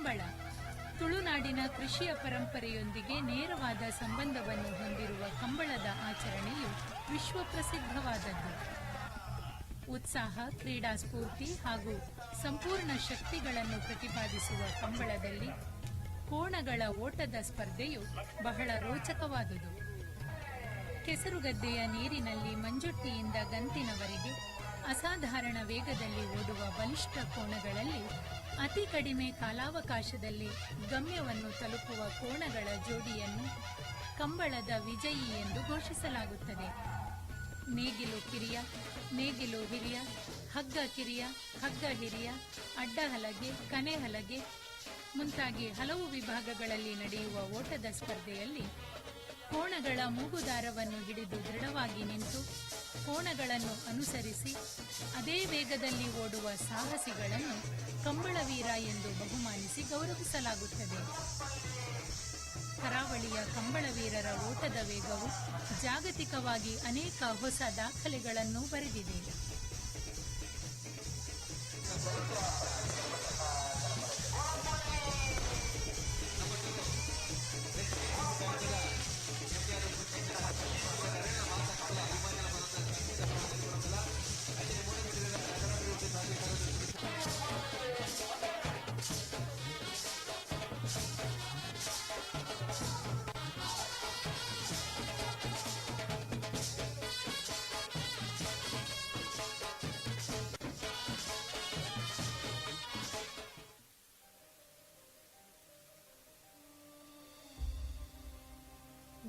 Kambala ತುಳುನಾಡಿನ ಕೃಷಿಯ ಪರಂಪರೆಯೊಂದಿಗೆ ನೇರವಾದ ಸಂಬಂಧವನ್ನು ಹೊಂದಿರುವ ಕಂಬಳದ ಆಚರಣೆಯು ವಿಶ್ವಪ್ರಸಿದ್ಧವಾದದ್ದು. ಉತ್ಸಾಹ, ಕ್ರೀಡಾ ಸ್ಫೂರ್ತಿ ಹಾಗೂ ಸಂಪೂರ್ಣ ಶಕ್ತಿಗಳನ್ನು ಪ್ರತಿಪಾದಿಸುವ ಕಂಬಳದಲ್ಲಿ ಕೋಣಗಳ ಓಟದ ಸ್ಪರ್ಧೆಯು ಬಹಳ ರೋಚಕವಾದುದು. ಕೆಸರುಗದ್ದೆಯ ನೀರಿನಲ್ಲಿ ಮಂಜುಟ್ಟಿಯಿಂದ ಗಂತಿನವರೆಗೆ ಅಸಾಧಾರಣ ವೇಗದಲ್ಲಿ ಓಡುವ ಬಲಿಷ್ಠ ಕೋಣಗಳಲ್ಲಿ ಅತಿ ಕಡಿಮೆ ಕಾಲಾವಕಾಶದಲ್ಲಿ ಗಮ್ಯವನ್ನು ತಲುಪುವ ಕೋಣಗಳ ಜೋಡಿಯನ್ನು ಕಂಬಳದ ವಿಜಯಿ ಎಂದು ಘೋಷಿಸಲಾಗುತ್ತದೆ. ನೇಗಿಲು ಕಿರಿಯ, ನೇಗಿಲು ಹಿರಿಯ, ಹಗ್ಗ ಕಿರಿಯ, ಹಗ್ಗ ಹಿರಿಯ, ಅಡ್ಡ ಹಲಗೆ, ಕನೆ ಹಲಗೆ ಮುಂತಾಗಿ ಹಲವು ವಿಭಾಗಗಳಲ್ಲಿ ನಡೆಯುವ ಓಟದ ಸ್ಪರ್ಧೆಯಲ್ಲಿ ಕೋಣಗಳ ಮೂಗುದಾರವನ್ನು ಹಿಡಿದು ದೃಢವಾಗಿ ನಿಂತು ಕೋಣಗಳನ್ನು ಅನುಸರಿಸಿ ಅದೇ ವೇಗದಲ್ಲಿ ಓಡುವ ಸಾಹಸಿಗಳನ್ನು ಕಂಬಳವೀರ ಎಂದು ಬಹುಮಾನಿಸಿ ಗೌರವಿಸಲಾಗುತ್ತದೆ. ಕರಾವಳಿಯ ಕಂಬಳವೀರರ ಓಟದ ವೇಗವು ಜಾಗತಿಕವಾಗಿ ಅನೇಕ ಹೊಸ ದಾಖಲೆಗಳನ್ನು ಬರೆದಿದೆ.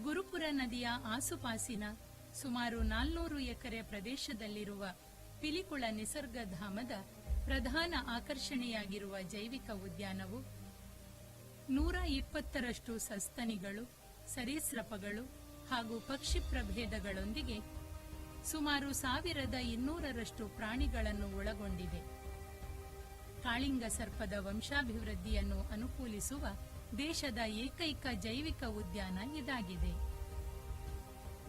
ಗುರುಪುರ ನದಿಯ ಆಸುಪಾಸಿನ ಸುಮಾರು 400 ಎಕರೆ ಪ್ರದೇಶದಲ್ಲಿರುವ ಪಿಲಿಕುಳ ನಿಸರ್ಗಧಾಮದ ಪ್ರಧಾನ ಆಕರ್ಷಣೆಯಾಗಿರುವ ಜೈವಿಕ ಉದ್ಯಾನವು 120ರಷ್ಟು ಸಸ್ತನಿಗಳು, ಸರೀಸೃಪಗಳು ಹಾಗೂ ಪಕ್ಷಿ ಪ್ರಭೇದಗಳೊಂದಿಗೆ ಸುಮಾರು 1200ರಷ್ಟು ಪ್ರಾಣಿಗಳನ್ನು ಒಳಗೊಂಡಿದೆ. ಕಾಳಿಂಗ ಸರ್ಪದ ವಂಶಾಭಿವೃದ್ಧಿಯನ್ನು ಅನುಕೂಲಿಸುವ ದೇಶದ ಏಕೈಕ ಜೈವಿಕ ಉದ್ಯಾನ ಇದಾಗಿದೆ.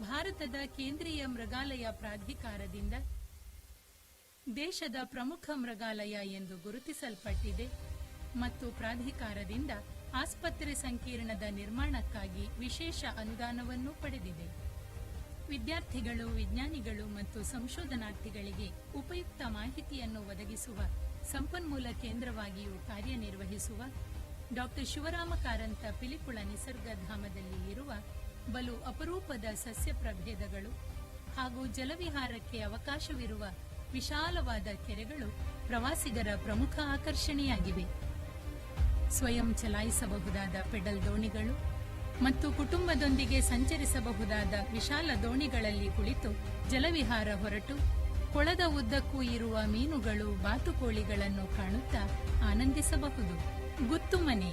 ಭಾರತದ ಕೇಂದ್ರೀಯ ಮೃಗಾಲಯ ಪ್ರಾಧಿಕಾರದಿಂದ ದೇಶದ ಪ್ರಮುಖ ಮೃಗಾಲಯ ಎಂದು ಗುರುತಿಸಲ್ಪಟ್ಟಿದೆ ಮತ್ತು ಪ್ರಾಧಿಕಾರದಿಂದ ಆಸ್ಪತ್ರೆ ಸಂಕೀರ್ಣದ ನಿರ್ಮಾಣಕ್ಕಾಗಿ ವಿಶೇಷ ಅನುದಾನವನ್ನು ಪಡೆದಿದೆ. ವಿದ್ಯಾರ್ಥಿಗಳು, ವಿಜ್ಞಾನಿಗಳು ಮತ್ತು ಸಂಶೋಧನಾರ್ಥಿಗಳಿಗೆ ಉಪಯುಕ್ತ ಮಾಹಿತಿಯನ್ನು ಒದಗಿಸುವ ಸಂಪನ್ಮೂಲ ಕೇಂದ್ರವಾಗಿಯೂ ಕಾರ್ಯನಿರ್ವಹಿಸುವ ಡಾ. ಶಿವರಾಮ ಕಾರಂತ ಪಿಲಿಕುಳ ನಿಸರ್ಗಧಾಮದಲ್ಲಿ ಇರುವ ಬಲು ಅಪರೂಪದ ಸಸ್ಯ ಪ್ರಭೇದಗಳು ಹಾಗೂ ಜಲವಿಹಾರಕ್ಕೆ ಅವಕಾಶವಿರುವ ವಿಶಾಲವಾದ ಕೆರೆಗಳು ಪ್ರವಾಸಿಗರ ಪ್ರಮುಖ ಆಕರ್ಷಣೆಯಾಗಿವೆ. ಸ್ವಯಂ ಚಲಾಯಿಸಬಹುದಾದ ಪೆಡಲ್ ದೋಣಿಗಳು ಮತ್ತು ಕುಟುಂಬದೊಂದಿಗೆ ಸಂಚರಿಸಬಹುದಾದ ವಿಶಾಲ ದೋಣಿಗಳಲ್ಲಿ ಕುಳಿತು ಜಲವಿಹಾರ ಹೊರಟು ಕೊಳದ ಉದ್ದಕ್ಕೂ ಇರುವ ಮೀನುಗಳು, ಬಾತುಕೋಳಿಗಳನ್ನು ಕಾಣುತ್ತಾ ಆನಂದಿಸಬಹುದು. ಗುತ್ತುಮನೆ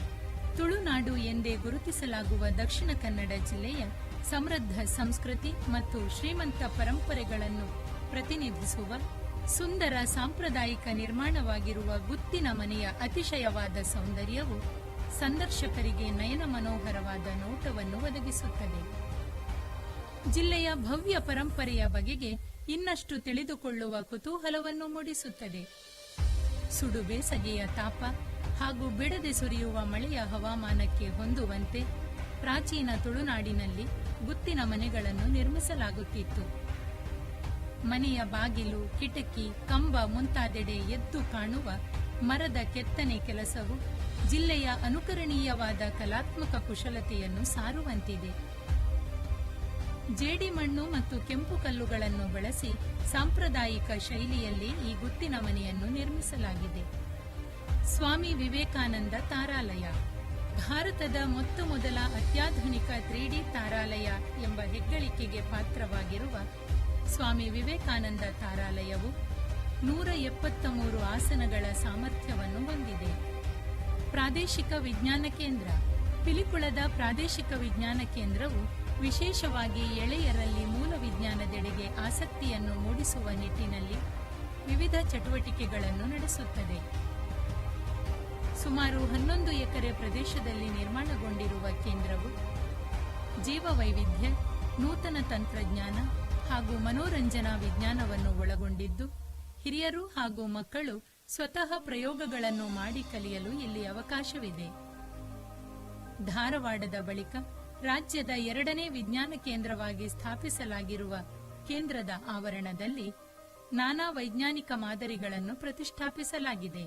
ತುಳುನಾಡು ಎಂದೇ ಗುರುತಿಸಲಾಗುವ ದಕ್ಷಿಣ ಕನ್ನಡ ಜಿಲ್ಲೆಯ ಸಮೃದ್ಧ ಸಂಸ್ಕೃತಿ ಮತ್ತು ಶ್ರೀಮಂತ ಪರಂಪರೆಗಳನ್ನು ಪ್ರತಿನಿಧಿಸುವ ಸುಂದರ ಸಾಂಪ್ರದಾಯಿಕ ನಿರ್ಮಾಣವಾಗಿರುವ ಗುತ್ತಿನ ಮನೆಯ ಅತಿಶಯವಾದ ಸೌಂದರ್ಯವು ಸಂದರ್ಶಕರಿಗೆ ನಯನ ಮನೋಹರವಾದ ನೋಟವನ್ನು ಒದಗಿಸುತ್ತದೆ. ಜಿಲ್ಲೆಯ ಭವ್ಯ ಪರಂಪರೆಯ ಬಗೆಗೆ ಇನ್ನಷ್ಟು ತಿಳಿದುಕೊಳ್ಳುವ ಕುತೂಹಲವನ್ನು ಮೂಡಿಸುತ್ತದೆ. ಸುಡು ಬೇಸಗೆಯ ತಾಪ ಹಾಗೂ ಬಿಡದೆ ಸುರಿಯುವ ಮಳೆಯ ಹವಾಮಾನಕ್ಕೆ ಹೊಂದುವಂತೆ ಪ್ರಾಚೀನ ತುಳುನಾಡಿನಲ್ಲಿ ಗುತ್ತಿನ ಮನೆಗಳನ್ನು ನಿರ್ಮಿಸಲಾಗುತ್ತಿತ್ತು. ಮನೆಯ ಬಾಗಿಲು, ಕಿಟಕಿ, ಕಂಬ ಮುಂತಾದೆಡೆ ಎದ್ದು ಕಾಣುವ ಮರದ ಕೆತ್ತನೆ ಕೆಲಸವು ಜಿಲ್ಲೆಯ ಅನುಕರಣೀಯವಾದ ಕಲಾತ್ಮಕ ಕುಶಲತೆಯನ್ನು ಸಾರುವಂತಿದೆ. ಜೇಡಿಮಣ್ಣು ಮತ್ತು ಕೆಂಪು ಕಲ್ಲುಗಳನ್ನು ಬಳಸಿ ಸಾಂಪ್ರದಾಯಿಕ ಶೈಲಿಯಲ್ಲಿ ಈ ಗುತ್ತಿನ ಮನೆಯನ್ನು ನಿರ್ಮಿಸಲಾಗಿದೆ. ಸ್ವಾಮಿ ವಿವೇಕಾನಂದ ತಾರಾಲಯ ಭಾರತದ ಮೊತ್ತಮೊದಲ ಅತ್ಯಾಧುನಿಕ 3D ತಾರಾಲಯ ಎಂಬ ಹೆಗ್ಗಳಿಕೆಗೆ ಪಾತ್ರವಾಗಿರುವ ಸ್ವಾಮಿ ವಿವೇಕಾನಂದ ತಾರಾಲಯವು 173 ಆಸನಗಳ ಸಾಮರ್ಥ್ಯವನ್ನು ಹೊಂದಿದೆ. ಪ್ರಾದೇಶಿಕ ವಿಜ್ಞಾನ ಕೇಂದ್ರ ಪಿಲಿಕುಳದ ಪ್ರಾದೇಶಿಕ ವಿಜ್ಞಾನ ಕೇಂದ್ರವು ವಿಶೇಷವಾಗಿ ಎಳೆಯರಲ್ಲಿ ಮೂಲ ವಿಜ್ಞಾನದೆಡೆಗೆ ಆಸಕ್ತಿಯನ್ನು ಮೂಡಿಸುವ ನಿಟ್ಟಿನಲ್ಲಿ ವಿವಿಧ ಚಟುವಟಿಕೆಗಳನ್ನು ನಡೆಸುತ್ತದೆ. ಸುಮಾರು 11 ಎಕರೆ ಪ್ರದೇಶದಲ್ಲಿ ನಿರ್ಮಾಣಗೊಂಡಿರುವ ಕೇಂದ್ರವು ಜೀವವೈವಿಧ್ಯ, ನೂತನ ತಂತ್ರಜ್ಞಾನ ಹಾಗೂ ಮನೋರಂಜನಾ ವಿಜ್ಞಾನವನ್ನು ಒಳಗೊಂಡಿದ್ದು ಹಿರಿಯರು ಹಾಗೂ ಮಕ್ಕಳು ಸ್ವತಃ ಪ್ರಯೋಗಗಳನ್ನು ಮಾಡಿ ಕಲಿಯಲು ಇಲ್ಲಿ ಅವಕಾಶವಿದೆ. ಧಾರವಾಡದ ಬಳಿಕ ರಾಜ್ಯದ 2ನೇ ವಿಜ್ಞಾನ ಕೇಂದ್ರವಾಗಿ ಸ್ಥಾಪಿಸಲಾಗಿರುವ ಕೇಂದ್ರದ ಆವರಣದಲ್ಲಿ ನಾನಾ ವೈಜ್ಞಾನಿಕ ಮಾದರಿಗಳನ್ನು ಪ್ರತಿಷ್ಠಾಪಿಸಲಾಗಿದೆ.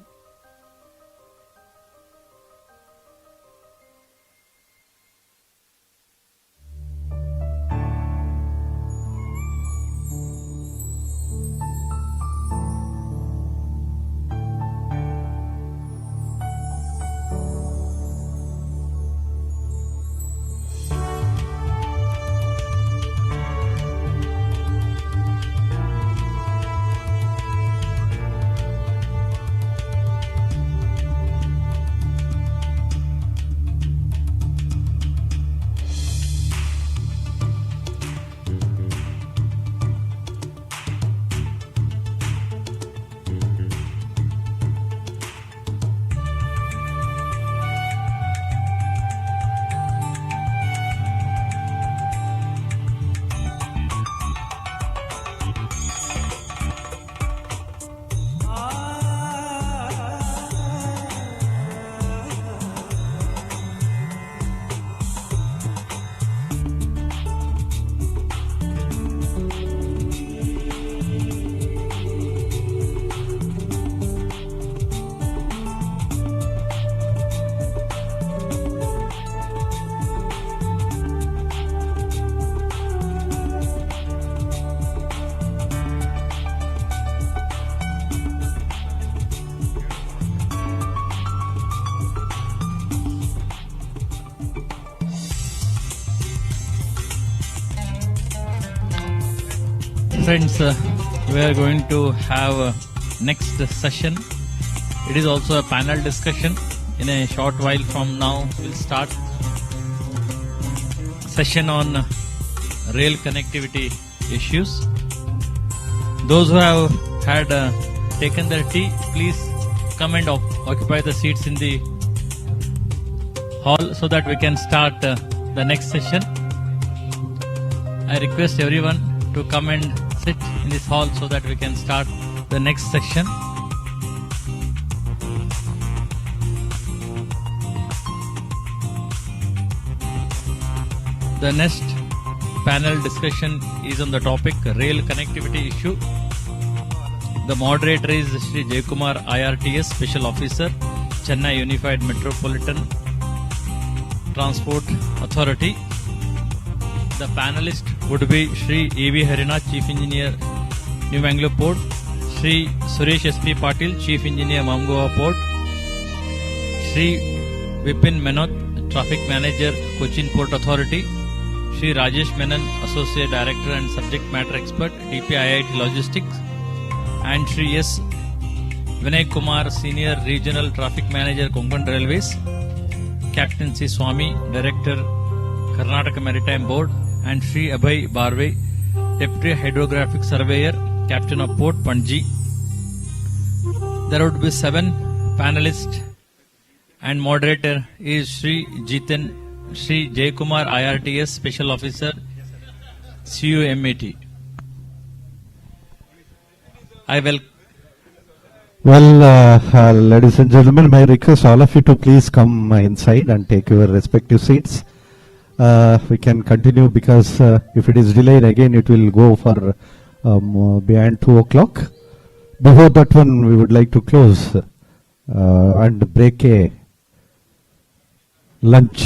Friends, we are going to have next session. It is also a panel discussion. In a short while from now, we'll start session on rail connectivity issues. Those who have had taken their tea, please come and occupy the seats in the hall so that we can start the next session. I request everyone to come and sit in this hall so that we can start the next section. The next panel discussion is on the topic rail connectivity issue. The moderator is Shri Jayakumar IRTS Special Officer, Chennai Unified Metropolitan Transport Authority. The panelist would be Shri E.V. Harinath, Chief Engineer, New Mangalore Port, Shri Suresh S.P. Patil, Chief Engineer, Mamgoa Port, Shri Vipin Menoth, Traffic Manager, Cochin Port Authority, Shri Rajesh Menon, Associate Director and Subject Matter Expert, DPIIT Logistics, and Shri S. Vinay Kumar, Senior Regional Traffic Manager, Konkan Railways, Captain C. Swami, Director, Karnataka Maritime Board, and Shri Abhay Barve, Deputy Hydrographic Surveyor, Captain of Port, Panji. There would be 7 panelists and moderator is Shri Jitan, Shri Jayakumar IRTS Special Officer, CUMAT. I will. Well, ladies and gentlemen, may I request all of you to please come inside and take your respective seats. We can continue because if it is delayed again, it will go for beyond 2 o'clock. Before that one, we would like to close and break a lunch.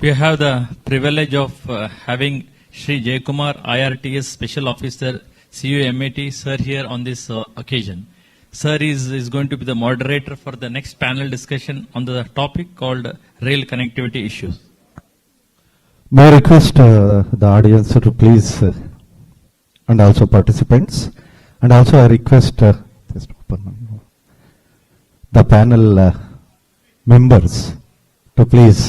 We have the privilege of having Shri Jayakumar IRTS Special Officer CUMAT sir here on this occasion. Sir is going to be the moderator for the next panel discussion on the topic called rail connectivity issues. May I request the audience to please and also participants, and also I request the panel members to please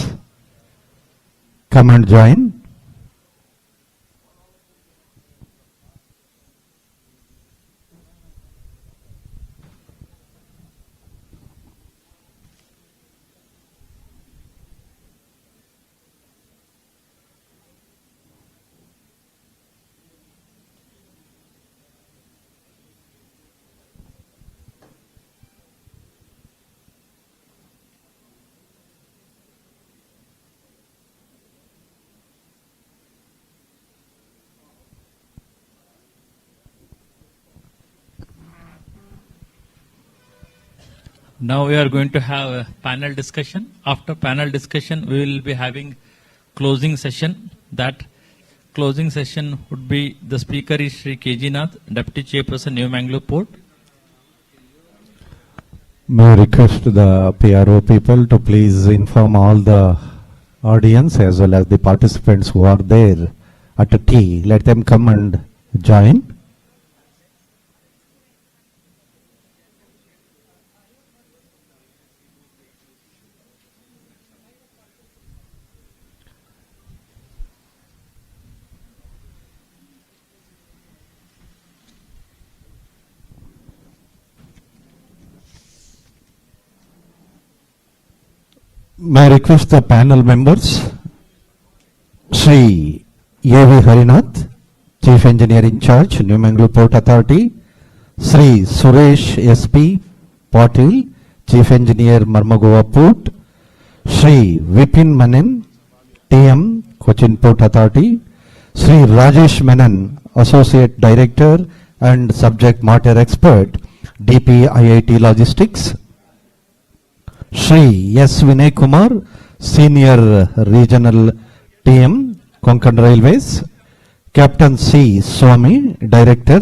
come and join. Now we are going to have a panel discussion. After panel discussion, we will be having closing session. That closing session would be, the speaker is Shri KG Nath, Deputy Chairperson, New Mangalore Port. May I request the PRO people to please inform all the audience as well as the participants who are there at the tea. Let them come and join. May I request the panel members, Sri A.V. Harinath, Chief Engineer in Charge, New Mangalore Port Authority, Sri Suresh S.P. Patil, Chief Engineer, Marmagova Port, Sri Vipin Manen, TM, Cochin Port Authority, Sri Rajesh Menon, Associate Director and Subject Matter Expert, DP IIT Logistics, Shri S. Vinay Kumar, Senior Regional TM, Konkan Railways, Captain C. Swami, Director,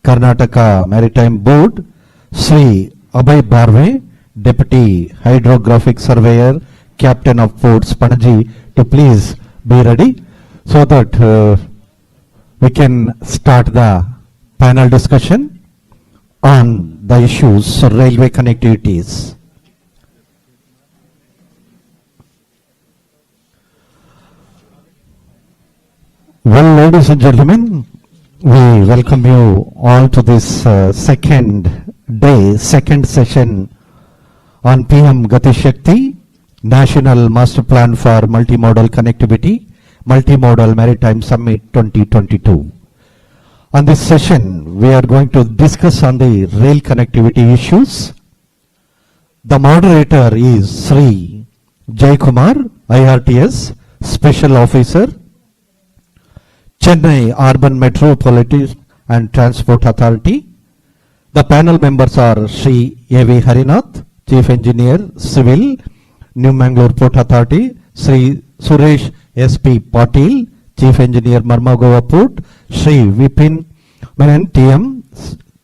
Karnataka Maritime Board, Shri Abhay Barve, Deputy Hydrographic Surveyor, Captain of Ports Panaji, to please be ready so that we can start the panel discussion on the issues of railway connectivities. Well, ladies and gentlemen, we welcome you all to this second session on PM Gati Shakti, National Master Plan for Multimodal Connectivity, Multimodal Maritime Summit 2022. On this session, we are going to discuss on the rail connectivity issues. The moderator is Sri Jaikumar, IRTS Special Officer, Chennai Urban Metropolitan and Transport Authority. The panel members are Sri A.V. Harinath, Chief Engineer, Civil, New Mangalore Port Authority, Sri Suresh S.P. Patil, Chief Engineer, Marmagova Port, Sri Vipin Menon, TM,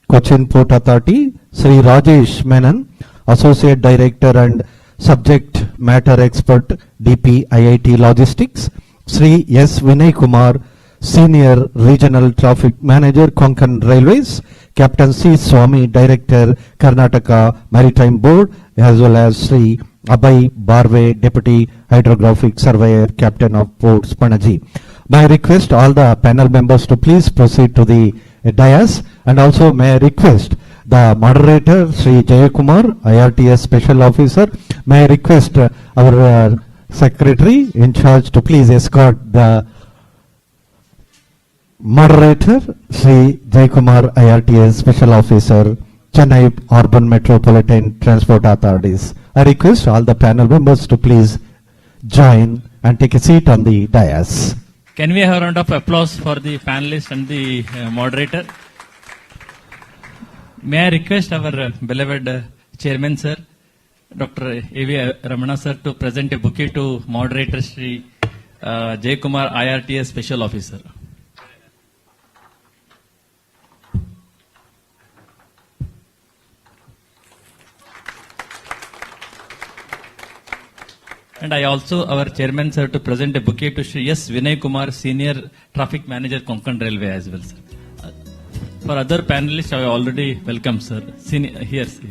Cochin Port Authority, Sri Rajesh Menon, Associate Director and Subject Matter Expert, DP IIT Logistics, Sri S. Vinay Kumar, Senior Regional Traffic Manager, Konkan Railways, Captain C. Swami, Director, Karnataka Maritime Board, as well as Sri Abhay Barve, Deputy Hydrographic Surveyor, Captain of Ports Panaji. May I request all the panel members to please proceed to the dais, and also may I request the moderator, Sri Jayakumar, IRTS Special Officer, may I request our Secretary in charge to please escort the moderator, Sri Jaikumar, IRTS Special Officer, Chennai Urban Metropolitan Transport Authorities. I request all the panel members to please join and take a seat on the dais. Can we have a round of applause for the panelists and the moderator? May I request our beloved Chairman Sir, Dr. A.V. Ramana Sir, to present a bouquet to moderator Sri Jaikumar, IRTS Special Officer. And I also, our Chairman Sir, to present a bouquet to Shri S. Vinay Kumar, Senior Traffic Manager, Konkan Railway as well, sir. For other panelists, I already welcome, sir. Here, sir.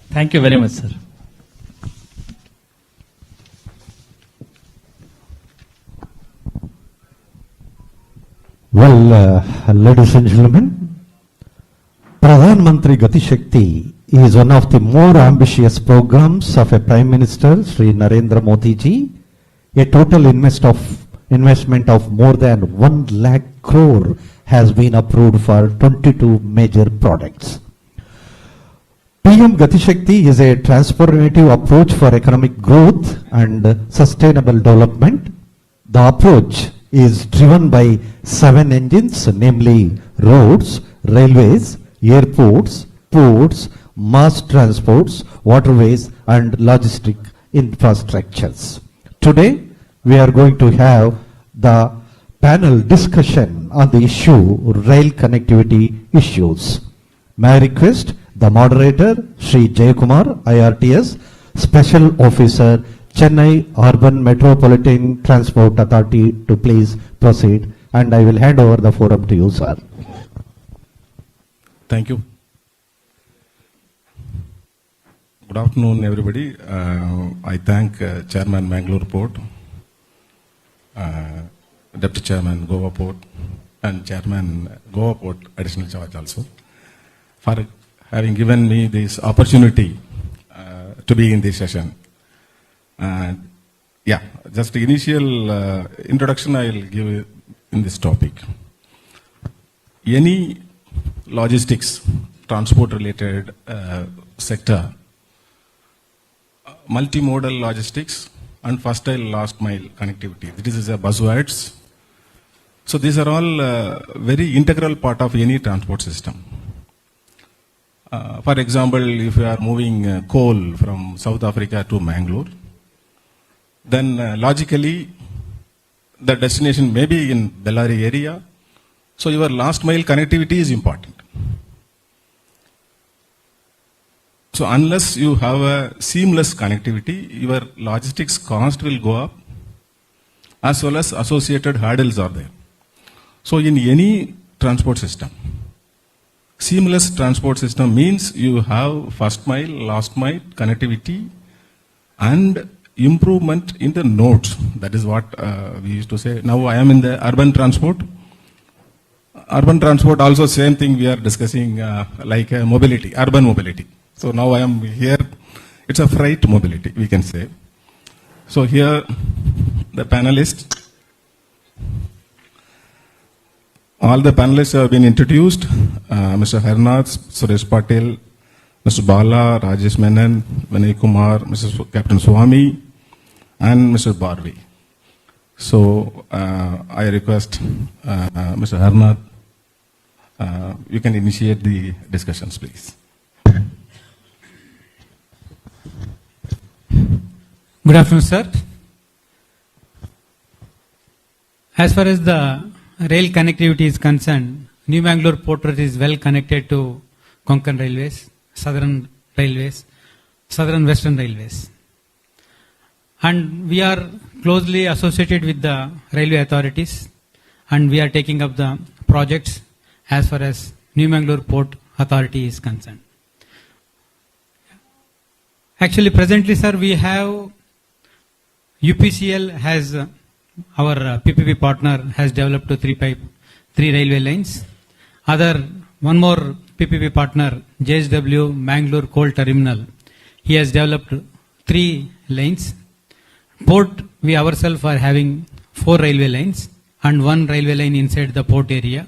Thank you very much, sir. Well, ladies and gentlemen, Pradhan Mantri Gati Shakti is one of the more ambitious programs of a Prime Minister, Sri Narendra Modi ji. A total investment of more than 1 lakh crore has been approved for 22 major projects. PM Gati Shakti is a transformative approach for economic growth and sustainable development. The approach is driven by 7 engines, namely roads, railways, airports, ports, mass transports, waterways, and logistic infrastructures. Today, we are going to have the panel discussion on the issue rail connectivity issues. May I request the moderator, Sri Jayakumar, IRTS, Special Officer, Chennai Urban Metropolitan Transport Authority, to please proceed, and I will hand over the forum to you, sir. Thank you. Good afternoon, everybody. I thank Chairman Mangalore Port, Deputy Chairman Goa Port, and Chairman Goa Port Additional Charge also for having given me this opportunity to be in this session. Yeah, just the initial introduction I will give in this topic. Any logistics, transport related sector, multimodal logistics and first mile, last mile connectivity. This is a buzzwords. So these are all very integral part of any transport system. For example, if you are moving coal from South Africa to Mangalore, then logically the destination may be in Bellary area. So your last mile connectivity is important. So unless you have a seamless connectivity, your logistics cost will go up, as well as associated hurdles are there. So in any transport system, seamless transport system means you have first mile, last mile connectivity and improvement in the nodes. That is what we used to say. Now I am in the urban transport. Urban transport also same thing we are discussing like mobility, urban mobility. So now I am here, it's a freight mobility, we can say. So here the panelists, all the panelists have been introduced. Mr. Harnath, Suresh Patel, Mr. Bala, Rajesh Menon, Vinay Kumar, Mr. Captain Swami, and Mr. Barvi. So I request Mr. Harnath, you can initiate the discussions, please. Good afternoon, sir. As far as the rail connectivity is concerned, New Mangalore Port Trust is well connected to Konkan Railways, Southern Railways, Southern Western Railways. And we are closely associated with the railway authorities, and we are taking up the projects as far as New Mangalore Port Authority is concerned. Actually, presently, sir, we have UPCL has our PPP partner has developed 3 railway lines. One more PPP partner, JSW Mangalore Coal Terminal, he has developed 3 lanes. Port, we ourselves are having 4 railway lines and 1 railway line inside the port area.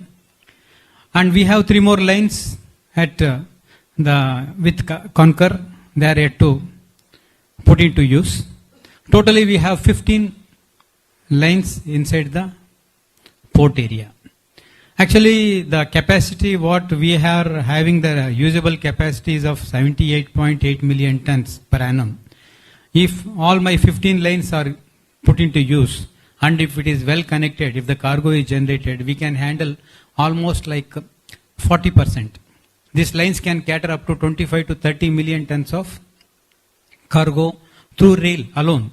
And we have 3 more lines at with Concur. They are yet to put into use. Totally, we have 15 lines inside the port area. Actually, the capacity what we are having, the usable capacity is of 78.8 million tons per annum. If all my 15 lanes are put into use and if it is well connected, if the cargo is generated, we can handle almost like 40%. These lines can cater up to 25 to 30 million tons of cargo through rail alone.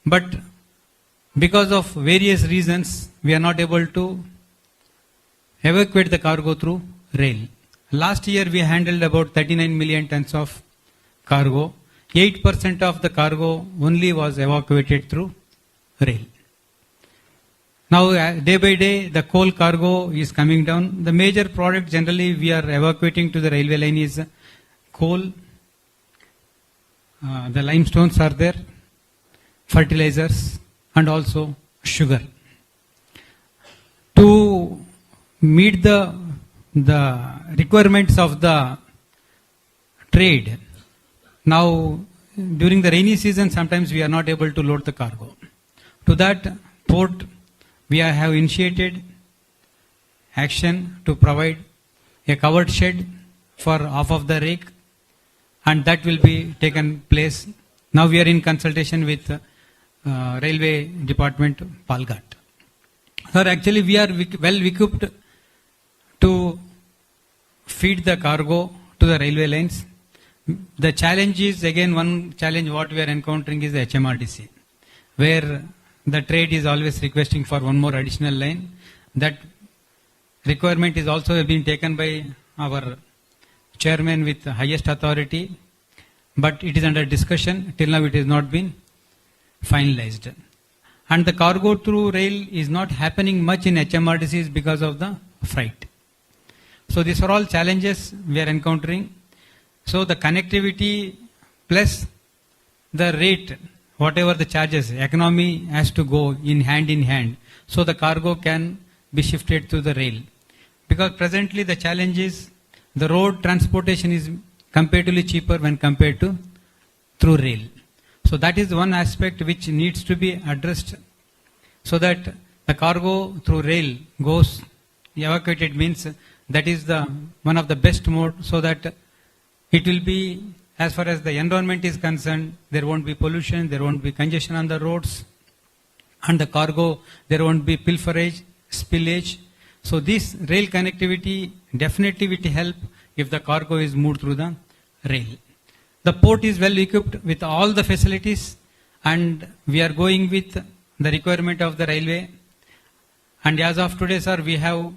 But because of various reasons, we are not able to evacuate the cargo through rail. Last year, we handled about 39 million tons of cargo. 8% of the cargo only was evacuated through rail. Now, day by day, the coal cargo is coming down. The major product generally we are evacuating to the railway line is coal. The limestones are there, fertilizers, and also sugar. To meet the requirements of the trade, now during the rainy season, sometimes we are not able to load the cargo. To that, port we have initiated action to provide a covered shed for half of the rake, and that will be taken place. Now we are in consultation with Railway Department, Palghat. Sir, actually we are well equipped to feed the cargo to the railway lines. The challenge is, again, one challenge what we are encountering is the HMRTC, where the trade is always requesting for one more additional line. That requirement is also being taken by our chairman with the highest authority, but it is under discussion. Till now it has not been finalized. And the cargo through rail is not happening much in HMRTCs because of the freight. So these are all challenges we are encountering. So the connectivity plus the rate, whatever the charges, economy has to go in hand, so the cargo can be shifted to the rail. Because presently the challenge is the road transportation is comparatively cheaper when compared to through rail. So that is one aspect which needs to be addressed, so that the cargo through rail goes evacuated, means that is the one of the best mode, so that it will be, as far as the environment is concerned, there won't be pollution, there won't be congestion on the roads, and the cargo, there won't be pilferage, spillage. So this rail connectivity definitely will help if the cargo is moved through the rail. The port is well equipped with all the facilities, and we are going with the requirement of the railway. And as of today, sir, we have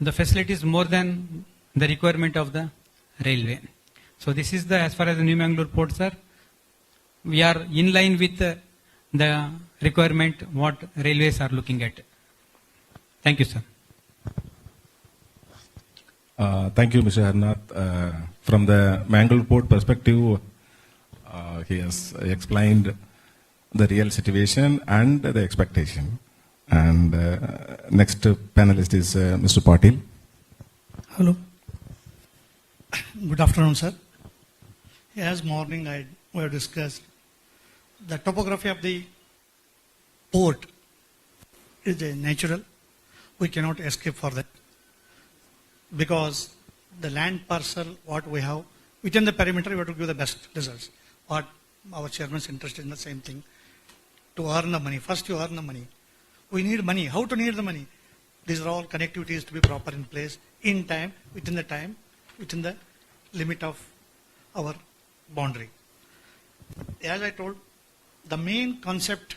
the facilities more than the requirement of the railway. So this is the, as far as the New Mangalore port, sir, we are in line with the requirement what railways are looking at. Thank you, sir. Thank you, Mr. Harnath. From the Mangalore port perspective, he has explained the real situation and the expectation. And next panelist is Mr. Patil. Hello. Good afternoon, sir. As morning we have discussed, the topography of the port is natural. We cannot escape for that, because the land parcel what we have within the perimeter, we have to give the best results. What our chairman is interested in the same thing, to earn the money. First you earn the money. We need money. How to need the money? These are all connectivities to be proper in place, in time, within the limit of our boundary. As I told, the main concept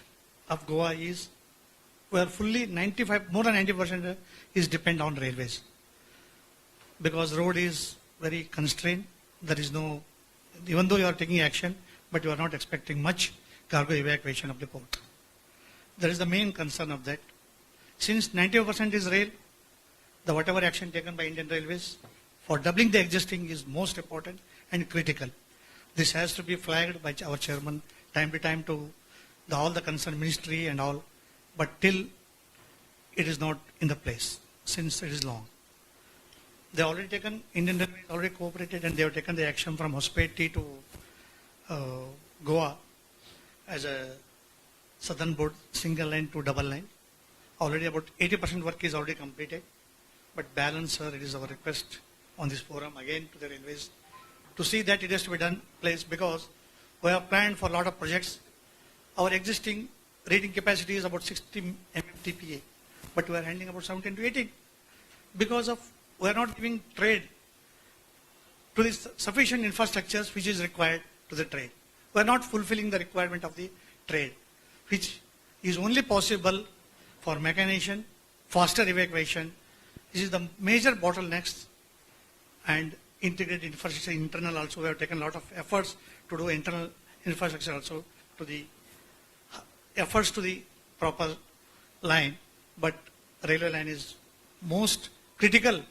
of Goa is where fully more than 90% is depend on railways. Because road is very constrained, there is no, even though you are taking action, but you are not expecting much cargo evacuation of the port. That is the main concern of that. Since 90% is rail, the whatever action taken by Indian Railways for doubling the existing is most important and critical. This has to be flagged by our chairman time to time to all the concerned ministry and all, but till it is not in the place, since it is long. They already taken, Indian Railways already cooperated, and they have taken the action from Hospeti to Goa as a southern board, single line to double line. Already about 80% work is already completed, but balance, sir, it is our request on this forum again to the railways to see that it has to be done place, because we have planned for a lot of projects. Our existing rating capacity is about 60 MMTPA, but we are handling about 17 to 18 because of we are not giving trade to the sufficient infrastructures which is required to the trade. We are not fulfilling the requirement of the trade, which is only possible for mechanization, faster evacuation. This is the major bottlenecks, and integrated infrastructure, internal also. We have taken a lot of efforts to do internal infrastructure also to the efforts to the proper line, but railway line is most critical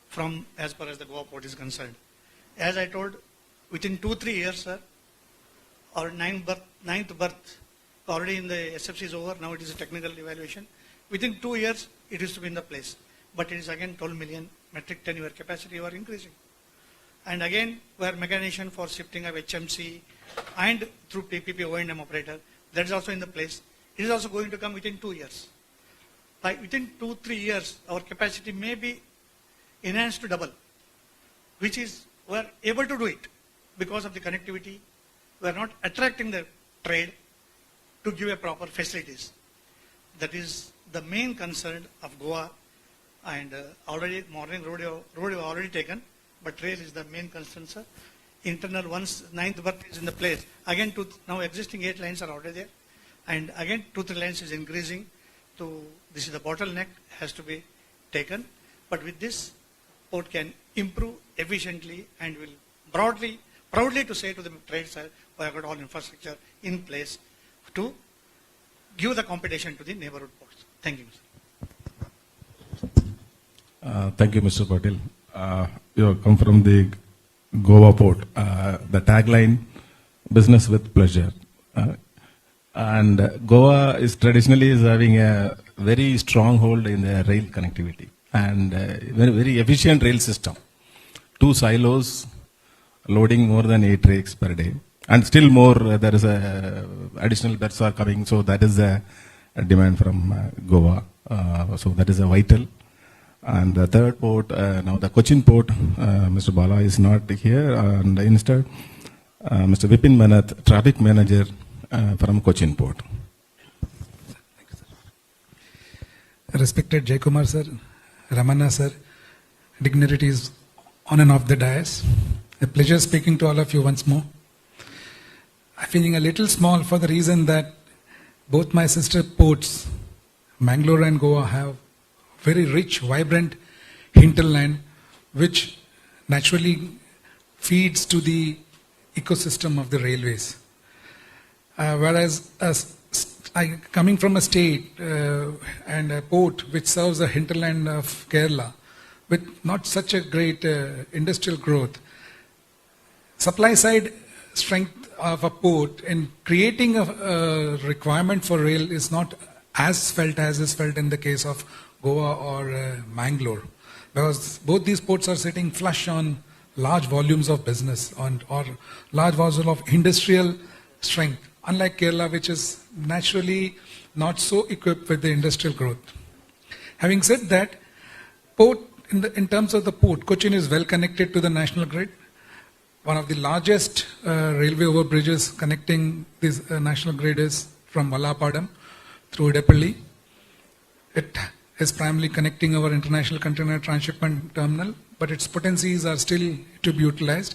from as far as the Goa port is concerned. As I told, within 2-3 years, sir, our ninth berth already in the SFC is over. Now it is a technical evaluation. Within 2 years, it is to be in the place. But it is again 12 million metric ton your capacity you are increasing. And again, we are mechanization for shifting of HMC and through PPP O&M operator. That is also in the place. It is also going to come within 2 years. within 2-3 years, our capacity may be enhanced to double, which is, we are able to do it because of the connectivity. We are not attracting the trade to give a proper facilities. That is the main concern of Goa, and already morning road you have already taken, but rail is the main concern, sir. Internal, once 9th berth is in the place, again now existing 8 lines are already there, and again 2-3 lines is increasing. To this is the bottleneck has to be taken, but with this port can improve efficiently and will proudly to say to the trade side, we have got all infrastructure in place to give the competition to the neighborhood ports. Thank you, sir. Thank you, Mr. Patil. You come from the Goa port. The tagline, business with pleasure. And Goa is traditionally having a very strong hold in the rail connectivity and very efficient rail system. 2 silos loading more than 8 rakes per day. And still more, there is additional berths are coming, so that is a demand from Goa. So that is a vital. And the third port, now the Cochin port, Mr. Bala is not here, and instead Mr. Vipin Manath, traffic manager from Cochin port. Respected Jaykumar sir, Ramana sir, dignitaries on and off the dais, a pleasure speaking to all of you once more. I'm feeling a little small for the reason that both my sister ports, Mangalore and Goa, have very rich, vibrant hinterland which naturally feeds to the ecosystem of the railways. Whereas coming from a state and a port which serves the hinterland of Kerala with not such a great industrial growth, supply side strength of a port in creating a requirement for rail is not as felt as is felt in the case of Goa or Mangalore, because both these ports are sitting flush on large volumes of business or large volumes of industrial strength, unlike Kerala, which is naturally not so equipped with the industrial growth. Having said that, port in terms of the port, Cochin is well connected to the national grid. One of the largest railway overbridges connecting this national grid is from Vallapadam through Idapalli. It is primarily connecting our international container transshipment terminal, but its potencies are still to be utilized.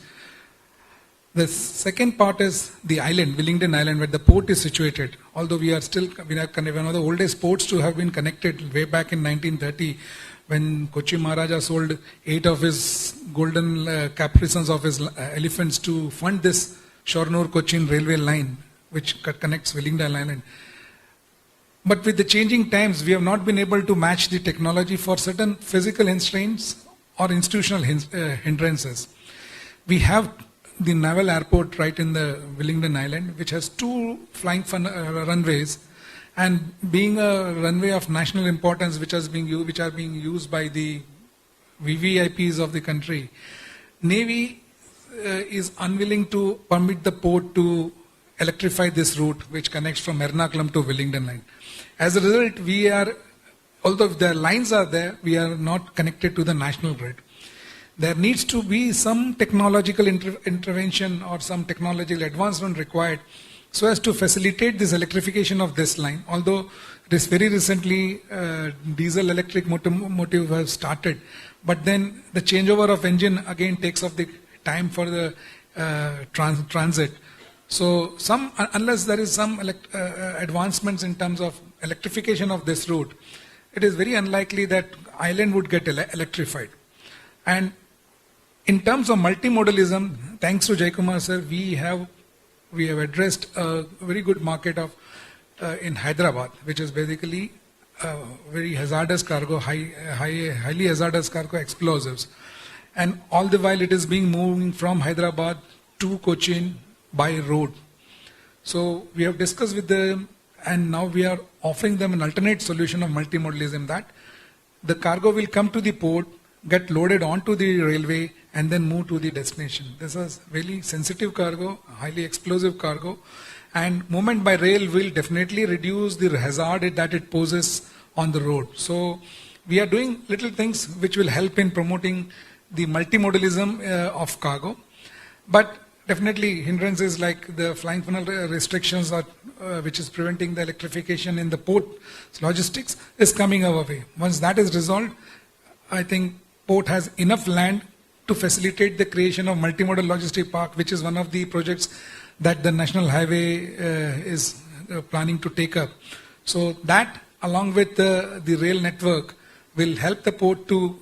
The second part is the island, Willingdon Island, where the port is situated. Although we are one of the oldest ports to have been connected way back in 1930, when Kochi Maharaja sold 8 of his golden caparisons of his elephants to fund this Shornur-Cochin railway line, which connects Willingdon Island. But with the changing times, we have not been able to match the technology for certain physical constraints or institutional hindrances. We have the naval airport right in the Willingdon Island, which has 2 flying runways, and being a runway of national importance, which are being used by the VVIPs of the country, Navy is unwilling to permit the port to electrify this route, which connects from Ernakulam to Willingdon Line. As a result, although the lines are there, we are not connected to the national grid. There needs to be some technological intervention or some technological advancement required so as to facilitate this electrification of this line. Although this very recently diesel electric motive has started, but then the changeover of engine again takes off the time for the transit. So unless there is some advancements in terms of electrification of this route, it is very unlikely that island would get electrified. And in terms of multimodalism, thanks to Jaykumar sir, we have addressed a very good market of in Hyderabad, which is basically very hazardous cargo, highly hazardous cargo, explosives, and all the while it is being moving from Hyderabad to Cochin by road. So we have discussed with them, and now we are offering them an alternate solution of multimodalism, that the cargo will come to the port, get loaded onto the railway, and then move to the destination. This is really sensitive cargo, highly explosive cargo, and movement by rail will definitely reduce the hazard that it poses on the road. So we are doing little things which will help in promoting the multimodalism of cargo. But definitely hindrances like the flying funnel restrictions are, which is preventing the electrification in the port logistics is coming our way. Once that is resolved, I think port has enough land to facilitate the creation of multimodal logistic park, which is one of the projects that the National Highway is planning to take up. So that, along with the rail network, will help the port to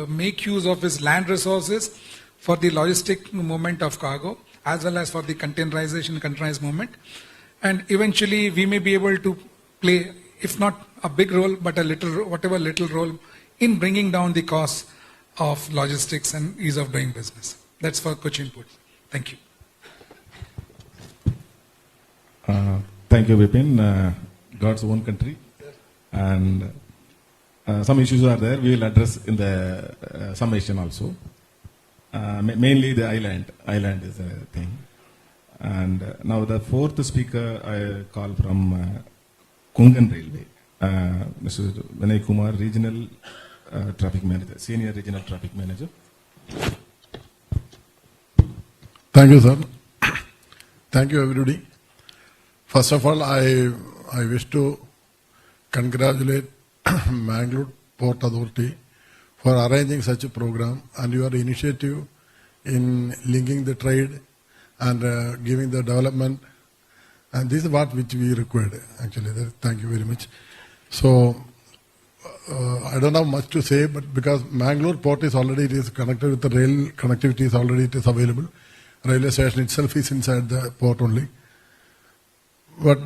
make use of its land resources for the logistic movement of cargo, as well as for the containerization, containerized movement. And eventually we may be able to play, if not a big role, but a little, whatever little role in bringing down the costs of logistics and ease of doing business. That's for Cochin Port. Thank you. Thank you, Vipin. God's own country. And some issues are there. We will address in the summation also. Mainly the island is a thing. And now the fourth speaker I call from Konkan Railway, Mr. Vinay Kumar, Regional Traffic Manager, Senior Regional Traffic Manager. Thank you, sir. Thank you, everybody. First of all, I wish to congratulate Mangalore Port Authority for arranging such a program and your initiative in linking the trade and giving the development. And this is what which we required, actually. Thank you very much. So, I don't have much to say, but because Mangalore Port is already, it is connected with the rail connectivity is already, it is available. Railway station itself is inside the port only. But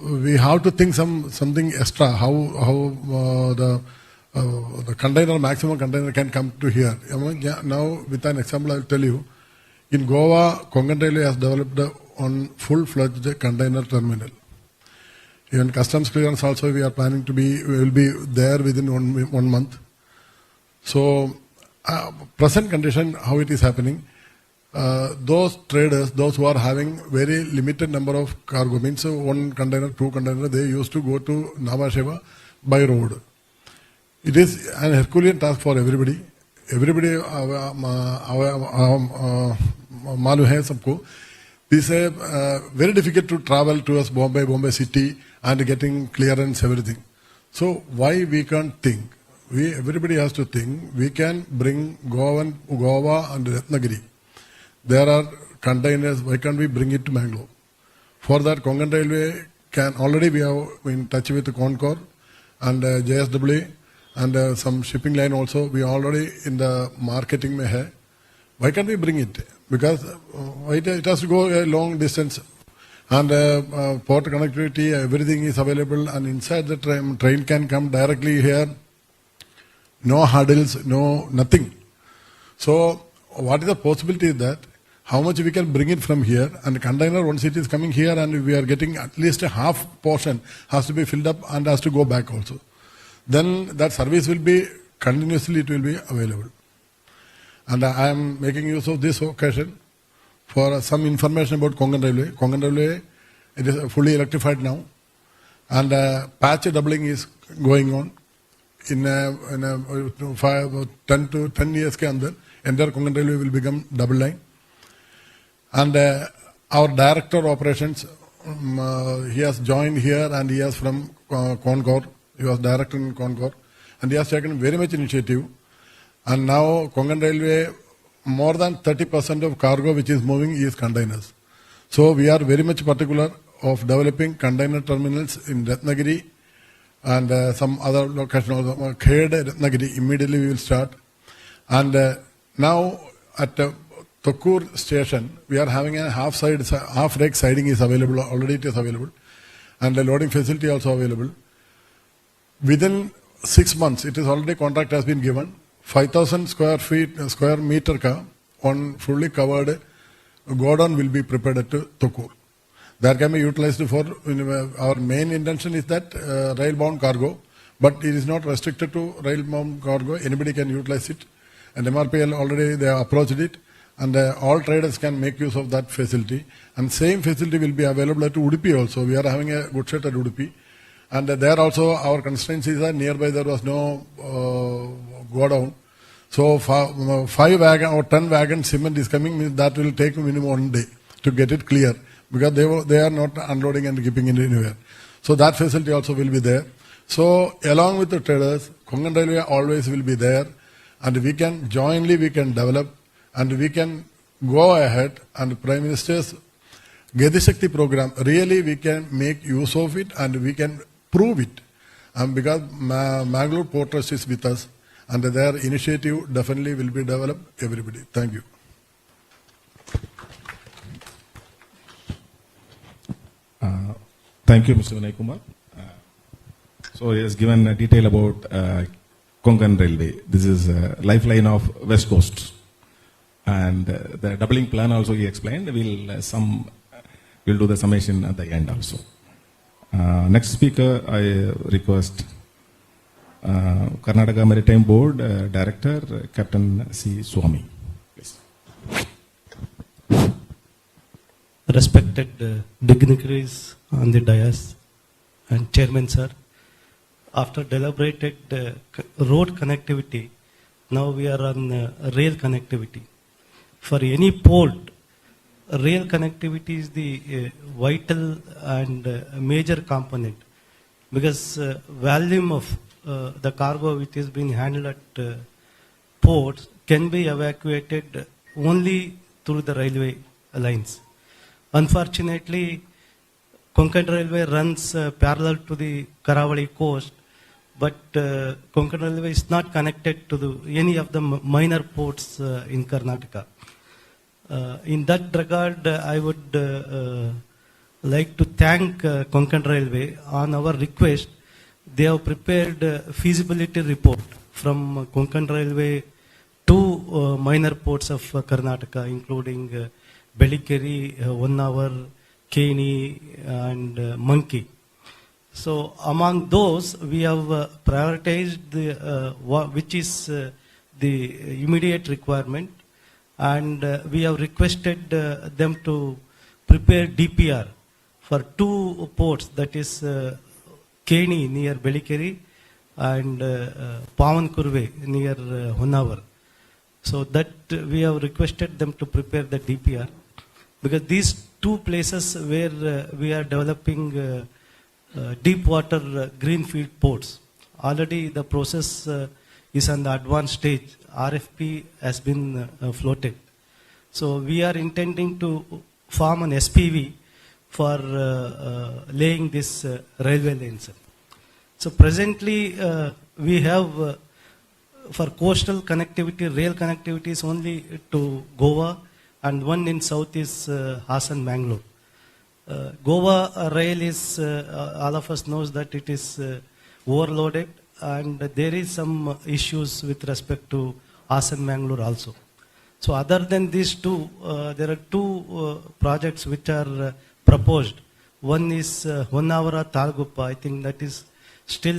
we have to think something extra, how the container, maximum container can come to here. Now, with an example, I will tell you. In Goa, Konkan Railway has developed on full-fledged container terminal. Even customs clearance also we are planning to be, we will be there within 1 month. So, present condition, how it is happening, those traders, those who are having very limited number of cargo, means 1 container, 2 container, they used to go to Navasheva by road. It is an Herculean task for everybody. Everybody, मालूम है सबको. This is very difficult to travel towards Bombay city and getting clearance, everything. So why we can't think? Everybody has to think. We can bring Goa and Ratnagiri. There are containers. Why can't we bring it to Mangalore? For that, Konkan Railway can already we are in touch with Concor and JSW and some shipping line also. We are already in the marketing mein hai. Why can't we bring it? Because it has to go a long distance and port connectivity, everything is available, and inside the train can come directly here. No hurdles, no nothing. So what is the possibility that how much we can bring it from here, and the container once it is coming here and we are getting at least a half portion has to be filled up and has to go back also. Then that service will be continuously, it will be available. And I am making use of this occasion for some information about Konkan Railway. Konkan Railway, it is fully electrified now, and patch doubling is going on. In 10 years ke andar, entire Konkan Railway will become double line. And our director of operations, he has joined here and he is from Concor. He was director in Concor, and he has taken very much initiative. And now Konkan Railway, more than 30% of cargo which is moving is containers. So we are very much particular of developing container terminals in Ratnagiri and some other location also. Khed, Ratnagiri, immediately we will start. And now at Tokkur station, we are having a half rake siding is available, already it is available. And the loading facility also available. Within 6 months, it is already contract has been given. 5,000 square meter ka on fully covered godown will be prepared at Tokkur. That can be utilized for, our main intention is that rail-bound cargo, but it is not restricted to rail-bound cargo. Anybody can utilize it. And MRPL already they have approached it, and all traders can make use of that facility. And same facility will be available at Udupi also. We are having a good set at Udupi. And there also our constituencies are nearby, there was no go down. So 5 wagon or 10 wagon cement is coming, that will take minimum 1 day to get it clear, because they are not unloading and keeping it anywhere. So that facility also will be there. So along with the traders, Konkan Railway always will be there, and we can jointly develop, and we can go ahead, and Prime Minister's Gati Shakti program, really we can make use of it and we can prove it. Because Mangalore Port Trust is with us, and their initiative definitely will be developed, everybody. Thank you. Thank you, Mr. Vinay Kumar. So he has given a detail about Konkan Railway. This is a lifeline of West Coast. And the doubling plan also he explained. We'll do the summation at the end also. Next speaker, I request Karnataka Maritime Board Director, Captain C. Swami. Please. Respected dignitaries on the dais and Chairman Sir, after deliberated road connectivity, now we are on rail connectivity. For any port, rail connectivity is the vital and major component, because volume of the cargo which is being handled at ports can be evacuated only through the railway lines. Unfortunately, Konkan Railway runs parallel to the Karavali coast, but Konkan Railway is not connected to any of the minor ports in Karnataka. In that regard, I would like to thank Konkan Railway. On our request, they have prepared a feasibility report from Konkan Railway to minor ports of Karnataka, including Belikeri, Honavar, Keni, and Monkey. So among those, we have prioritized which is the immediate requirement, and we have requested them to prepare DPR for 2 ports, that is Keni near Belikeri and Pavan Kurve near Honavar. So that we have requested them to prepare the DPR, because these 2 places where we are developing deep water greenfield ports, already the process is on the advanced stage. RFP has been floated. So we are intending to form an SPV for laying this railway lanes. So presently we have for coastal connectivity, rail connectivity is only to Goa, and one in south is Hassan, Mangalore. Goa rail is, all of us knows that it is overloaded, and there is some issues with respect to Hassan, Mangalore also. So other than these 2, there are 2 projects which are proposed. One is Honavara Talguppa. I think that is still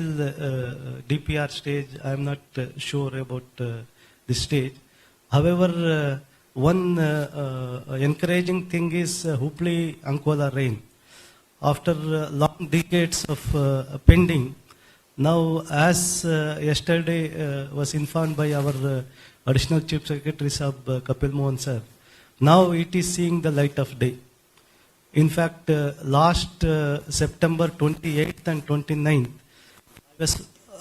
DPR stage. I am not sure about this stage. However, one encouraging thing is Hubli Ankola rain. After long decades of pending, now as yesterday was informed by our Additional Chief Secretary Sab Kapil Mohan sir, now it is seeing the light of day. In fact, last September 28th and 29th,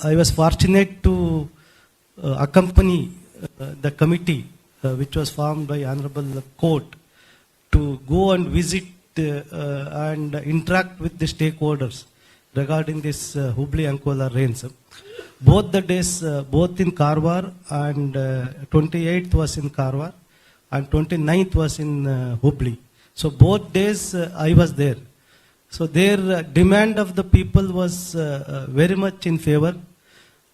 I was fortunate to accompany the committee which was formed by Honorable Court to go and visit and interact with the stakeholders regarding this Hubli Ankola rains. Both the days, both in Karwar, and 28th was in Karwar and 29th was in Hubli. So both days I was there. So their demand of the people was very much in favor.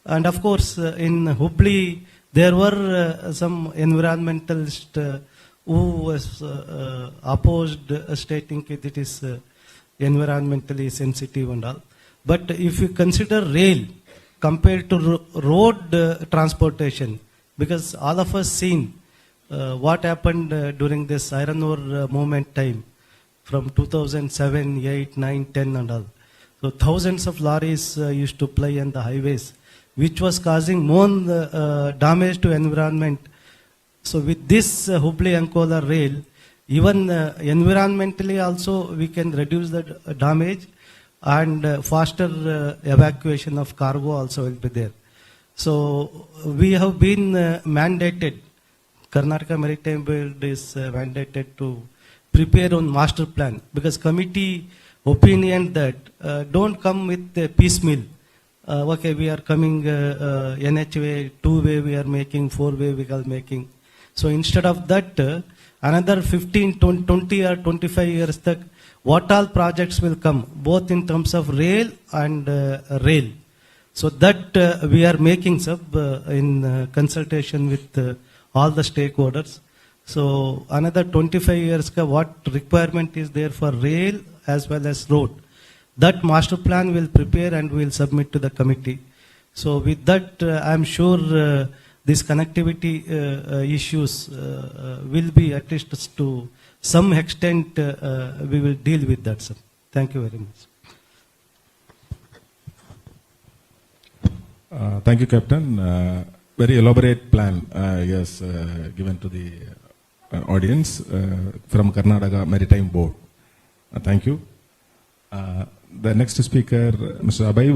And of course in Hubli there were some environmentalists who was opposed, stating that it is environmentally sensitive and all. But if you consider rail compared to road transportation, because all of us seen what happened during this iron ore movement time from 2007, 8, 9, 10 and all. So thousands of lorries used to ply on the highways, which was causing more damage to environment. So with this Hubli-Ankola rail, even environmentally also we can reduce the damage, and faster evacuation of cargo also will be there. So we have been mandated, Karnataka Maritime Build is mandated to prepare on master plan, because committee opinion that don't come with piecemeal. Okay, we are coming NH-way, 2-way we are making, 4-way we are making. So instead of that, another 15, 20 or 25 years, what all projects will come, both in terms of rail and rail. So that we are making in consultation with all the stakeholders. So another 25 years, what requirement is there for rail as well as road? That master plan will prepare and we will submit to the committee. So with that, I am sure these connectivity issues will be, at least to some extent, we will deal with that, sir. Thank you very much. Thank you, Captain. Very elaborate plan, yes, given to the audience from Karnataka Maritime Board. Thank you. The next speaker, Mr. Abhay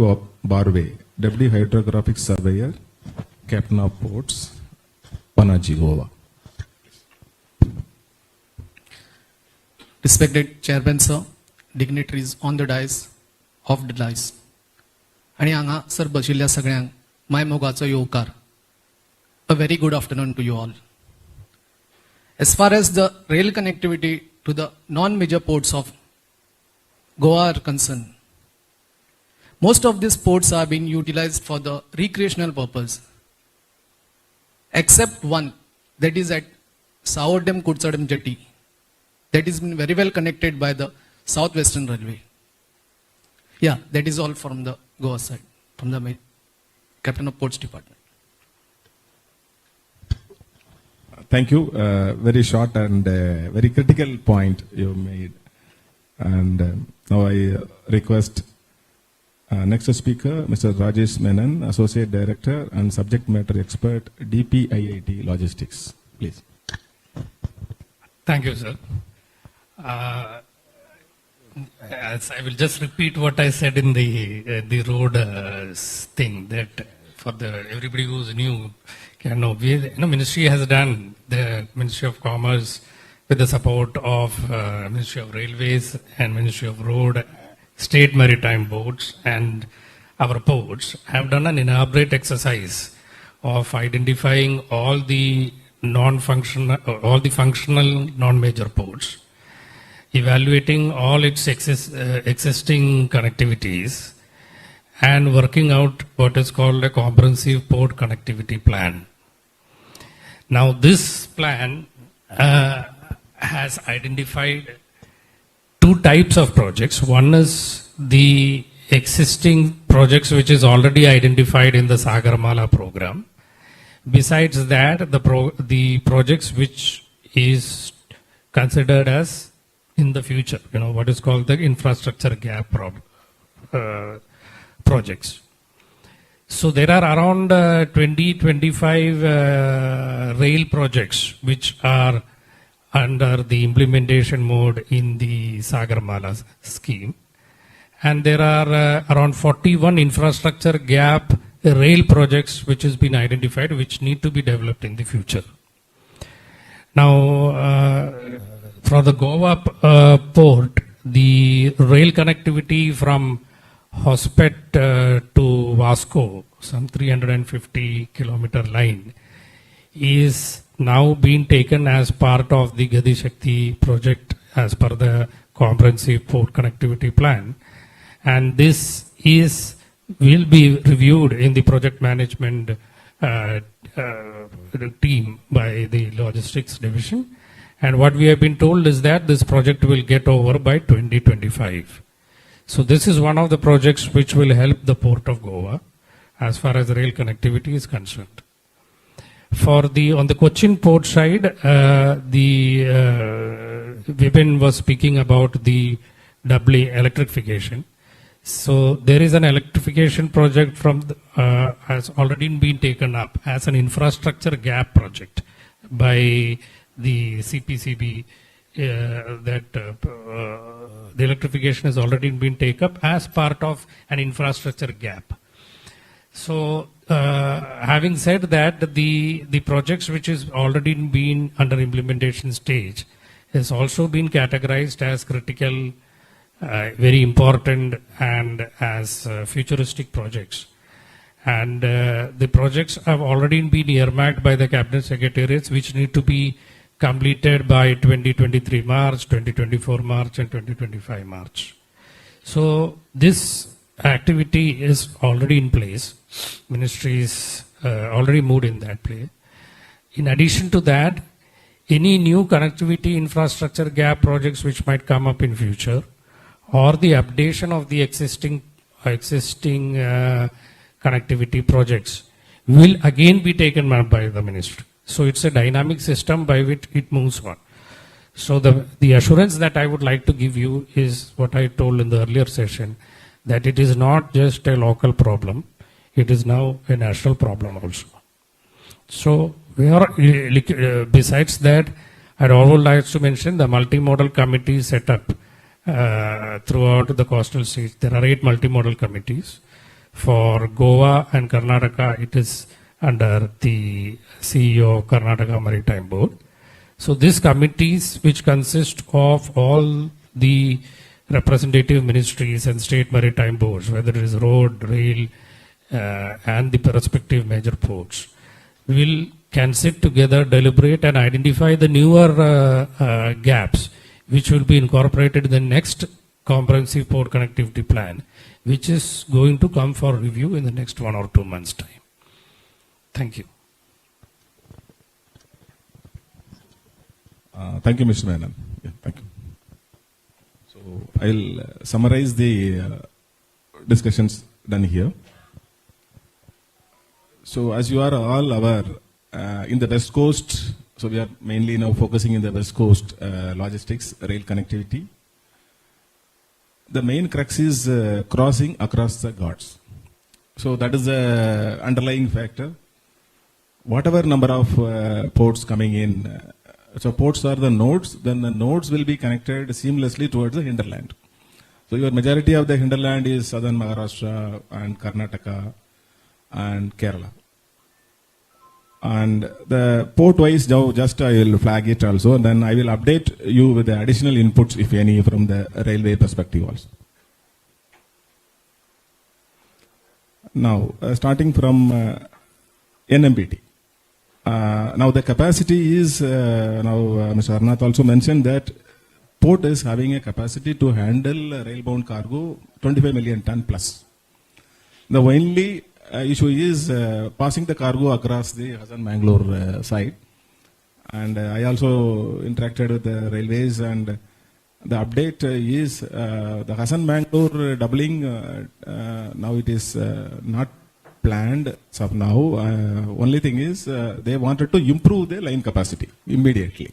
Barve, Deputy Hydrographic Surveyor, Captain of Ports, Panaji, Goa. Respected Chairman, sir, dignitaries on the dais, off the dais, आणि हांगा sir बशिल्ल्या सगळ्यांक my मोगाचो येवकार. A very good afternoon to you all. As far as the rail connectivity to the non-major ports of Goa are concerned, most of these ports are being utilized for the recreational purpose, except one, that is at Savodem Kutsadam Jetty, that is been very well connected by the Southwestern Railway. Yeah, that is all from the Goa side, from the Captain of Ports Department. Thank you. Very short and very critical point you made. And now I request next speaker, Mr. Rajesh Menon, Associate Director and Subject Matter Expert, DPIIT Logistics. Please. Thank you, sir. As I will just repeat what I said in the road thing, that for everybody who's new can know, Ministry has done, the Ministry of Commerce with the support of Ministry of Railways and Ministry of Road, State Maritime Boards and our ports have done an elaborate exercise of identifying all the functional non-major ports, evaluating all its existing connectivities, and working out what is called a comprehensive port connectivity plan. Now this plan has identified two types of projects. One is the existing projects which is already identified in the Sagarmala program. Besides that, the projects which is considered as in the future, what is called the infrastructure gap projects. So there are around 20-25 rail projects which are under the implementation mode in the Sagarmala scheme. And there are around 41 infrastructure gap rail projects which has been identified which need to be developed in the future. Now, for the Goa port, the rail connectivity from Hospet to Vasco, some 350 kilometer line, is now being taken as part of the Gati Shakti project as per the comprehensive port connectivity plan. And this will be reviewed in the project management team by the logistics division. And what we have been told is that this project will get over by 2025. So this is one of the projects which will help the port of Goa as far as rail connectivity is concerned. On the Cochin port side, Vipin was speaking about the doubly electrification. So there is an electrification project has already been taken up as an infrastructure gap project by the CPCB. The electrification has already been taken up as part of an infrastructure gap. So having said that, the projects which is already been under implementation stage has also been categorized as critical, very important, and as futuristic projects. And the projects have already been earmarked by the cabinet secretariats, which need to be completed by 2023 March, 2024 March, and 2025 March. So this activity is already in place. Ministry is already moved in that play. In addition to that, any new connectivity infrastructure gap projects which might come up in future, or the updation of the existing connectivity projects will again be taken up by the ministry. So it's a dynamic system by which it moves on. So the assurance that I would like to give you is what I told in the earlier session, that it is not just a local problem, it is now a national problem also. So we are, besides that, I'd also like to mention the multimodal committee set up throughout the coastal states. There are 8 multimodal committees. For Goa and Karnataka, it is under the CEO of Karnataka Maritime Board. So these committees, which consist of all the representative ministries and state maritime boards, whether it is road, rail, and the respective major ports, can sit together, deliberate, and identify the newer gaps which will be incorporated in the next comprehensive port connectivity plan, which is going to come for review in the next 1 or 2 months' time. Thank you. Thank you, Mr. Menon. Yeah, thank you. So I'll summarize the discussions done here. So as you are all aware, in the West Coast, so we are mainly now focusing in the West Coast logistics, rail connectivity. The main crux is crossing across the Ghats. So that is the underlying factor. Whatever number of ports coming in, so ports are the nodes, then the nodes will be connected seamlessly towards the hinterland. So your majority of the hinterland is southern Maharashtra and Karnataka and Kerala. And the port wise, just I will flag it also, and then I will update you with the additional inputs, if any, from the railway perspective also. Now, starting from NMPT. Now the capacity is, Mr. Arnath also mentioned that port is having a capacity to handle railbound cargo 25 million ton plus. The only issue is passing the cargo across the Hassan-Mangalore side. And I also interacted with the railways, and the update is the Hassan-Mangalore doubling, now it is not planned as of now. Only thing is they wanted to improve the line capacity immediately.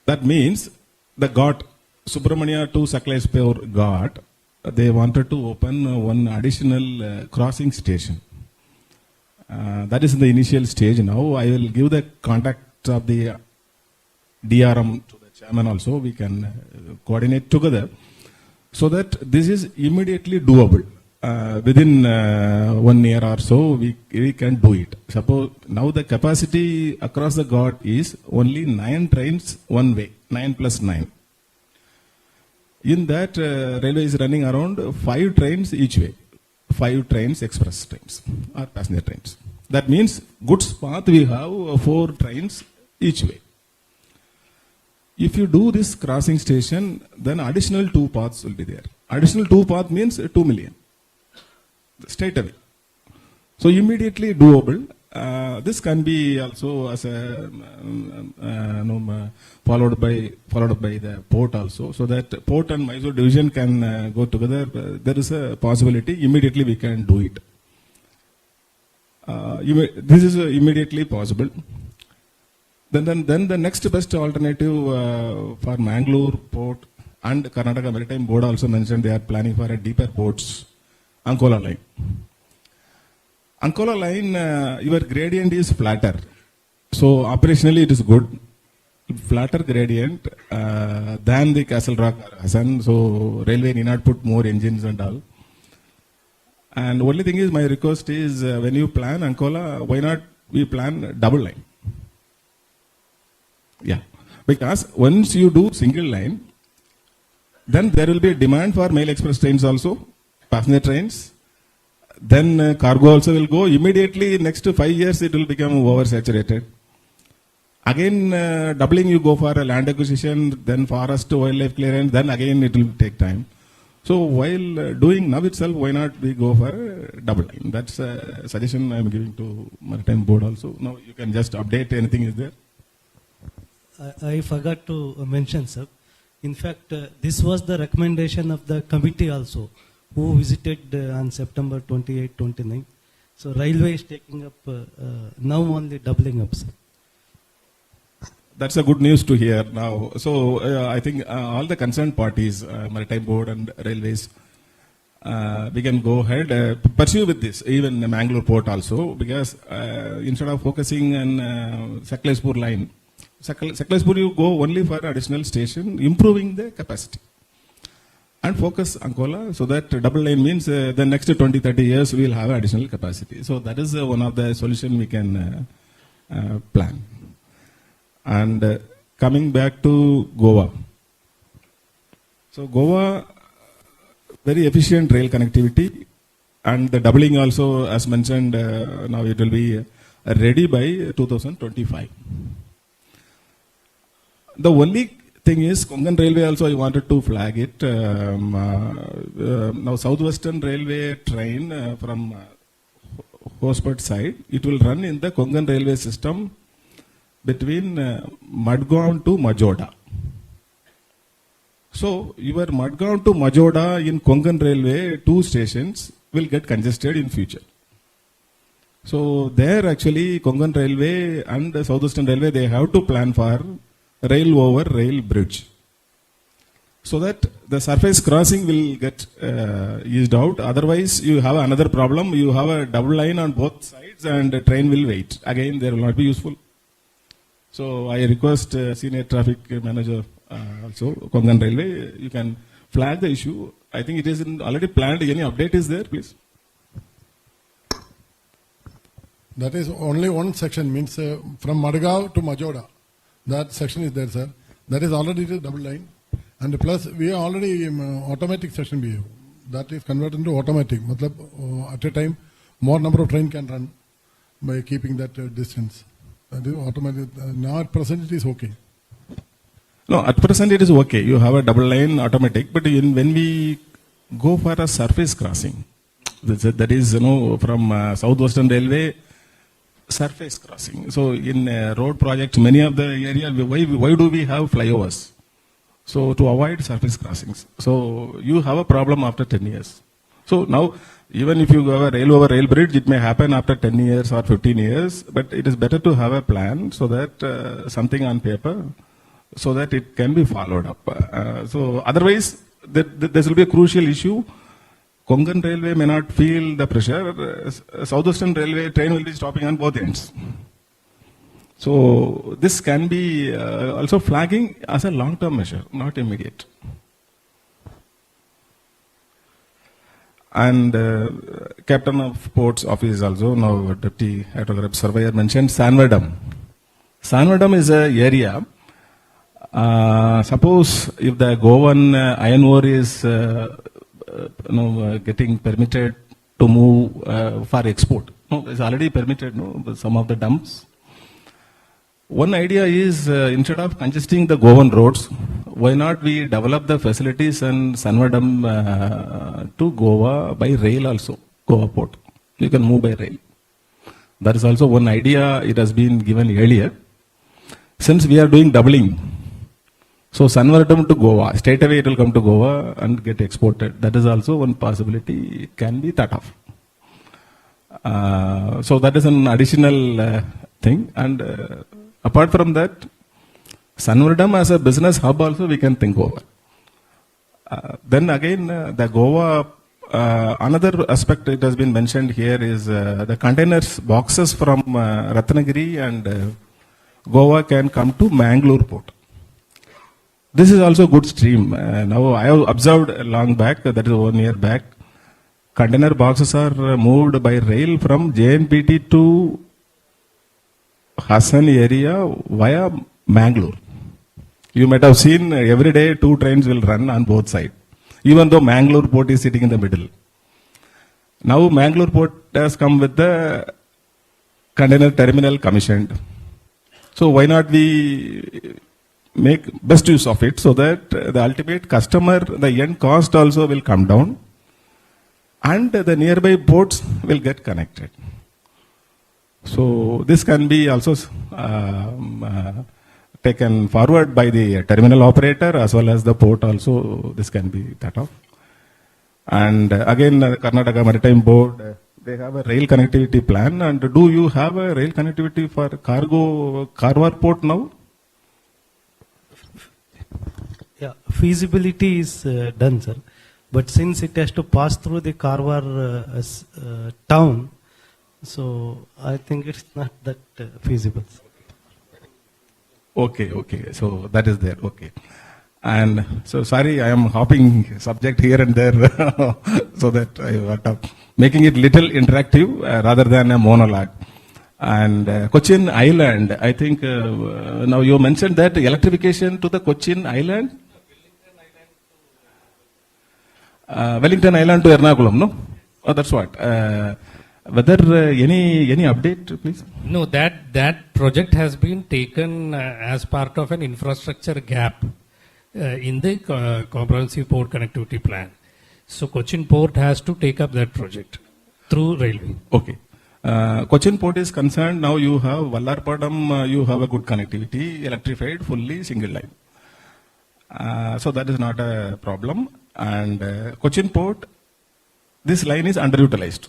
That means the Ghat, Subramania to Sakleshpur Ghat, they wanted to open one additional crossing station. That is in the initial stage now. I will give the contact of the DRM to the chairman also. We can coordinate together so that this is immediately doable. Within 1 year or so, we can do it. Suppose now the capacity across the Ghat is only 9 trains one way, 9 plus 9. In that, railway is running around 5 trains each way, 5 trains, express trains or passenger trains. That means goods path we have 4 trains each way. If you do this crossing station, then additional 2 paths will be there. Additional 2 paths means 2 million. Straight away. So immediately doable. This can be also as a followed by the port also, so that port and Mysore division can go together. There is a possibility. Immediately we can do it. This is immediately possible. Then the next best alternative for Mangalore port and Karnataka Maritime Board also mentioned they are planning for a deeper ports, Ankola line. Ankola line, your gradient is flatter. So operationally it is good. Flatter gradient than the Castle Rock or Hassan. So railway need not put more engines and all. And only thing is, my request is when you plan Ankola, why not we plan double line? Yeah, because once you do single line, then there will be a demand for mail express trains also, passenger trains. Then cargo also will go. Immediately next 5 years it will become oversaturated. Again doubling, you go for a land acquisition, then forest wildlife clearance, then again it will take time. So while doing now itself, why not we go for a double line? That's a suggestion I am giving to Maritime Board also. Now you can just update anything is there. I forgot to mention, sir. In fact, this was the recommendation of the committee also, who visited on September 28, 29. So railway is taking up now only doubling up, sir. That's a good news to hear now. So I think all the concerned parties, Maritime Board and Railways, we can go ahead, pursue with this, even the Mangalore port also, because instead of focusing on Sakleshpur line, Sakleshpur you go only for additional station, improving the capacity. And focus Ankola, so that double line means the next 20-30 years we will have additional capacity. So that is one of the solution we can plan. And coming back to Goa. So Goa, very efficient rail connectivity, and the doubling also, as mentioned, now it will be ready by 2025. The only thing is, Konkan Railway also I wanted to flag it. Now Southwestern Railway train from Hospet side, it will run in the Konkan Railway system between Madgaon to Majoda. So your Madgaon to Majoda in Konkan Railway, 2 stations will get congested in future. So there actually Konkan Railway and the Southwestern Railway, they have to plan for rail over rail bridge, so that the surface crossing will get eased out. Otherwise you have another problem, you have a double line on both sides and the train will wait. Again there will not be useful. So I request Senior Traffic Manager also, Konkan Railway, you can flag the issue. I think it is already planned. Any update is there, please? That is only one section, means from Madgaon to Majoda. That section is there, sir. That is already the double line. And plus, we are already automatic section we have. That is converted into automatic. Matlab, at a time, more number of train can run by keeping that distance. That is automatic. Now at present it is okay. No, at present it is okay. You have a double line automatic, but when we go for a surface crossing, that is, from Southwestern Railway, surface crossing. So in road projects, many of the area, why do we have flyovers? So to avoid surface crossings. So you have a problem after 10 years. So now, even if you have a rail over rail bridge, it may happen after 10 years or 15 years, but it is better to have a plan so that something on paper, so that it can be followed up. So otherwise, there will be a crucial issue. Konkan Railway may not feel the pressure. Southwestern Railway train will be stopping on both ends. So this can be also flagging as a long-term measure, not immediate. And Captain of Ports Office also, now Deputy Hydrograph Surveyor mentioned Sanverdam. Sanverdam is an area. Suppose if the Goan iron ore is getting permitted to move for export. No, it's already permitted, some of the dumps. One idea is, instead of congesting the Goan roads, why not we develop the facilities and Sanverdam to Goa by rail also, Goa port. You can move by rail. That is also one idea, it has been given earlier. Since we are doing doubling, so Sanverdam to Goa, straight away it will come to Goa and get exported. That is also one possibility, it can be thought of. So that is an additional thing. And apart from that, Sanverdam as a business hub also we can think over. Then again, the Goa, another aspect it has been mentioned here is the containers boxes from Ratnagiri and Goa can come to Mangalore port. This is also good stream. Now I have observed long back, that is 1 year back, container boxes are moved by rail from JNPT to Hassan area via Mangalore. You might have seen every day 2 trains will run on both sides, even though Mangalore port is sitting in the middle. Now Mangalore port has come with the container terminal commissioned. So why not we make best use of it so that the ultimate customer, the end cost also will come down and the nearby ports will get connected. So this can be also taken forward by the terminal operator as well as the port also. This can be thought of. And again, Karnataka Maritime Board, they have a rail connectivity plan. And do you have a rail connectivity for Karwar port now? Yeah, feasibility is done, sir. But since it has to pass through the Karwar town, so I think it's not that feasible. Okay. So that is there. Okay. And so sorry, I am hopping subject here and there so that I want to making it little interactive rather than a monologue. And Cochin Island, I think now you mentioned that electrification to the Cochin Island. Wellington Island to Ernakulam, no? Oh, that's what. Whether any update, please? No, that project has been taken as part of an infrastructure gap in the comprehensive port connectivity plan. So Cochin Port has to take up that project through railway. Okay. Cochin Port is concerned, now you have Vallarpadam, you have a good connectivity, electrified, fully single line. So that is not a problem. And Cochin Port, this line is underutilized.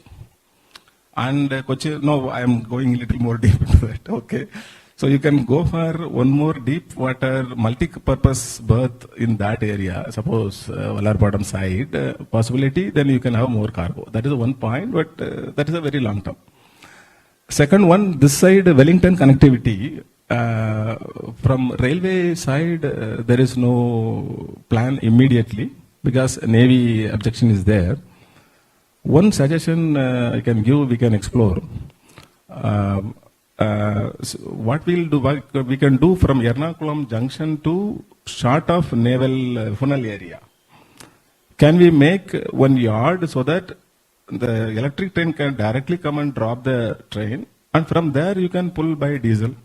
And Cochin, no, I am going a little more deep into that. Okay. So you can go for one more deep water multi-purpose berth in that area. Suppose Vallarpadam side possibility, then you can have more cargo. That is one point, but that is a very long term. Second one, this side Wellington connectivity. From railway side, there is no plan immediately because Navy objection is there. One suggestion I can give, we can explore. So what we'll do, we can do from Ernakulam junction to short of naval funnel area. Can we make one yard so that the electric train can directly come and drop the train, and from there you can pull by diesel?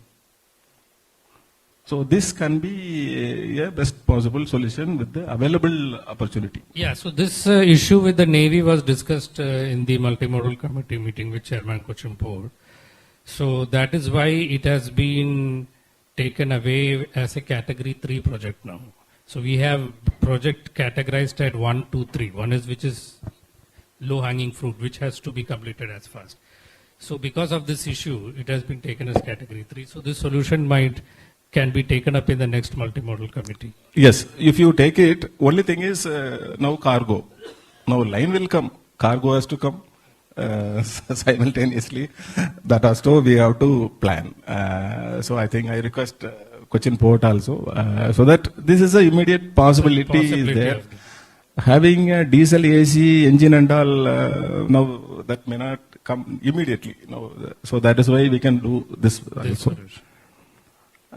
So this can be a best possible solution with the available opportunity. Yeah, so this issue with the Navy was discussed in the multimodal committee meeting with Chairman Cochin Port. So that is why it has been taken away as a category 3 project now. So we have project categorized at 1, 2, 3. One is which is low hanging fruit, which has to be completed as fast. So because of this issue, it has been taken as category 3. So this solution can be taken up in the next multimodal committee. Yes, if you take it, only thing is now cargo. Now line will come, cargo has to come simultaneously. That also we have to plan. So I think I request Cochin Port also, so that this is an immediate possibility is there. Having a diesel AC engine and all, now that may not come immediately. No, so that is why we can do this also.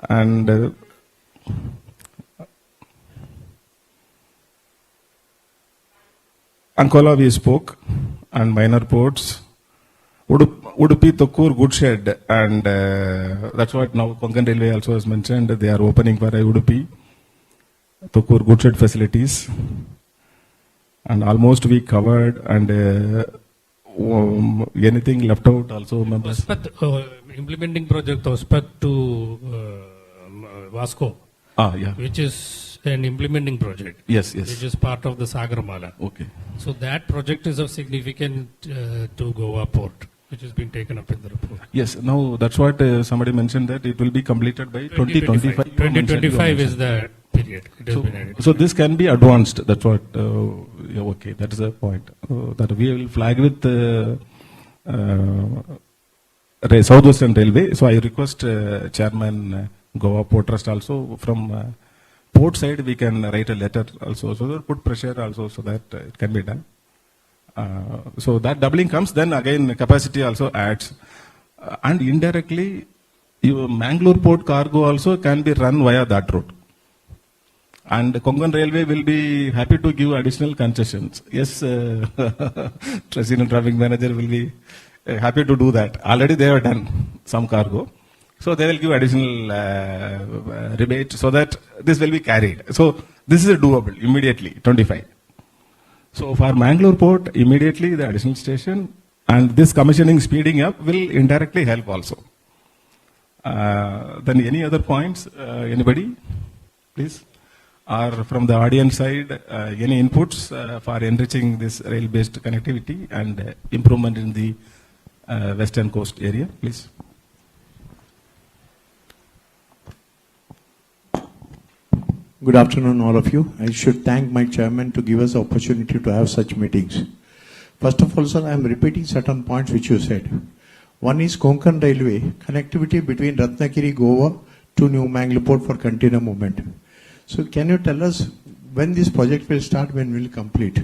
And Ankola we spoke, and minor ports. Udupi, Tokkur, Goodshed, and that's what now Konkan Railway also has mentioned. They are opening for Udupi, Tokkur, Goodshed facilities. And almost we covered, and anything left out also, members? Implementing project Ospat to Vasco, yeah. which is an implementing project. Yes. Which is part of the Sagarmala. Okay. So that project is of significance to Goa port, which has been taken up in the report. Yes, now that's what somebody mentioned, that it will be completed by 2025. 2025 is the period. It has been added. So this can be advanced. That's what. Yeah, okay, that is the point. That we will flag with Southwestern Railway. So I request Chairman Goa Port Trust also from port side we can write a letter also, so that put pressure also so that it can be done. So that doubling comes, then again capacity also adds, and indirectly your Mangalore port cargo also can be run via that route. And Konkan Railway will be happy to give additional concessions. Yes, President Traffic Manager will be happy to do that. Already they have done some cargo. So they will give additional rebate so that this will be carried. So this is doable immediately, 25. So for Mangalore port, immediately the additional station and this commissioning speeding up will indirectly help also. Then any other points? Anybody? Please. Or from the audience side, any inputs for enriching this rail-based connectivity and improvement in the western coast area, please. Good afternoon, all of you. I should thank my chairman to give us the opportunity to have such meetings. First of all, sir, I am repeating certain points which you said. One is Konkan Railway, connectivity between Ratnagiri, Goa to New Mangalore Port for container movement. So can you tell us when this project will start, when will complete?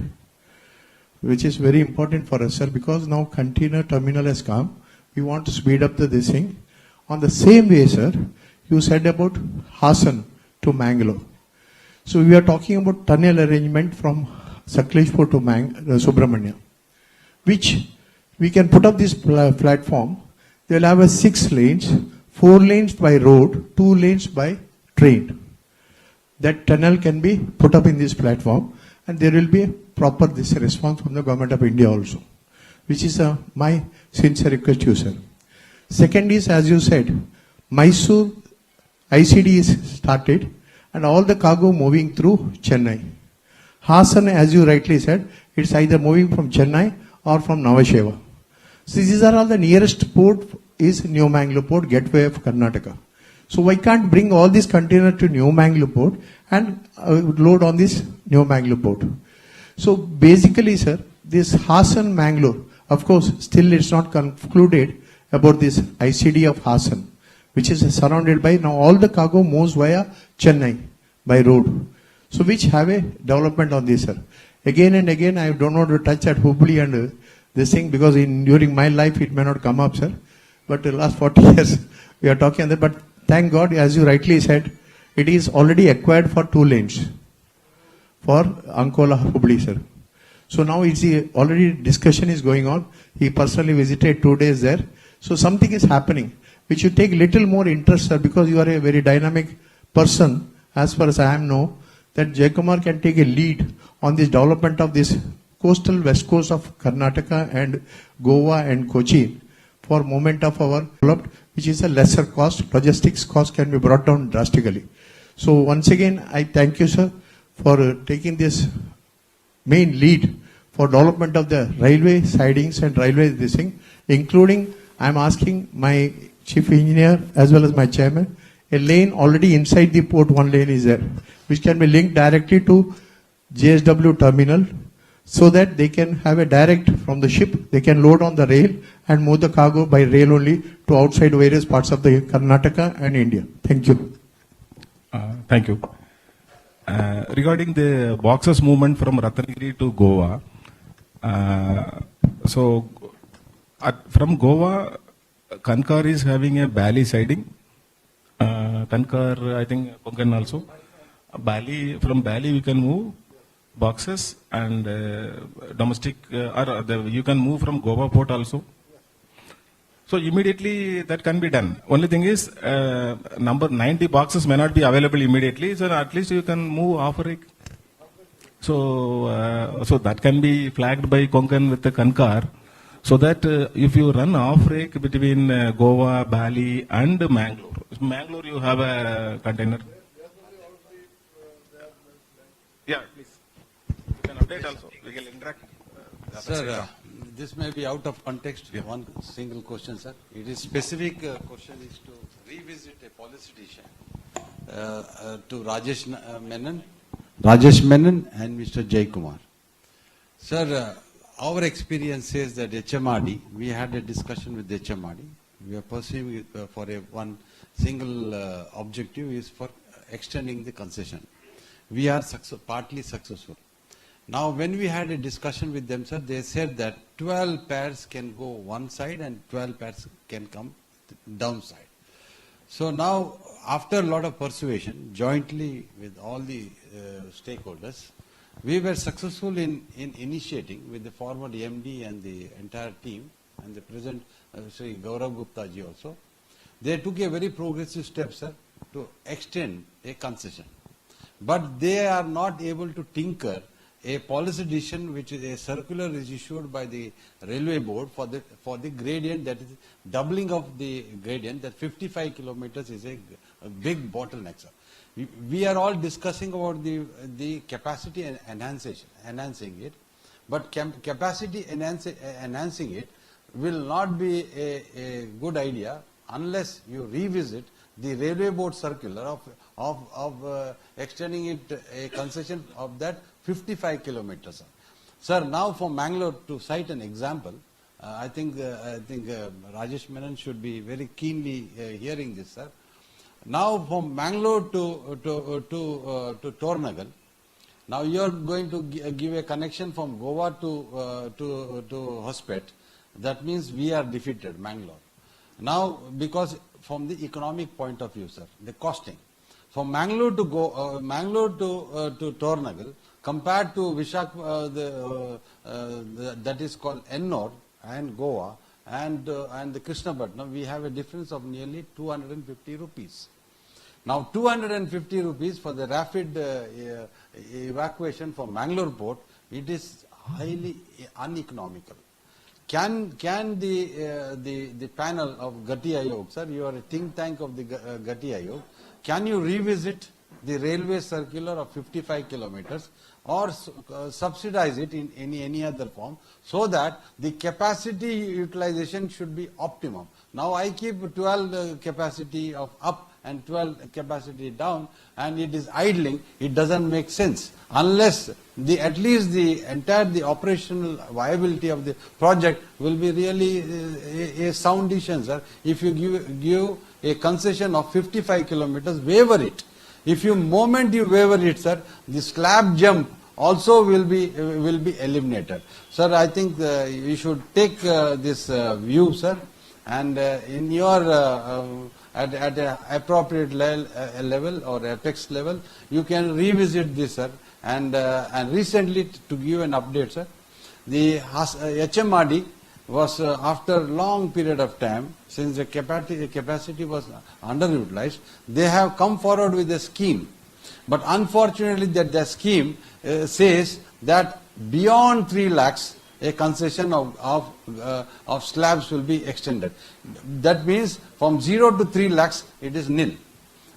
Which is very important for us, sir, because now container terminal has come. We want to speed up this thing. On the same way, sir, you said about Hassan to Mangalore. So we are talking about tunnel arrangement from Sakleshpur to Subramania, which we can put up this platform. They will have a 6 lanes, 4 lanes by road, 2 lanes by train. That tunnel can be put up in this platform, and there will be a proper response from the Government of India also, which is my sincere request to you, sir. Second is, as you said, Mysore ICD is started, and all the cargo moving through Chennai. Hassan, as you rightly said, it's either moving from Chennai or from Navasheva. So these are all the nearest port is New Mangalore Port, gateway of Karnataka. So why can't bring all these containers to New Mangalore Port and load on this New Mangalore Port? So basically, sir, this Hassan Mangalore, of course, still it's not concluded about this ICD of Hassan, which is surrounded by, now all the cargo moves via Chennai by road. So which have a development on this, sir. Again and again, I don't want to touch at Hubli and this thing, because during my life it may not come up, sir. But the last 40 years we are talking on that. But thank God, as you rightly said, it is already acquired for 2 lanes for Ankola Hubli, sir. So now it's already discussion is going on. He personally visited 2 days there. So something is happening, which you take little more interest, sir, because you are a very dynamic person, as far as I know, that Jayakumar can take a lead on this development of this coastal west coast of Karnataka and Goa and Kochi for movement of our developed, which is a lesser cost. Logistics cost can be brought down drastically. So once again, I thank you, sir, for taking this main lead for development of the railway sidings and railway this thing, including I am asking my chief engineer as well as my chairman, a lane already inside the port, 1 lane is there, which can be linked directly to JSW terminal, so that they can have a direct from the ship, they can load on the rail and move the cargo by rail only to outside various parts of the Karnataka and India. Thank you. Thank you. Regarding the boxes movement from Ratnagiri to Goa, from Goa, Kankar is having a Bali siding. Kankar, I think Konkan also. From Bali we can move boxes and domestic, you can move from Goa port also. So immediately that can be done. Only thing is, number 90 boxes may not be available immediately, so at least you can move half a rig. So that can be flagged by Konkan with the Kankar, so that if you run off rake between Goa, Bali and Mangalore you have a container. Yeah, please. You can update also. We can interact. Sir, this may be out of context. Yeah. One single question, sir. It is specific question is to revisit a policy decision. to Rajesh Menon and Mr. Jay Kumar. Sir, our experience says that HMRD, we had a discussion with HMRD. We are pursuing it for one single objective is for extending the concession. We are partly successful. Now, when we had a discussion with them, sir, they said that 12 pairs can go one side and 12 pairs can come downside. So now, after a lot of persuasion, jointly with all the stakeholders, we were successful in initiating with the former MD and the entire team and the present Sri Gaurav Gupta ji also. They took a very progressive step, sir, to extend a concession. But they are not able to tinker a policy decision which is a circular is issued by the railway board for the gradient, that is doubling of the gradient, that 55 kilometers is a big bottleneck, sir. We are all discussing about the capacity and enhancing it, but capacity enhancing it will not be a good idea unless you revisit the railway board circular of extending it a concession of that 55 kilometers. Sir, now for Mangalore, to cite an example, I think Rajesh Menon should be very keenly hearing this, sir. Now from Mangalore to Tornagal, now you are going to give a connection from Goa to Hospet. That means we are defeated, Mangalore. Now, because from the economic point of view, sir, the costing from Mangalore to Tornagal compared to that is called Ennore and Goa and the Krishnapatnam, we have a difference of nearly 250 rupees. Now 250 rupees for the rapid evacuation from Mangalore port, it is highly uneconomical. Can the panel of Gati Ayog, sir, you are a think tank of the Gati Ayog, can you revisit the railway circular of 55 kilometers or subsidize it in any other form so that the capacity utilization should be optimum? Now I keep 12 capacity of up and 12 capacity down and it is idling. It doesn't make sense unless at least the operational viability of the project will be really a sound decision, sir. If you give a concession of 55 kilometers, waiver it. If you waiver it, sir, the slab jump also will be eliminated. Sir, I think you should take this view, sir, and in your at an appropriate level or apex level, you can revisit this, sir. And recently, to give an update, sir, the HMRD was after a long period of time, since the capacity was underutilized, they have come forward with a scheme. But unfortunately, the scheme says that beyond 3 lakhs, a concession of slabs will be extended. That means from 0 to 3 lakhs, it is nil.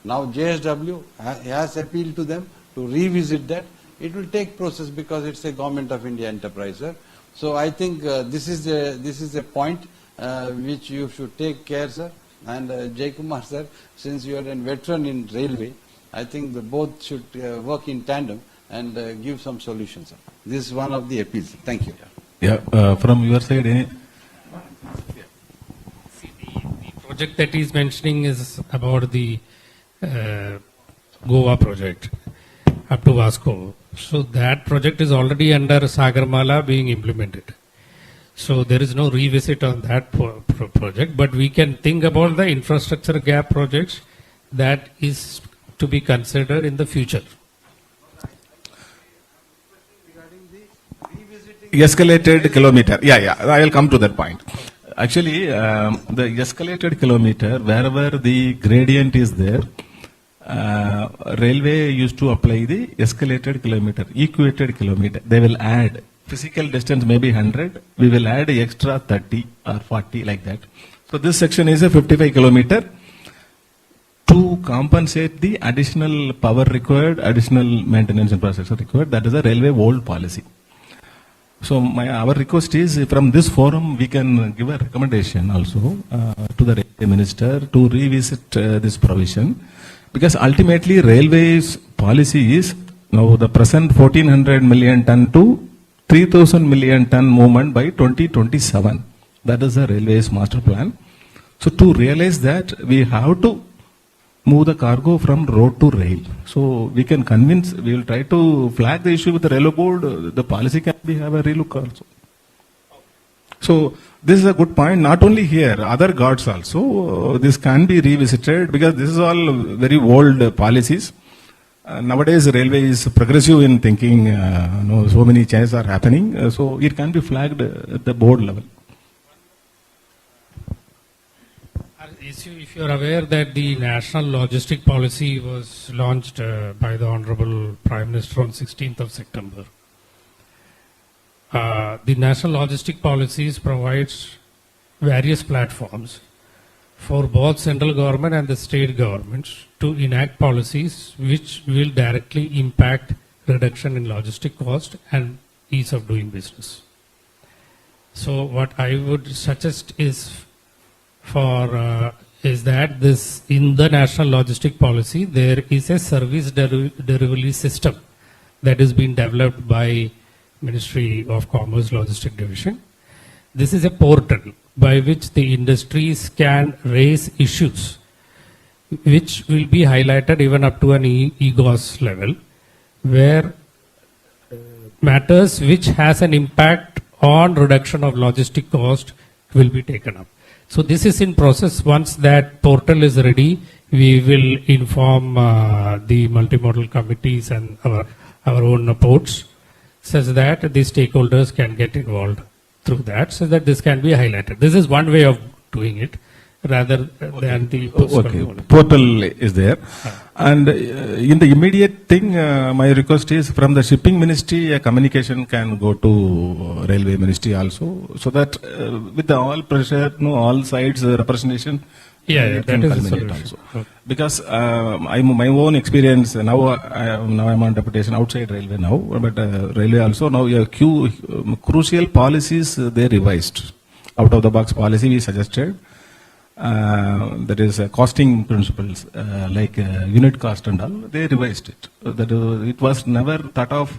Now JSW has appealed to them to revisit that. It will take process because it's a Government of India enterprise, sir. So I think this is a point which you should take care, sir. And Jay Kumar, sir, since you are a veteran in railway, I think the both should work in tandem and give some solutions, sir. This is one of the appeals. Thank you. Yeah, from your side, any? See, the project that he is mentioning is about the Goa project up to Vasco. So that project is already under Sagarmala being implemented. So there is no revisit on that project, but we can think about the infrastructure gap projects that is to be considered in the future. Escalated kilometer. Yeah, I will come to that point. Actually, the escalated kilometer, wherever the gradient is there, railway used to apply the escalated kilometer, equated kilometer. They will add physical distance maybe 100, we will add extra 30 or 40 like that. So this section is a 55 kilometer to compensate the additional power required, additional maintenance infrastructure required. That is a railway old policy. So our request is from this forum we can give a recommendation also to the railway minister to revisit this provision. Because ultimately railways policy is now the present 1400 million ton to 3000 million ton movement by 2027. That is the railways master plan. So to realize that, we have to move the cargo from road to rail. So we can convince, we will try to flag the issue with the railway board. The policy can be have a relook also. So this is a good point. Not only here, other guards also. This can be revisited because this is all very old policies. Nowadays, railway is progressive in thinking. So many changes are happening. So it can be flagged at the board level. If you are aware that the national logistic policy was launched by the Honorable Prime Minister on 16th of September. The national logistic policies provides various platforms for both central government and the state governments to enact policies which will directly impact reduction in logistic cost and ease of doing business. So what I would suggest is that this in the national logistic policy there is a service delivery system that is being developed by Ministry of Commerce Logistic Division. This is a portal by which the industries can raise issues which will be highlighted even up to an EGOS level, where matters which has an impact on reduction of logistic cost will be taken up. So this is in process. Once that portal is ready, we will inform the multimodal committees and our own ports, such that the stakeholders can get involved through that, so that this can be highlighted. This is one way of doing it, rather than the portal is there. And in the immediate thing, my request is from the shipping ministry, a communication can go to railway ministry also, so that with the all pressure, all sides representation, that can is culminate also. Because my own experience, now I'm on deputation outside railway now, but railway also now crucial policies they revised. Out of the box policy we suggested. That is costing principles like unit cost and all, they revised it. It was never thought of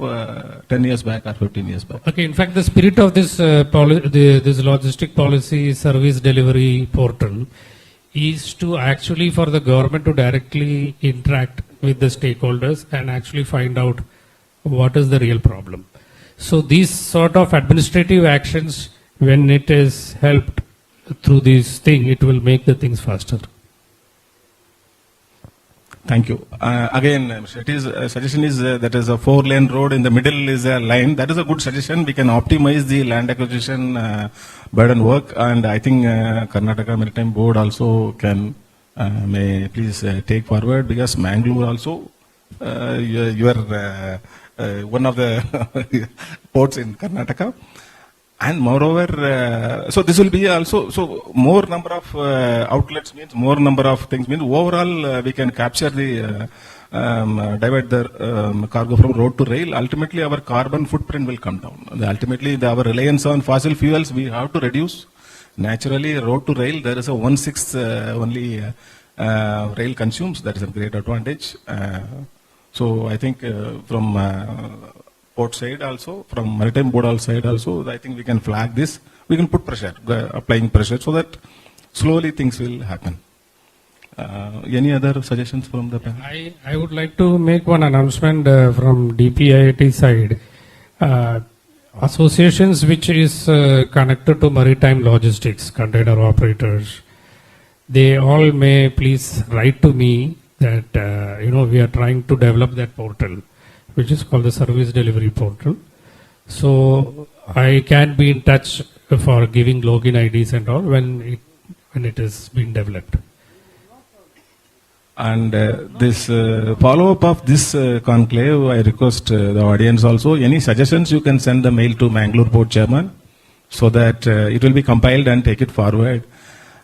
10 years back or 15 years back. Okay, in fact the spirit of this this logistic policy service delivery portal is to actually for the government to directly interact with the stakeholders and actually find out what is the real problem. So these sort of administrative actions, when it is helped through this thing, it will make the things faster. Thank you. Again, Shetty's suggestion is that is a 4-lane road, in the middle is a line. That is a good suggestion. We can optimize the land acquisition burden work, and I think Karnataka Maritime Board also can may please take forward, because Mangalore also you are one of the ports in Karnataka. And moreover, so this will be also, so more number of outlets means more number of things means overall we can capture the, divert the cargo from road to rail. Ultimately our carbon footprint will come down. Ultimately our reliance on fossil fuels we have to reduce. Naturally road to rail there is a 1/6 only rail consumes. That is a great advantage. So I think from port side also, from maritime board side also, I think we can flag this. We can put pressure, applying pressure, so that slowly things will happen. Any other suggestions from the panel? I would like to make one announcement from DPIIT side. Associations which is connected to maritime logistics, container operators, they all may please write to me that we are trying to develop that portal, which is called the service delivery portal. So I can be in touch for giving login IDs and all when it is being developed. And this follow-up of this conclave, I request the audience also, any suggestions you can send the mail to Mangalore Port Chairman, so that it will be compiled and take it forward.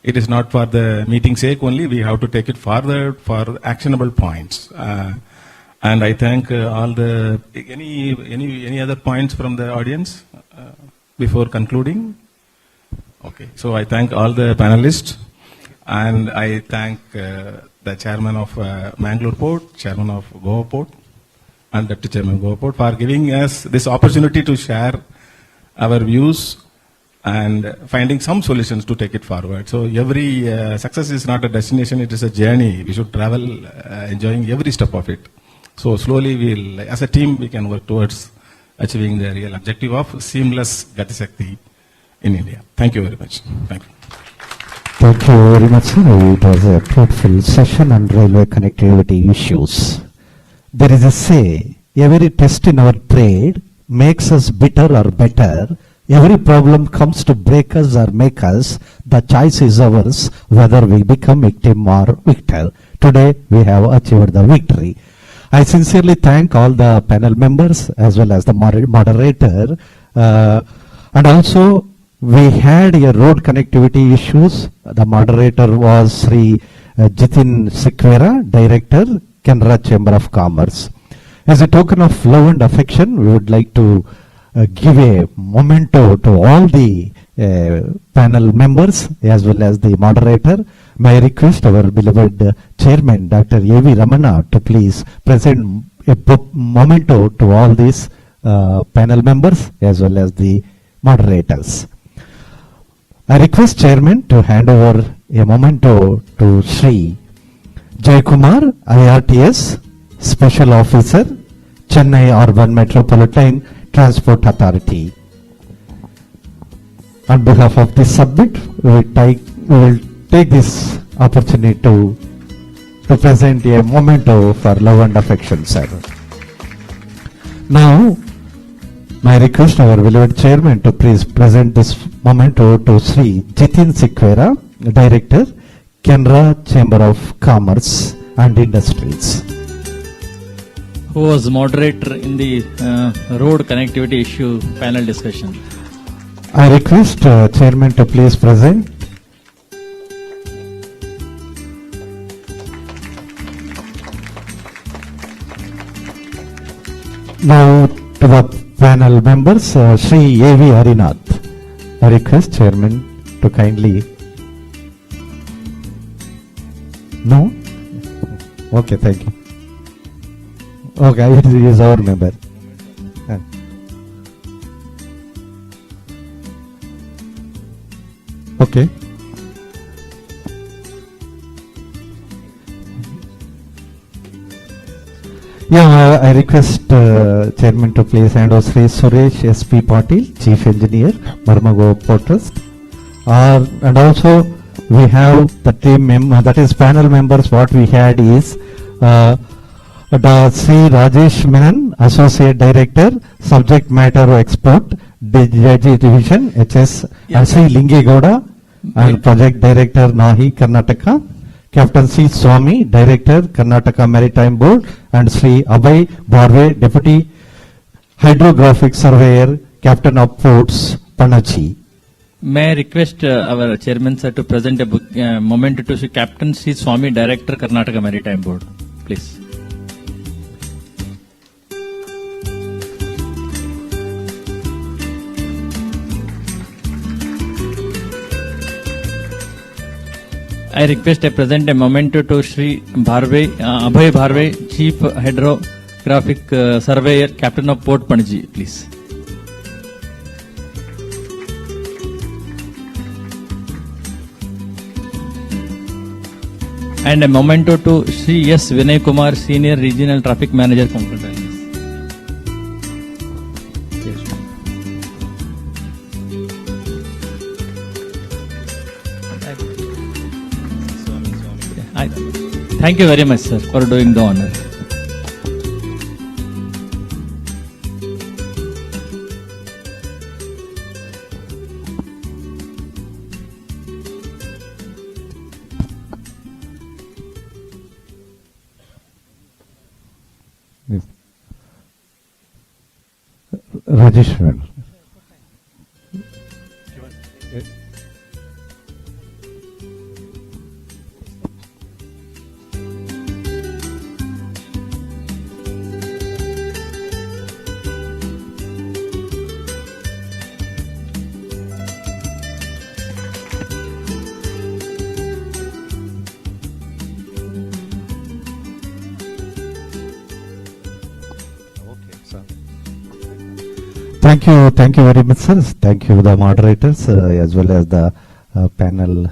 It is not for the meeting sake only, we have to take it forward for actionable points. And I thank all the, any other points from the audience before concluding? Okay, so I thank all the panelists, and I thank the chairman of Mangalore Port, chairman of Goa Port, and deputy chairman of Goa Port for giving us this opportunity to share our views and finding some solutions to take it forward. So every success is not a destination, it is a journey. We should travel enjoying every step of it. So slowly we'll, as a team, we can work towards achieving the real objective of seamless Gati Shakti in India. Thank you very much. Thank you. Thank you very much, sir. It was a fruitful session on railway connectivity issues. There is a say, every test in our trade makes us bitter or better. Every problem comes to break us or make us. The choice is ours, whether we become victim or victor. Today, we have achieved the victory. I sincerely thank all the panel members as well as the moderator. And also, we had a road connectivity issues. The moderator was Sri Jitin Sikwera, Director, Canara Chamber of Commerce. As a token of love and affection, we would like to give a memento to all the panel members as well as the moderator. May I request our beloved chairman, Dr. A.V. Ramana, to please present a memento to all these panel members as well as the moderators. I request chairman to hand over a memento to Sri Jaykumar, IRTS, Special Officer, Chennai Urban Metropolitan Transport Authority. On behalf of this summit, we will take this opportunity to present a memento for love and affection, sir. Now, my request our beloved chairman to please present this memento to Sri Jitin Sikwera, Director, Canara Chamber of Commerce and Industries. Who was moderator in the road connectivity issue panel discussion? I request chairman to please present. Now to the panel members, Sri A.V. Harinath. I request chairman to kindly. No? Okay, thank you. Okay, he is our member. Okay. Yeah, I request chairman to please hand over Sri Suresh S.P. Patil, Chief Engineer, Marmago Port Trust. And also we have the team member, that is panel members. What we had is Sri Rajesh Menon, Associate Director, Subject Matter Expert, Division, HS, and Sri Lingi Gowda, and Project Director, Nahi, Karnataka. Captain C. Swami, Director, Karnataka Maritime Board, and Sri Abhay Bharve, Deputy Hydrographic Surveyor, Captain of Ports, Panachi. May I request our chairman sir to present a memento to Captain C. Swami, Director, Karnataka Maritime Board, please. I request I present a memento to Sri Bharve, Abhay Bharve, Chief Hydrographic Surveyor, Captain of Port Panaji, please. And a memento to Sri S. Vinay Kumar, Senior Regional Traffic Manager, Konkan. Thank you very much, sir, for doing the honor. Rajeshwar. Thank you very much, sir. Thank you, the moderators, as well as the panel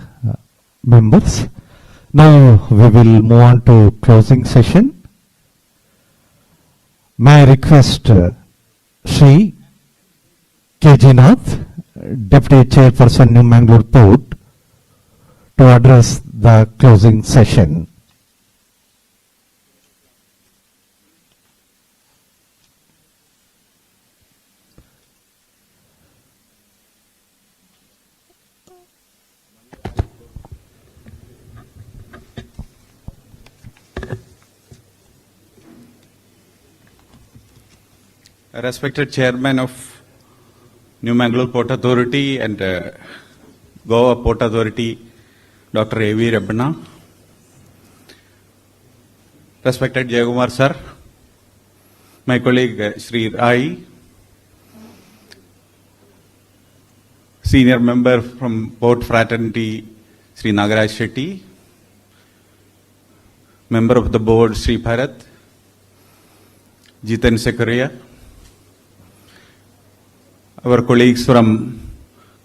members. Now we will move on to closing session. May I request Sri K.J. Nath, Deputy Chairperson, New Mangalore Port, to address the closing session. Respected Chairman of New Mangalore Port Authority and Goa Port Authority, Dr. A.V. Rebana. Respected Jayakumar Sir, my colleague Sri Rai, Senior Member from Port Fraternity Sri Nagaraj Shetty, Member of the Board Sri Bharat, Jiten Sekaria, our colleagues from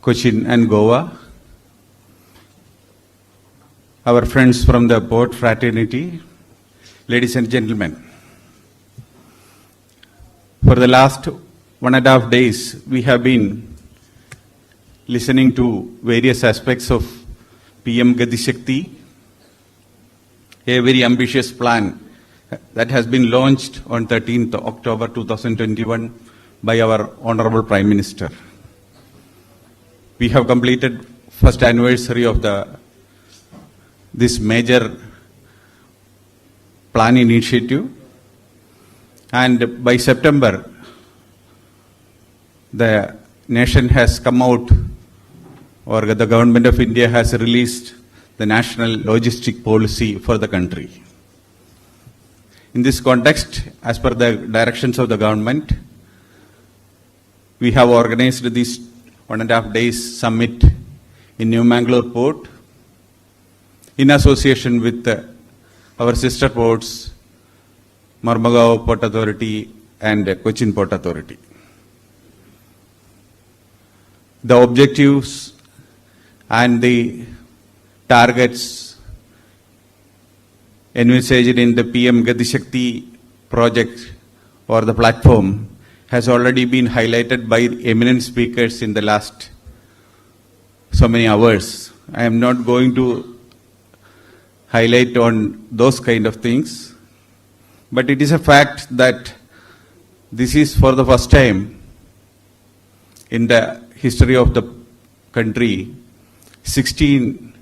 Cochin and Goa, our friends from the Port Fraternity, ladies and gentlemen. For the last 1.5 days, we have been listening to various aspects of PM Gati Shakti, a very ambitious plan that has been launched on 13th October 2021 by our Honorable Prime Minister. We have completed first anniversary of this major plan initiative, and by September the nation has come out, or the government of India has released the national logistic policy for the country. In this context, as per the directions of the government, we have organized this 1.5 days summit in New Mangalore Port in association with our sister ports, Mormugao Port Authority and Cochin Port Authority. The objectives and the targets envisaged in the PM Gati Shakti project or the platform has already been highlighted by eminent speakers in the last so many hours. I am not going to highlight on those kind of things, but it is a fact that this is for the first time in the history of the country, 16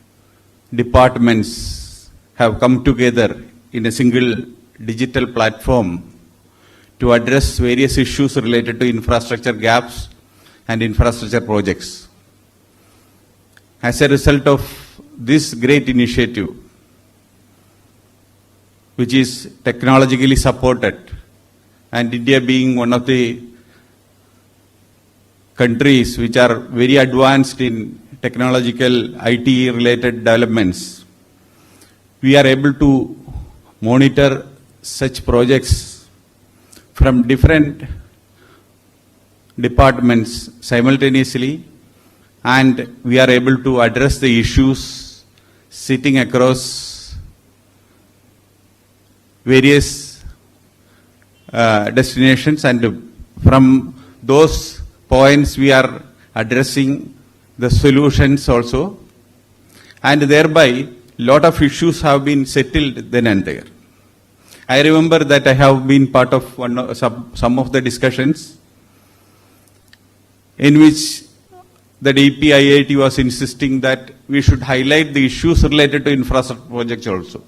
departments have come together in a single digital platform to address various issues related to infrastructure gaps and infrastructure projects. As a result of this great initiative, which is technologically supported, and India being one of the countries which are very advanced in technological IT related developments, we are able to monitor such projects from different departments simultaneously, and we are able to address the issues sitting across various destinations, and from those points we are addressing the solutions also, and thereby lot of issues have been settled then and there. I remember that I have been part of some of the discussions in which the DPIIT was insisting that we should highlight the issues related to infrastructure projects also.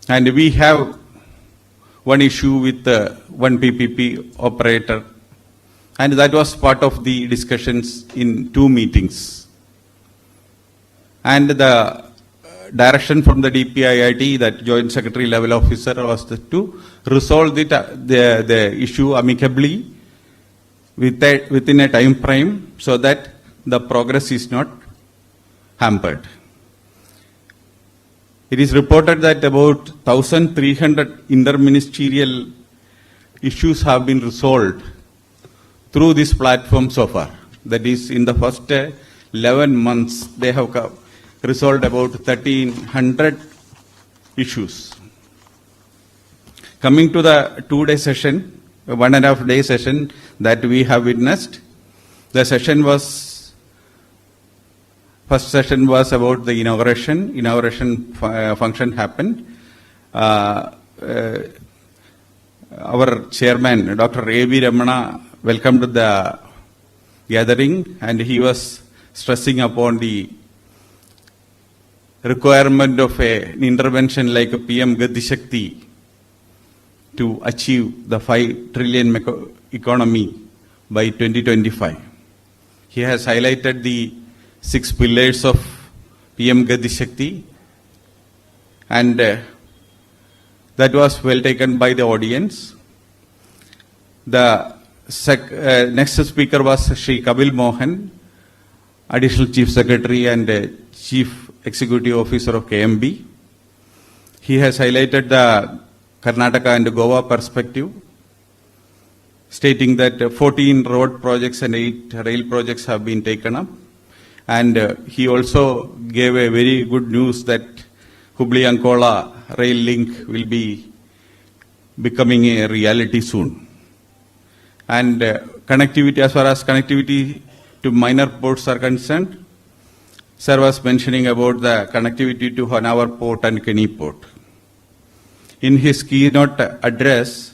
And we have one issue with one PPP operator, and that was part of the discussions in 2 meetings. And the direction from the DPIIT, that Joint Secretary level officer, was to resolve the issue amicably within a time frame so that the progress is not hampered. It is reported that about 1,300 interministerial issues have been resolved through this platform so far. That is, in the first 11 months, they have resolved about 1,300 issues. Coming to the 2-day session, 1.5 day session that we have witnessed, the session was, first session was about the inauguration. Inauguration function happened. Our chairman, Dr. A.B. Ramana, welcomed the gathering, and he was stressing upon the requirement of an intervention like a PM Gati Shakti to achieve the 5 trillion economy by 2025. He has highlighted the 6 pillars of PM Gati Shakti, and that was well taken by the audience. The next speaker was Shri Kabil Mohan, Additional Chief Secretary and Chief Executive Officer of KMB. He has highlighted the Karnataka and Goa perspective, stating that 14 road projects and 8 rail projects have been taken up. And he also gave a very good news that Hubli-Ankola rail link will be becoming a reality soon. And connectivity, as far as connectivity to minor ports are concerned, Sir was mentioning about the connectivity to Honavar Port and Kenny Port. In his keynote address,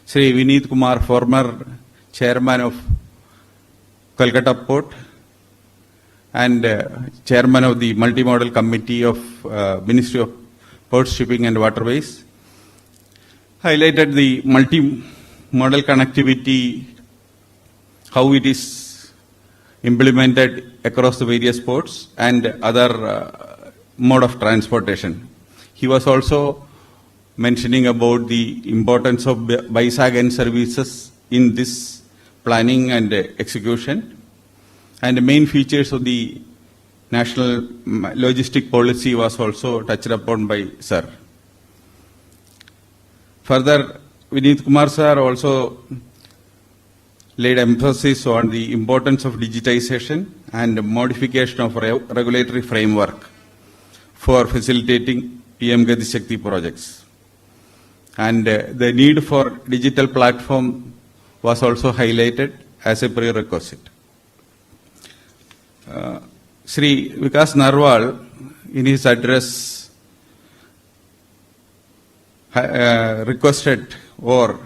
Sri Vineet Kumar, former chairman of Kolkata Port and chairman of the Multimodal Committee of Ministry of Ports, Shipping and Waterways, highlighted the multi-modal connectivity, how it is implemented across the various ports and other mode of transportation. He was also mentioning about the importance of BISAG services in this planning and execution, and the main features of the national logistic policy was also touched upon by Sir. Further, Vineet Kumar Sir also laid emphasis on the importance of digitization and modification of regulatory framework for facilitating PM Gati Shakti projects. And the need for digital platform was also highlighted as a prerequisite. Sri Vikas Narwal, in his address, requested or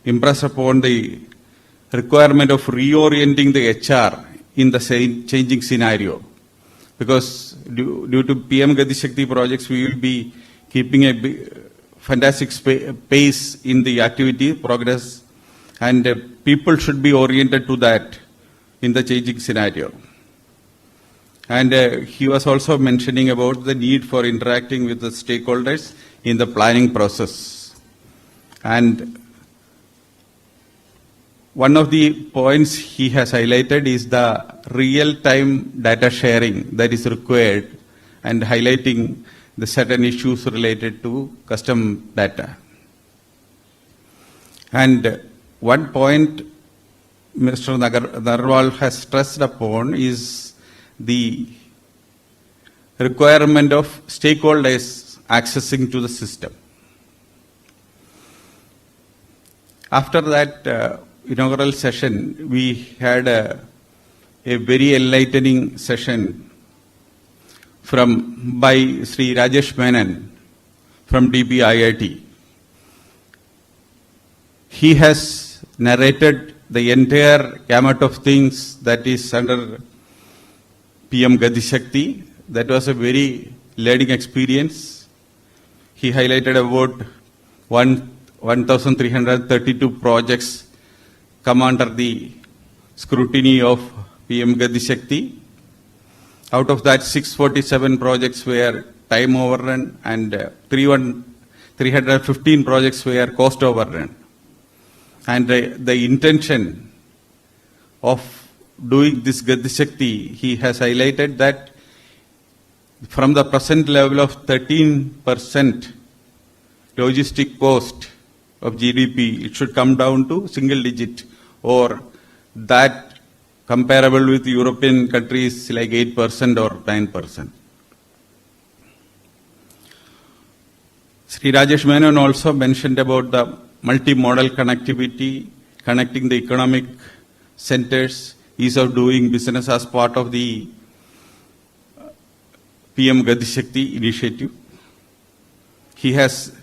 impressed upon the requirement of reorienting the HR in the changing scenario. Because due to PM Gati Shakti projects, we will be keeping a fantastic pace in the activity progress, and people should be oriented to that in the changing scenario. And he was also mentioning about the need for interacting with the stakeholders in the planning process. And one of the points he has highlighted is the real-time data sharing that is required, and highlighting the certain issues related to custom data. And one point Mr. Narwal has stressed upon is the requirement of stakeholders accessing to the system. After that inaugural session, we had a very enlightening session by Sri Rajesh Menon from DBIIT. He has narrated the entire gamut of things that is under PM Gati Shakti. That was a very learning experience. He highlighted about 1,332 projects come under the scrutiny of PM Gati Shakti. Out of that, 647 projects were time overrun and 315 projects were cost overrun. And the intention of doing this Gati Shakti, he has highlighted that from the present level of 13% logistic cost of GDP, it should come down to single digit or that comparable with European countries like 8% or 9%. Sri Rajesh Menon also mentioned about the multimodal connectivity, connecting the economic centers, ease of doing business as part of the PM Gati Shakti initiative. He has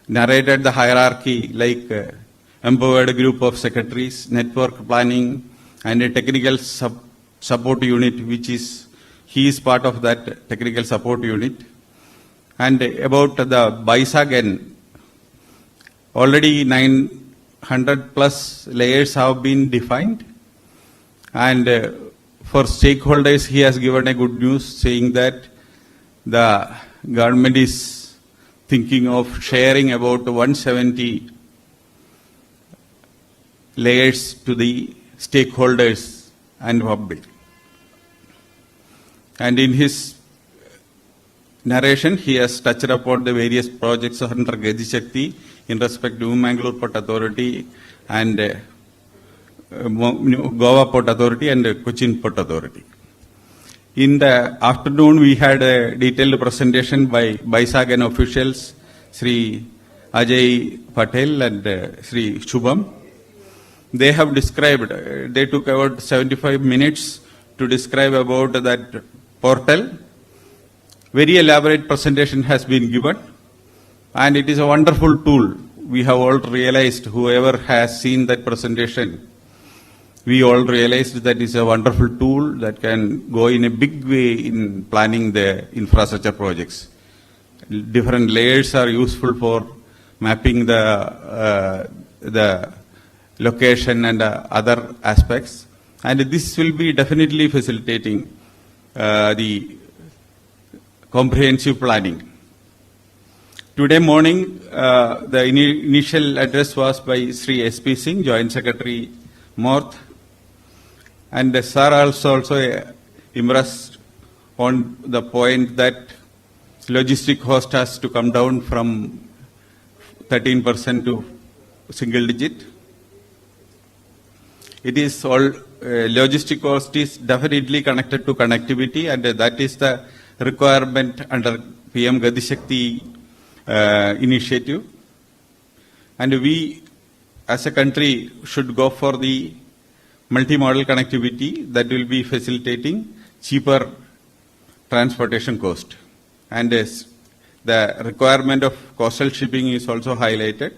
narrated the hierarchy like empowered group of secretaries, network planning, and a technical support unit, which is, he is part of that technical support unit. And about the Baisagan, already 900 plus layers have been defined. And for stakeholders, he has given a good news saying that the government is thinking of sharing about 170 layers to the stakeholders and public. And in his narration, he has touched upon the various projects under Gati Shakti in respect to Mangalore Port Authority and Goa Port Authority and Cochin Port Authority. In the afternoon, we had a detailed presentation by Baisagan officials, Sri Ajay Patel and Sri Shubham. They have described, they took about 75 minutes to describe about that portal. Very elaborate presentation has been given, and it is a wonderful tool. We have all realized, whoever has seen that presentation, we all realized that it's a wonderful tool that can go in a big way in planning the infrastructure projects. Different layers are useful for mapping the location and other aspects, and this will be definitely facilitating the comprehensive planning. Today morning, the initial address was by Sri S.P. Singh, Joint Secretary, Morth, and the Sir also impressed on the point that logistic cost has to come down from 13% to single digit. It is all, logistic cost is definitely connected to connectivity, and that is the requirement under PM Gati Shakti initiative. And we as a country should go for the multimodal connectivity that will be facilitating cheaper transportation cost. And the requirement of coastal shipping is also highlighted.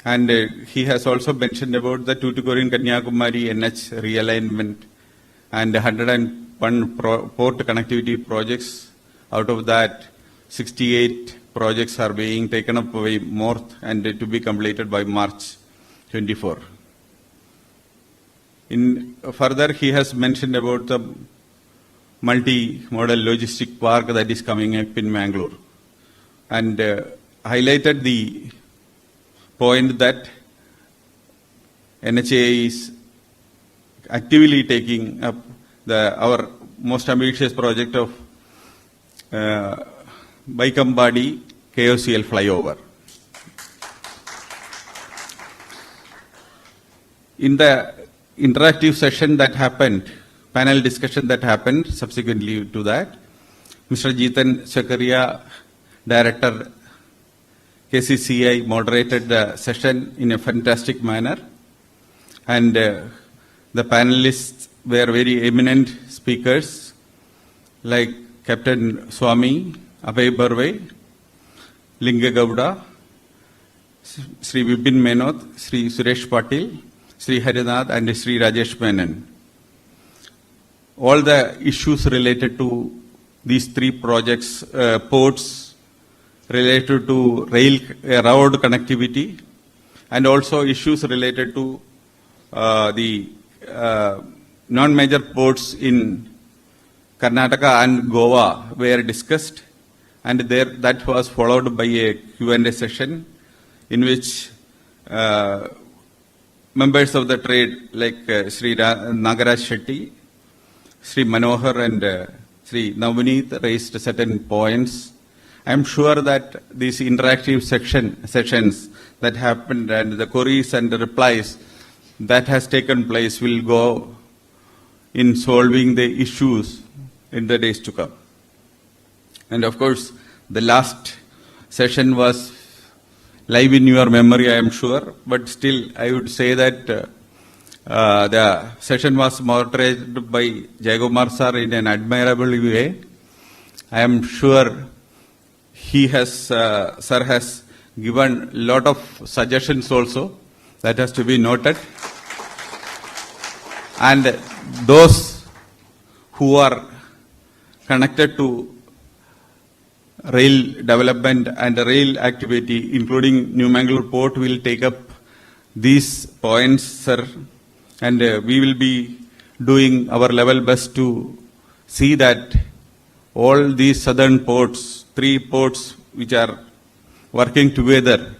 And he has also mentioned about the Tuticorin Kanyakumari NH realignment and 101 port connectivity projects. Out of that, 68 projects are being taken up by Morth and to be completed by March 24. Further, he has mentioned about the multi-modal logistic park that is coming up in Mangalore, and highlighted the point that NHA is actively taking up our most ambitious project of Baikambadi KOCL flyover. In the interactive session that happened, panel discussion that happened subsequently to that, Mr. Jitan Chakaria, Director KCCI, moderated the session in a fantastic manner, and the panelists were very eminent speakers like Captain Swami, Abhay Barve, Linga Gowda, Sri Vipin Menoth, Sri Suresh Patil, Sri Harinath and Sri Rajesh Menon. All the issues related to these three projects, ports, related to road connectivity, and also issues related to the non-major ports in Karnataka and Goa were discussed, and that was followed by a Q&A session in which members of the trade like Sri Nagaraj Shetty, Sri Manohar and Sri Navneet raised certain points. I am sure that these interactive sessions that happened and the queries and the replies that has taken place will go in solving the issues in the days to come. And of course, the last session was live in your memory, I am sure, but still I would say that the session was moderated by Jayagomar sir in an admirable way. I am sure he has, sir has given a lot of suggestions also that has to be noted. And those who are connected to rail development and rail activity, including New Mangalore Port, will take up these points, sir. And we will be doing our level best to see that all these southern ports, 3 ports which are working together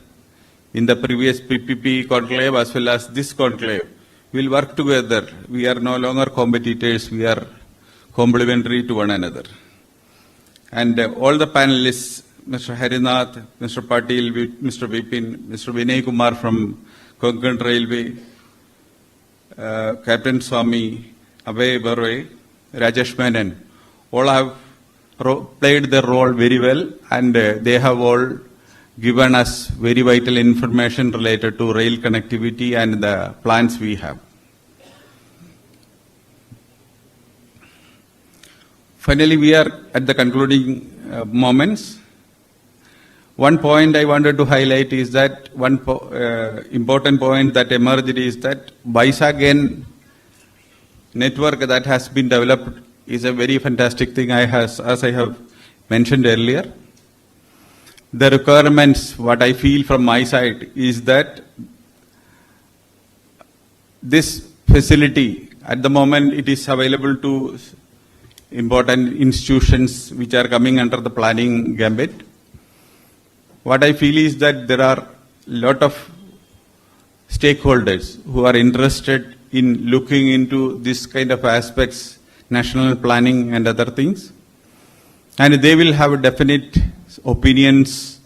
in the previous PPP conclave as well as this conclave, will work together. We are no longer competitors, we are complementary to one another. And all the panelists, Mr. Harinath, Mr. Patil, Mr. Vipin, Mr. Vinay Kumar from Konkan Railway, Captain Swami, Abhay Barwe, Rajesh Menon, all have played their role very well, and they have all given us very vital information related to rail connectivity and the plans we have. Finally, we are at the concluding moments. One point I wanted to highlight is that one important point that emerged is that Baisagen network that has been developed is a very fantastic thing, as I have mentioned earlier. The requirements, what I feel from my side, is that this facility, at the moment, it is available to important institutions which are coming under the planning gambit. What I feel is that there are a lot of stakeholders who are interested in looking into this kind of aspects, national planning and other things. And they will have definite opinions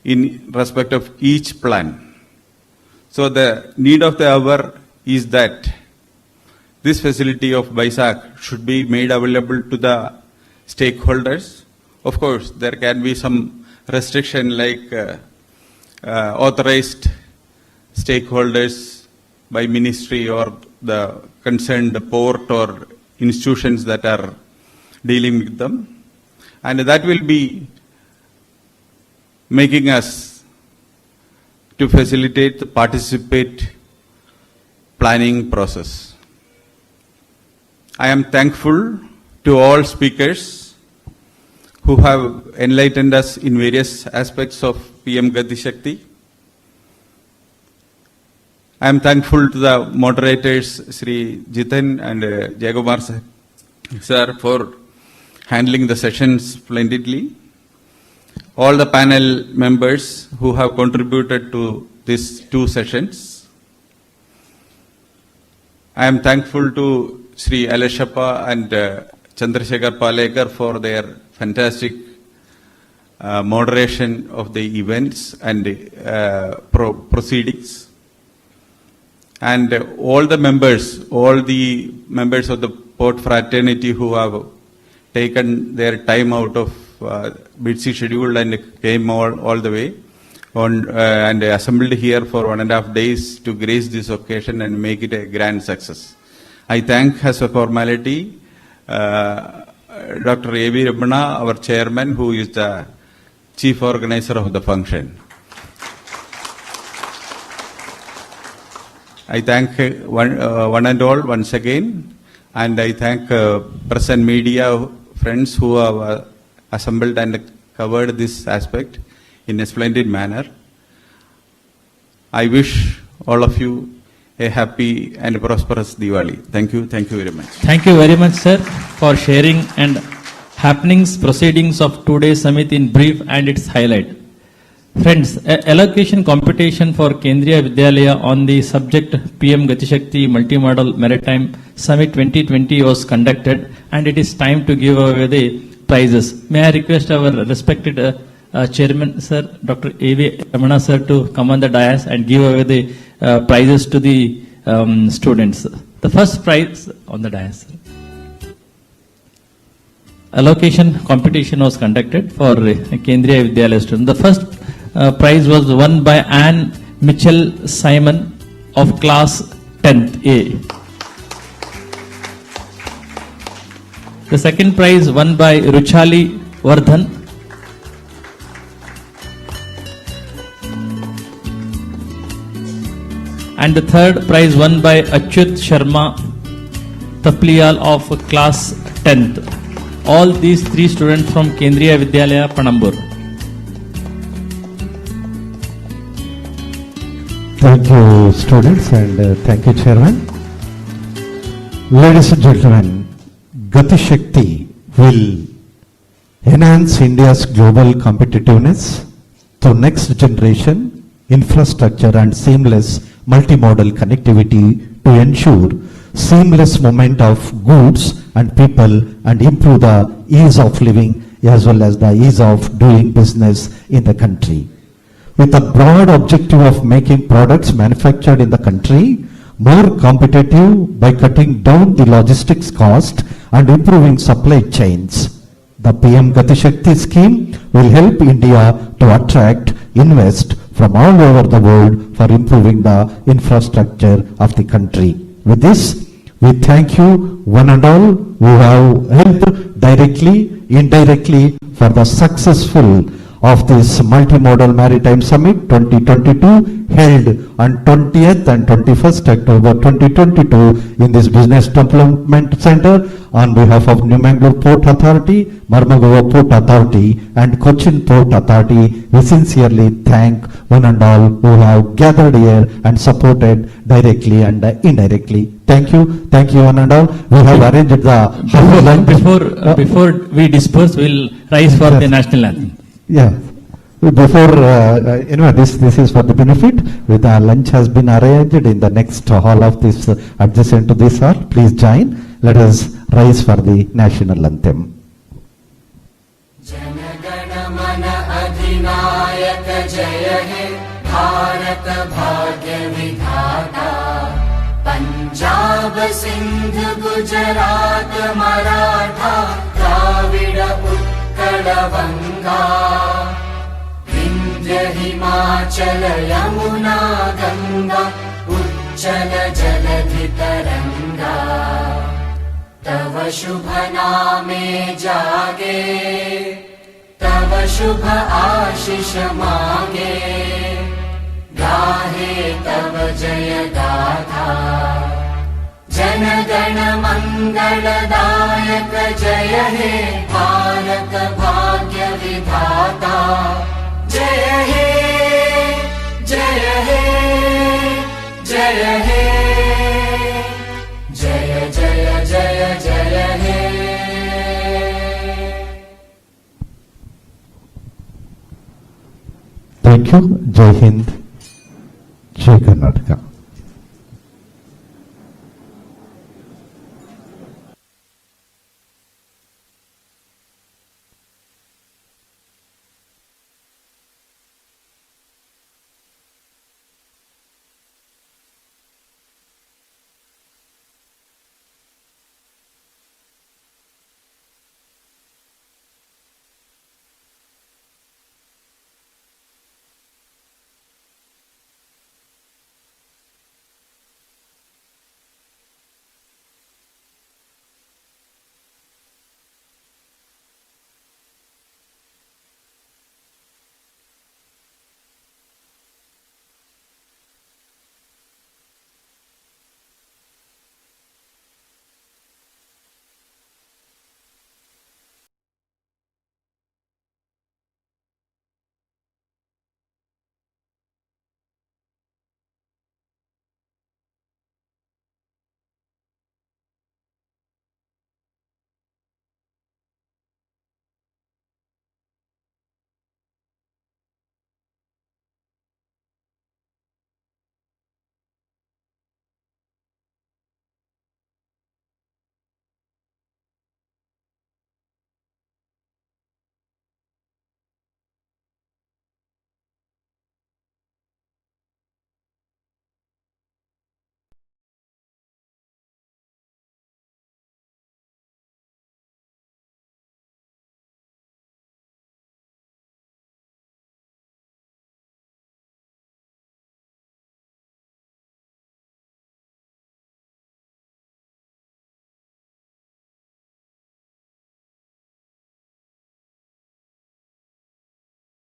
in respect of each plan. So the need of the hour is that this facility of Baisak should be made available to the stakeholders. Of course, there can be some restriction like authorized stakeholders by ministry or the concerned port or institutions that are dealing with them. And that will be making us to facilitate the participate planning process. I am thankful to all speakers who have enlightened us in various aspects of PM Gati Shakti. I am thankful to the moderators, Sri Jitan and Jayagomar sir, for handling the sessions splendidly. All the panel members who have contributed to these 2 sessions. I am thankful to Sri Aleshappa and Chandrasekhar Palekar for their fantastic moderation of the events and proceedings. And all the members of the port fraternity who have taken their time out of busy schedule and came all the way on and assembled here for 1.5 days to grace this occasion and make it a grand success. I thank as a formality Dr. A.V. Ramana, our chairman, who is the chief organizer of the function. I thank one and all once again, and I thank press and media friends who have assembled and covered this aspect in a splendid manner. I wish all of you a happy and prosperous Diwali. Thank you very much. Thank you very much, sir, for sharing and happenings, proceedings of today's summit in brief and its highlight. Friends, allocation competition for Kendriya Vidyalaya on the subject PM Gati Shakti Multimodal Maritime Summit 2020 was conducted, and it is time to give away the prizes. May I request our respected Chairman, sir, Dr. A.V. Ramana, sir, to come on the dais and give away the prizes to the students. The first prize on the dais. Allocation competition was conducted for Kendriya Vidyalaya students. The first prize was won by Anne Mitchell Simon of class 10th A. The second prize won by Ruchali Vardhan. And the third prize won by Achyut Sharma Tapliyal of class 10th. All these three students from Kendriya Vidyalaya, Panambur. Thank you, students, and thank you, Chairman. Ladies and gentlemen, Gati Shakti will enhance India's global competitiveness through next generation infrastructure and seamless multimodal connectivity to ensure seamless movement of goods and people and improve the ease of living as well as the ease of doing business in the country. With the broad objective of making products manufactured in the country more competitive by cutting down the logistics cost and improving supply chains, the PM Gati Shakti scheme will help India to attract, invest from all over the world for improving the infrastructure of the country. With this, we thank you one and all who have helped directly, indirectly for the successful of this Multimodal Maritime Summit 2022 held on 20th and 21st October 2022 in this Business Development Center on behalf of New Mangalore Port Authority, Marmagova Port Authority and Cochin Port Authority. We sincerely thank one and all who have gathered here and supported directly and indirectly. Thank you one and all. We have arranged the Before we disperse, we'll rise for the national anthem. Yeah. Before, this is for the benefit. With the lunch has been arranged in the next hall of this, adjacent to this hall. Please join. Let us rise for the national anthem. Punjab Sindh Gujarat Maratha Dravid Utkal बंगा विंध्य हिमाचल यमुना गंगा उच्चल जलधि तरंगा तव शुभ नामे जागे तव शुभ आशीष मांगे गाहे तव जय गाथा जन गण मंगलदायक जय हे भारत भाग्य विधाता जय हे जय हे जय हे जय जय जय जय हे Thank you. Jai Hind. Jai Karnataka.